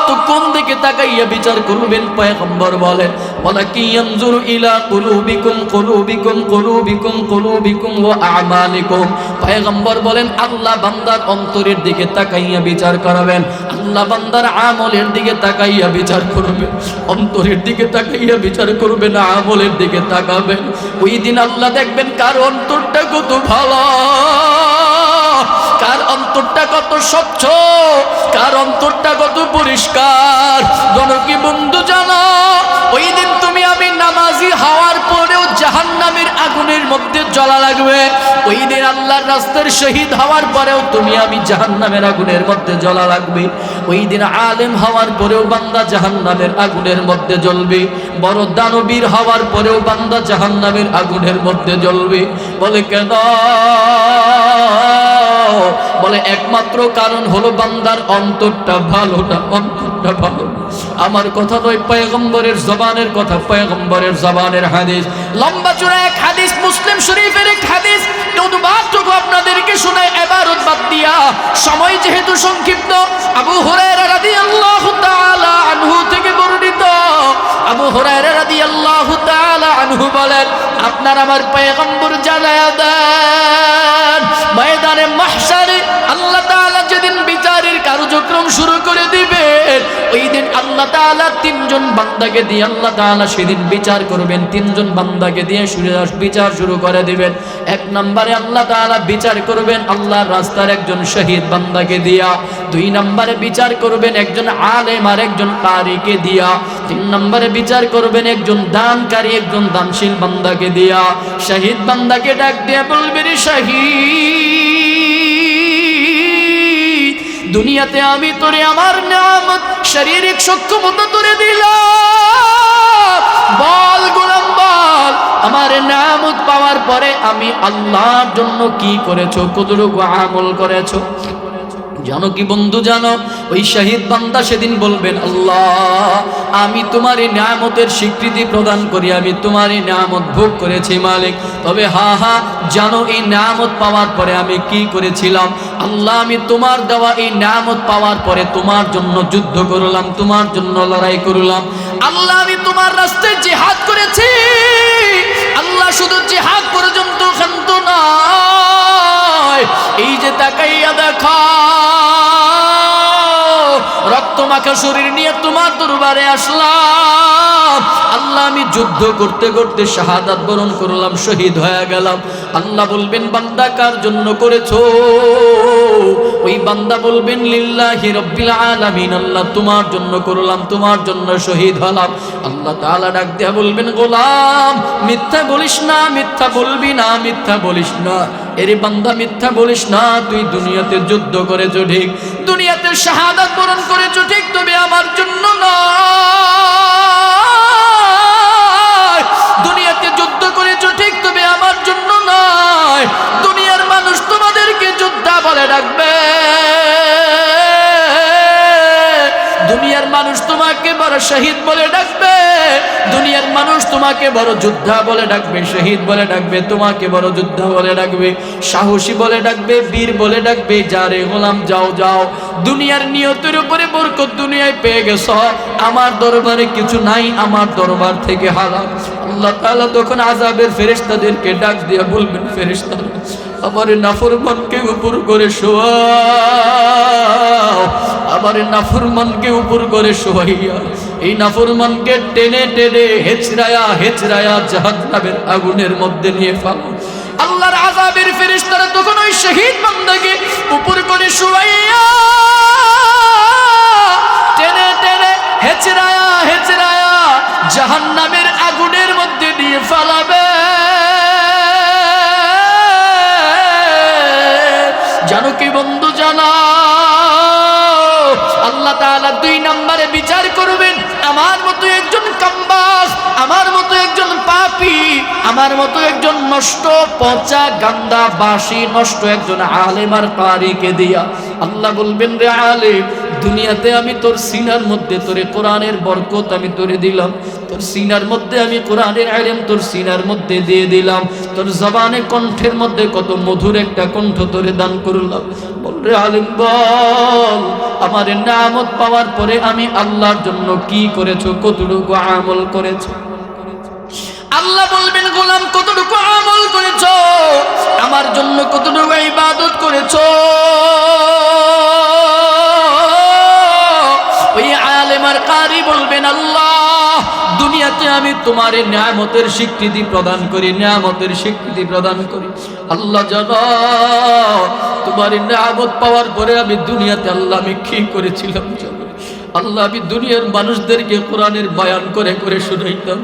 তো কোন দিকে তাকাইয়া বিচার করবেন। পয়গম্বর বলেন ওয়ালাকি ইয়ানজুরু ইলা কুলুবিকুম কুলুবিকুম কুলুবিকুম কুলুবিকুম ওয়া আমালিকুম। পয়গম্বর বলেন আল্লাহ বান্দার অন্তরের দিকে তাকাইয়া বিচার করবেন, আল্লাহ বান্দার আমলের দিকে তাকাইয়া বিচার করবেন। অন্তরের দিকে তাকাইয়া বিচার করবেন, আমলের দিকে তাকাবেন। ওই দিন আল্লাহ দেখবেন কার অন্তরটা কত ভালো, কার অন্তরটা কত স্বচ্ছ, কার অন্তরটা কত পরিষ্কার। জনকি বন্ধু জানো, ওই দিন তুমি আমি নামাজি হওয়ার পরেও জাহান্নামের আগুনের মধ্যে জ্বলা লাগবে। ওই দিন আল্লাহর রাস্তার শহীদ হওয়ার পরেও তুমি আমি জাহান্নামের আগুনের মধ্যে জ্বলা লাগবে। ওই দিন আলেম হওয়ার পরেও বান্দা জাহান্নামের আগুনের মধ্যে জ্বলবে। বড় দানবীর হওয়ার পরেও বান্দা জাহান্নামের আগুনের মধ্যে জ্বলবে। বলে কেন? বলে একমাত্র কারণ হলো বান্দার অন্তরটা ভালো না, অন্তরটা ভালো। আমার কথা নয়, পয়গম্বরের জবানের কথা, পয়গম্বরের জবানের হাদিস। লম্বা চূড়া এক হাদিস, মুসলিম শরীফের এক হাদিস। অনুবাদটুকু আপনাদেরকে শোনায় ইবারত বাদ দিয়া, সময় যেহেতু সংক্ষিপ্ত। আবু হুরায়রা রাদিয়াল্লাহু তাআলা আনহু থেকে বর্ণিত। আবু হুরায়রা রাদিয়াল্লাহু তাআলা আনহু বলেন আপনার আমার পয়গম্বর জানায়া দেন ময়দানে মাহশারে আল্লাহ তাআলা যেদিন বিচারের কার্যক্রম শুরু করে দিবেন, ওই দিন আল্লাহ তাআলা তিনজন বান্দাকে দিয়ে আল্লাহ তাআলা সেদিন বিচার করবেন। তিনজন বান্দাকে দিয়ে বিচার শুরু করে দিবেন। এক নম্বরে আল্লাহ তাআলা বিচার করবেন আল্লাহর রাস্তার একজন শহীদ বান্দাকে দিয়া। দুই নম্বরে বিচার করবেন একজন আলেম আর একজন কারিকে দিয়া। তিন নম্বরে বিচার করবেন একজন দানকারী, একজন দানশীল বান্দাকে দিয়া। শহীদ বান্দাকে ডাক দিয়ে বলবে, রে শহীদ, দুনিয়াতে আমি তোরে আমার নিয়ামত শারীরিক সক্ষমতা তোরে দিলাম, বল গোলাম বল আমার নিয়ামত পাওয়ার পরে আমি আল্লাহর জন্য কি করেছো, কতটুকু আমল করেছো। জানো কি বন্ধু, জানো ওই শহীদ বান্দা সেদিন বলবেন আল্লাহ আমি তোমার এই নিয়ামতের স্বীকৃতি প্রদান করি, আমি তোমার এই নিয়ামত ভোগ করেছি মালিক। তবে জানো এই নিয়ামত পাওয়ার পরে আমি কি করেছিলাম। আল্লাহ আমি তোমার দেওয়া এই নিয়ামত পাওয়ার পরে তোমার জন্য যুদ্ধ করলাম, তোমার জন্য লড়াই করলাম। আল্লাহ আমি তোমার রাস্তায় জিহাদ করেছি। আল্লাহ শুধু জিহাদ পর্যন্ত ক্ষান্ত নয়, এই যে তাকাইয়া দেখা রক্ত মাখা শরীর নিয়ে তোমার দরবারে আসলাম। আল্লাহ আমি যুদ্ধ করতে করতে শাহাদাত বরণ করলাম, শহীদ হয়ে গেলাম। আল্লাহ বলবেন বান্দা কার জন্য করেছো? ওই বান্দা বলবেন লিল্লাহি রাব্বিল আলামিন, আল্লাহ তোমার জন্য করলাম, তোমার জন্য শহীদ হলাম। আল্লাহ তাআলা ডাক দিয়া বলবেন গোলাম মিথ্যা বলিস না, মিথ্যা বলবি না, মিথ্যা বলিস না। এরে বান্দা মিথ্যা বলিস না, তুই দুনিয়াতে যুদ্ধ করেছো ঠিক, দুনিয়াতে শাহাদাত বরণ করেছো ঠিক, তবে আমার জন্য নয়। দুনিয়াতে যুদ্ধ করেছো ঠিক, তবে আমার জন্য নয়। দুনিয়ার মানুষ তোমাদেরকে যোদ্ধা বলে ডাকবে, দুনিয়ার মানুষ তোমাকে বড় শহীদ বলে ডাকবে, দুনিয়ার মানুষ তোমাকে বড় যোদ্ধা বলে ডাকবে, শহীদ বলে ডাকবে, তোমাকে বড় যোদ্ধা বলে ডাকবে, সাহসী বলে ডাকবে, বীর বলে ডাকবে। যারে গোলাম যাও যাও, দুনিয়ার নিয়তের উপরে বরকত দুনিয়ায় পেয়ে গেছ, আমার দরবারে কিছু নাই, আমার দরবার থেকে হারাম। আল্লাহ তাআলা তখন আযাবের ফেরেশতাদেরকে ডাক দিয়ে বলবেন ফেরেশতারা আমার নাফরমানকে উপর করে শোয়াও, আমার নাফরমানকে উপর করে শোয়াইয়া এই নাফরমানকে টেনে টেনে হেচড়ায়া হেচড়ায়া জাহান্নামের আগুনের মধ্যে নিয়ে ফেলো। আল্লাহর আযাবের ফেরেশতারা তখন ওই শহীদ বান্দাকে উপর করে শোয়াইয়া টেনে টেনে হেচড়ায়া হেচড়ায়া জাহান্নামের আগুনের মধ্যে নিয়ে ফেলাবে। জানো কি বন্ধু, জানা আল্লাহ তাআলা দুই নম্বরে বিচার করবেন আমার মতো একজন কাম্বাস, আমার মতো একজন পাপী, আমার মতো একজন নষ্ট পচা গান্দা বাসি নষ্ট একজন আলেম আর কারিকে দিয়া। আল্লাহ বলবেন রে আলেম, দুনিয়াতে আমি তোর সিনার মধ্যে তোরে কোরআনের বরকত আমি তোরে দিলাম, তোর সিনার মধ্যে আমি কোরআনের ইলম তোর সিনার মধ্যে দিয়ে দিলাম, তোর জবানে কণ্ঠের মধ্যে কত মধুর একটা কণ্ঠ তোরে দান করলাম। রে আলেম বল, আমার নিয়ামত পাওয়ার পরে আমি আল্লাহর জন্য কি করেছো, কতটুকু আমল করেছো? আল্লাহ বলবেন, গোলাম কতটুকু আমল করেছো, আমার জন্য কতটুকু ইবাদত করেছো? ওই আলেম আর কারি বলবেন, আল্লাহ দুনিয়াতে আমি তোমার নিয়ামতের স্বীকৃতি প্রদান করি, নিয়ামতের স্বীকৃতি প্রদান করি। আল্লাহ জানো তোমার নিয়ামত পাওয়ার পরে আমি দুনিয়াতে আল্লাহ আমি কি করেছিলাম জানো? আল্লাহ আমি দুনিয়ার মানুষদেরকে কোরআনের বয়ান করে করে শুনাইতাম।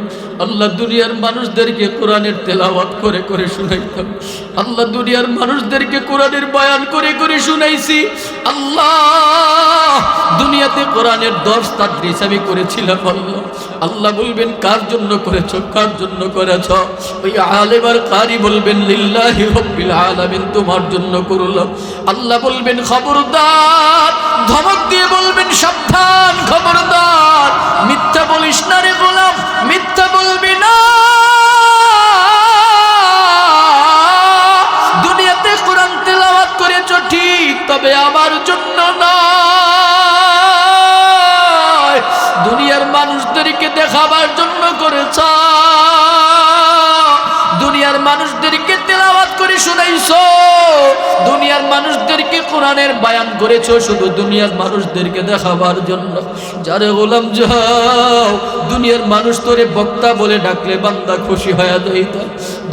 আল্লাহ দুনিয়ার মানুষদেরকে কোরআনের তেলাওয়াত করে করে শুনাইতাম। আল্লাহ দুনিয়ার মানুষদেরকে কোরআনের বয়ান করে করে শুনাইছি। আল্লাহ দুনিয়াতে কোরআনের দর্স তাদরিস আমি করেছিলাম। আল্লাহ আল্লাহ বলবেন, কার জন্য করেছো, কার জন্য করেছো? ওই আলেম আর কারি বলবেন, লিল্লাহি রাব্বিল আলামিন, তোমার জন্য করলাম। আল্লাহ বলবেন, খবরদার, ধমক দিয়ে বলবেন, সাবধান, খবরদার, মিথ্যা বলিস না রে গোলাম, মিথ্যা বলবি না। দুনিয়াতে কোরআন তেলাওয়াত করেছো ঠিক, তবে আমার জন্য নয়, দুনিয়ার মানুষদেরকে দেখাবার জন্য করেছ। দুনিয়ার মানুষদেরকে তেলাওয়াত করে শুনাইছো, দুনিয়ার মানুষদেরকে কোরআনের বয়ান করেছো শুধু দুনিয়ার মানুষদেরকে দেখাবার জন্য। যারে গোলাম যাও, দুনিয়ার মানুষ তোরে বক্তা বলে ডাকলে বান্দা খুশি হয়ে যাইতা,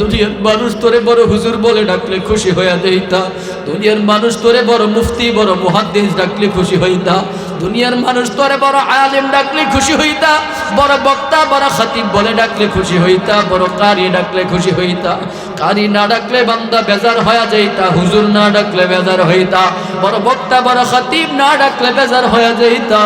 দুনিয়ার মানুষ তোরে বড় হুজুর বলে ডাকলে খুশি হয়ে যাইতা, দুনিয়ার মানুষ তোরে বড় মুফতি বড় মুহাদ্দিস ডাকলে খুশি হইতা, দুনিয়ার মানুষ তোরে বড় আলেম ডাকলে খুশি হইতা, বড় বক্তা বড় খতিব বলে ডাকলে খুশি হইতা, বড় কারি ডাকলে খুশি হইতা। কারি না ডাকলে বান্দা বেজার হয়ে যাইতা, হুজুর না ডাকলে বেজার হইতা, বড় বক্তা বড় খতিব না ডাকলে বেজার হয়ে যাইতা।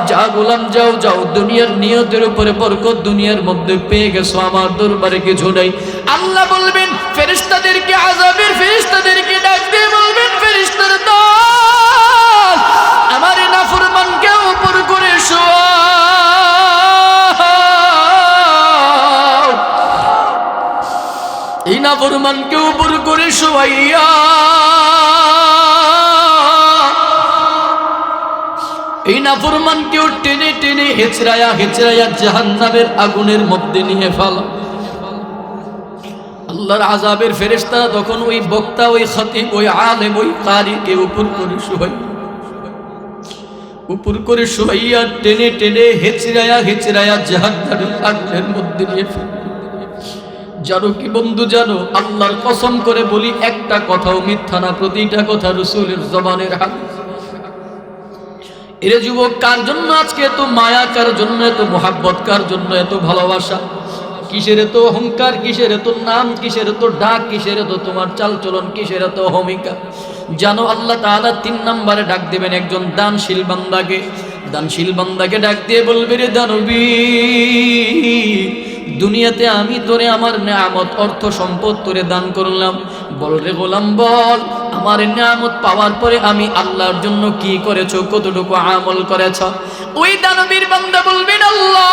যা গোলাম যাও যাও, দুনিয়ার নিয়তের উপরে বরকত দুনিয়ার মধ্যে পেয়ে গেছো, আমার দরবারে কিছু নাই। আল্লাহ বলবেন, ফেরেশতাদেরকে, আযাবের ফেরেশতাদেরকে ডাক দিয়ে বলবেন, ফেরেশতার দল আমার নাফরমানকে উপর করে শোয়াও, এই নাফরমানকে উপর করে শোয়াইয়া এই নাফরমানকেও টেনে টেনে হেচড়ায়া হেচড়ায়া জাহান্নামের আগুনের মধ্যে নিয়ে ফেলো। আল্লাহর আযাবের ফেরেশতারা তখন ওই বক্তা, ওই খতিব, ওই আলেম, ওই কারিকে উপর করে শোয়াইয়া, উপর করে শোয়াইয়া টেনে টেনে হেচড়ায়া হেচড়ায়া জাহান্নামের আগুনের মধ্যে নিয়ে ফেলো। জানো কি বন্ধু, জানো আল্লাহর কসম করে বলি, একটা কথাও মিথ্যা না, প্রতিটা কথা রাসূলের জবানের হাদিস। এরে যুবক, কার জন্য আজকে এত মায়া, কার জন্য এত মোহাব্বত, কার জন্য এত ভালোবাসা? কিসের এত অহংকার, কিসের এত নাম, কিসের এত ডাক, কিসের এত তোমার চালচলন, কিসের এত ভূমিকা? জানো আল্লাহ তাআলা 3 নম্বরে ডাক দেবেন একজন দানশীল বান্দাকে। দানশীল বান্দাকে ডাক দিয়ে বলবে, রে দানবী, দুনিয়াতে আমি তোরে আমার নিয়ামত, অর্থ সম্পদ তোরে দান করলাম। বল রে গোলাম বল, আমার নিয়ামত পাওয়ার পরে আমি আল্লাহর জন্য কি করেছো, কতটুকু আমল করেছ? ওই দানবীর বান্দা বলবেন, আল্লাহ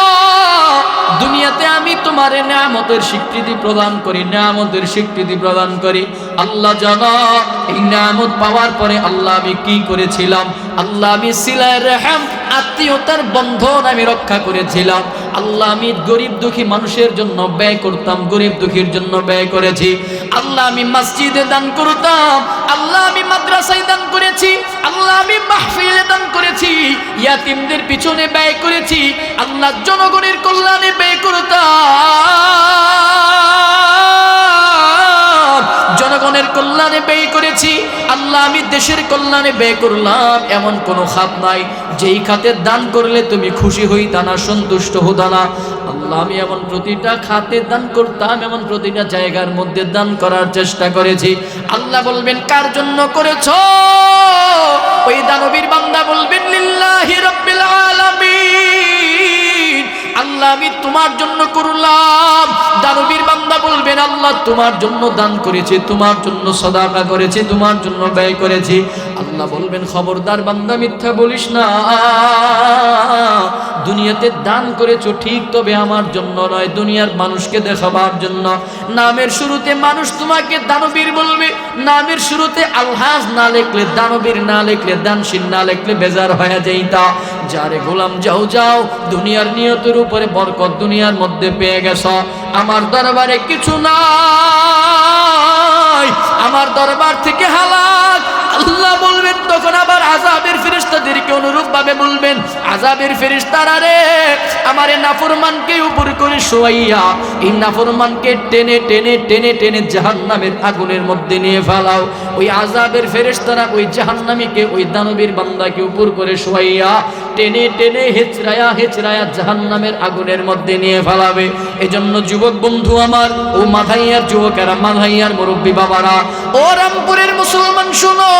দুনিয়াতে আমি তোমার নিয়ামতের স্বীকৃতি প্রদান করি, নিয়ামতের স্বীকৃতি প্রদান করি। আল্লাহ জানো এই নিয়ামত পাওয়ার পরে আল্লাহ আমি কি করেছিলাম? আল্লাহ আমি সিলায়ে রহম, আত্মীয়তার বন্ধন আমি রক্ষা করেছিলাম। আল্লাহ আমি গরিব দুঃখী মানুষের জন্য ব্যয় করতাম, গরিব দুঃখীর জন্য ব্যয় করেছি। আল্লাহ আমি মসজিদে দান করতাম, আল্লাহ আমি মাদ্রাসায় দান করেছি, আল্লাহ আমি মাহফিলে দান করেছি, ইয়াতিমদের পিছনে ব্যয় করেছি, আল্লাহ জনগণের কল্যাণে ব্যয় করতাম, জনগণের কল্যাণে ব্যয় করেছি। আল্লাহ আমি দেশের কল্যাণে ব্যয় করলাম, এমন কোনো খাত নাই যেই খাতে দান করলে তুমি খুশি হইতা না, সন্তুষ্ট হতা না। আল্লাহ আমি এমন প্রতিটা খাতে দান করতাম, এমন প্রতিটা জায়গার মধ্যে দান করার চেষ্টা করেছি। আল্লাহ বলবেন, কার জন্য করেছো? ওই দানবীর বান্দা বলবেন, লিল্লাহি রাব্বিল আলামিন, আল্লাহ আমি তোমার জন্য করলাম। দানবীর বান্দা বলবেন আল্লাহ তোমার জন্য দান করেছি, তোমার জন্য সাদাকা করেছি, তোমার জন্য ব্যয় করেছি। আল্লাহ বলবেন খবরদার বান্দা মিথ্যা বলিস না, দুনিয়াতে দান করেছো ঠিক, তবে আমার জন্য নয়, দুনিয়ার মানুষকে দেখাবার জন্য। নামের শুরুতে মানুষ তোমাকে দানবীর বলবে, নামের শুরুতে আলহাজ না লিখলে, দানবীর না লিখলে, দানশীল না লিখলে বেজার হয়ে যাইতা। যারে গোলাম যাও যাও, দুনিয়ার নিয়তের উপরে বরকত দুনিয়ার মধ্যে পেয়ে গেছ। আমার দরবারে কিছু নাই, আমার দরবার থেকে হালাক। আল্লাহ বলবেন তখন আবার আযাবের ফেরেশতাদেরকে অনুরূপ ভাবে বলবেন, আযাবের ফেরেশতারা রে আমারে নাফরমানকে উপর করে শোয়াইয়া এই নাফরমানকে টেনে টেনে টেনে টেনে জাহান্নামের আগুনের মধ্যে নিয়ে ফেলাও। ওই আযাবের ফেরেশতারা ওই জাহান্নামীকে, ওই দানবীর বান্দাকে উপর করে শোয়াইয়া টেনে টেনে হেচড়ায়া হেচড়ায়া জাহান্নামের আগুনের মধ্যে নিয়ে ফেলাবে। এজন্য যুবক বন্ধু আমার, ও মাথাইয়ার যুবকেরা, মাথাইয়ার মুরব্বী বাবারা, ও রামপুরের মুসলমান শোনো,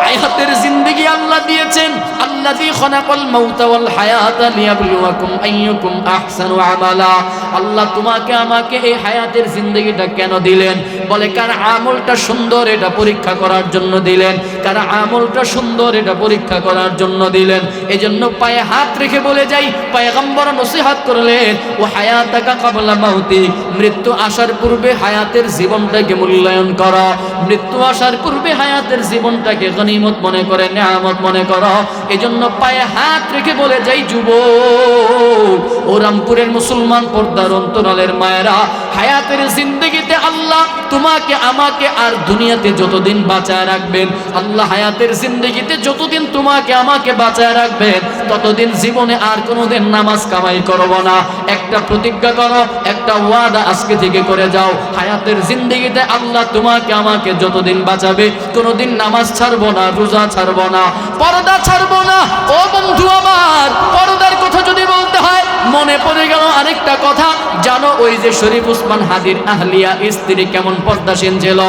হায়াতের জিন্দেগি আল্লাহ দিয়েছেন। আল্লাযী খালাকাল মাউতা ওয়াল হায়াতা লিয়াবলুয়াকুম আইয়ুকুম আহসানু আমালা। আল্লাহ তোমাকে আমাকে এই হায়াতের জিন্দেগিটা কেন দিলেন? বলে কার আমলটা সুন্দর এটা পরীক্ষা করার জন্য দিলেন, কার আমলটা সুন্দর এটা পরীক্ষা করার জন্য দিলেন। এজন্য পায়ে হাত রেখে বলে যাই, পয়গম্বর নসিহত করলেন ও হায়াতাকা ক্বাবলা মাউতিক, মৃত্যু আসার পূর্বে হায়াতের জীবনটাকে মূল্যায়ন করো, মৃত্যু আসার পূর্বে হায়াতের জীবনটাকে গনিমত মনে করে, নিয়ামত মনে করো। এজন্য পায়ে হাত রেখে বলে যাই যুবক, ও রামপুরের মুসলমান পর্দার অন্তরালের মায়েরা, হায়াতের জিন্দেগিতে আল্লাহ তোমাকে আমাকে আর দুনিয়াতে যতদিন বাঁচায় রাখবেন, আল্লাহ হায়াতের জিন্দেগিতে যতদিন তোমাকে আমাকে বাঁচায় রাখবেন, ততদিন জীবনে আর কোনোদিন নামাজ কামাই করব না। একটা প্রতিজ্ঞা করো, একটা ওয়াদা আজকে থেকে করে যাও, হায়াতের জিন্দেগিতে আল্লাহ তোমাকে আমাকে যতদিন বাঁচাবে কোনোদিন নামাজ ছাড়বো না, রোজা ছাড়বো না, পর্দা ছাড়বো না। ও বন্ধু আমার, পর্দার কথা যদি বলতে হয় মনে পড়ে গেল আরেকটা কথা। জানো ওই যে শরীফ উসমান হাদির আহলিয়া স্ত্রী কেমন পর্দাসীন ছিল?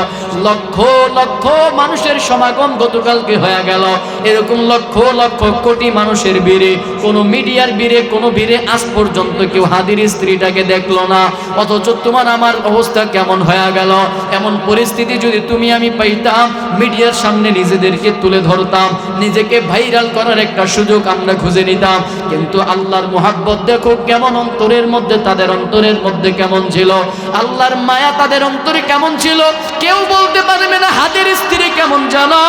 লক্ষ লক্ষ মানুষের সমাগম গতকালকে হয়ে গেল, এরকম লক্ষ লক্ষ কোটি মানুষের ভিড়ে, কোনো মিডিয়ার ভিড়ে, কোনো ভিড়ে আজ পর্যন্ত কেউ হাদির স্ত্রীটাকে দেখলো না। অথচ তোমার আমার অবস্থা কেমন হয়ে গেল? এমন পরিস্থিতি যদি তুমি আমি পাইতাম, মিডিয়ার সামনে নিজেদেরকে তুলে ধরতাম, নিজেকে ভাইরাল করার একটা সুযোগ আমরা খুঁজে নিতাম। কিন্তু আল্লাহর মুহাব্বত দেখো কেমন অন্তরের মধ্যে, তাদের অন্তরের মধ্যে কেমন ছিল, আল্লাহর মায়া তাদের অন্তরে কেমন ছিল। কেউ বলতে পারবে না হাদির স্ত্রী কেমন জানো,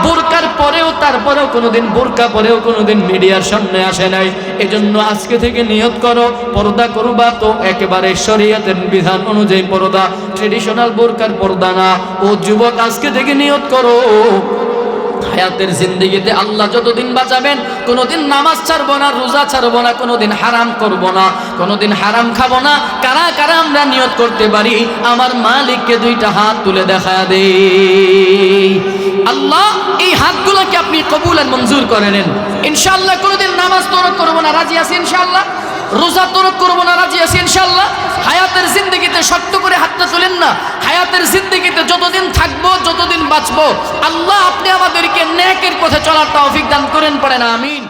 বোরকার পরেও, তারপরেও কোনোদিন বোরকা পরেও কোনোদিন মিডিয়ার সামনে আসে নাই। এজন্য আজকে থেকে নিয়ত করো, পর্দা করবা তো একেবারে শরীয়তের বিধান অনুযায়ী পর্দা, ট্রেডিশনাল বোরকার পর্দা না। ও যুবক আজকে থেকে নিয়ত করো, হায়াতের জিন্দেগিতে আল্লাহ যতদিন বাঁচাবেন কোনোদিন নামাজ ছাড়বো না, রোজা ছাড়বো না, কোনোদিন হারাম করবো না, কোনোদিন হারাম খাবো না। কারা কারা আমরা নিয়ত করতে পারি? আমার মালিককে দুইটা হাত তুলে দেখা দেই। আল্লাহ এই হাতগুলোকে আপনি কবুল আর মঞ্জুর করে নেন। ইনশাআল্লাহ কোনোদিন নামাজ তরক করবো না, রাজি আছি ইনশাআল্লাহ। রোজা তরক করবো না, রাজি আছি ইনশাআল্লাহ। হায়াতের জিন্দেগিতে শক্ত করে হাতটা তোলেন না। হায়াতের জিন্দেগিতে যতদিন থাকবো, যতদিন বাঁচবো, আল্লাহ আপনি আমাদেরকে নেকের পথে চলার তৌফিক দান করেন, পড়েন আমিন।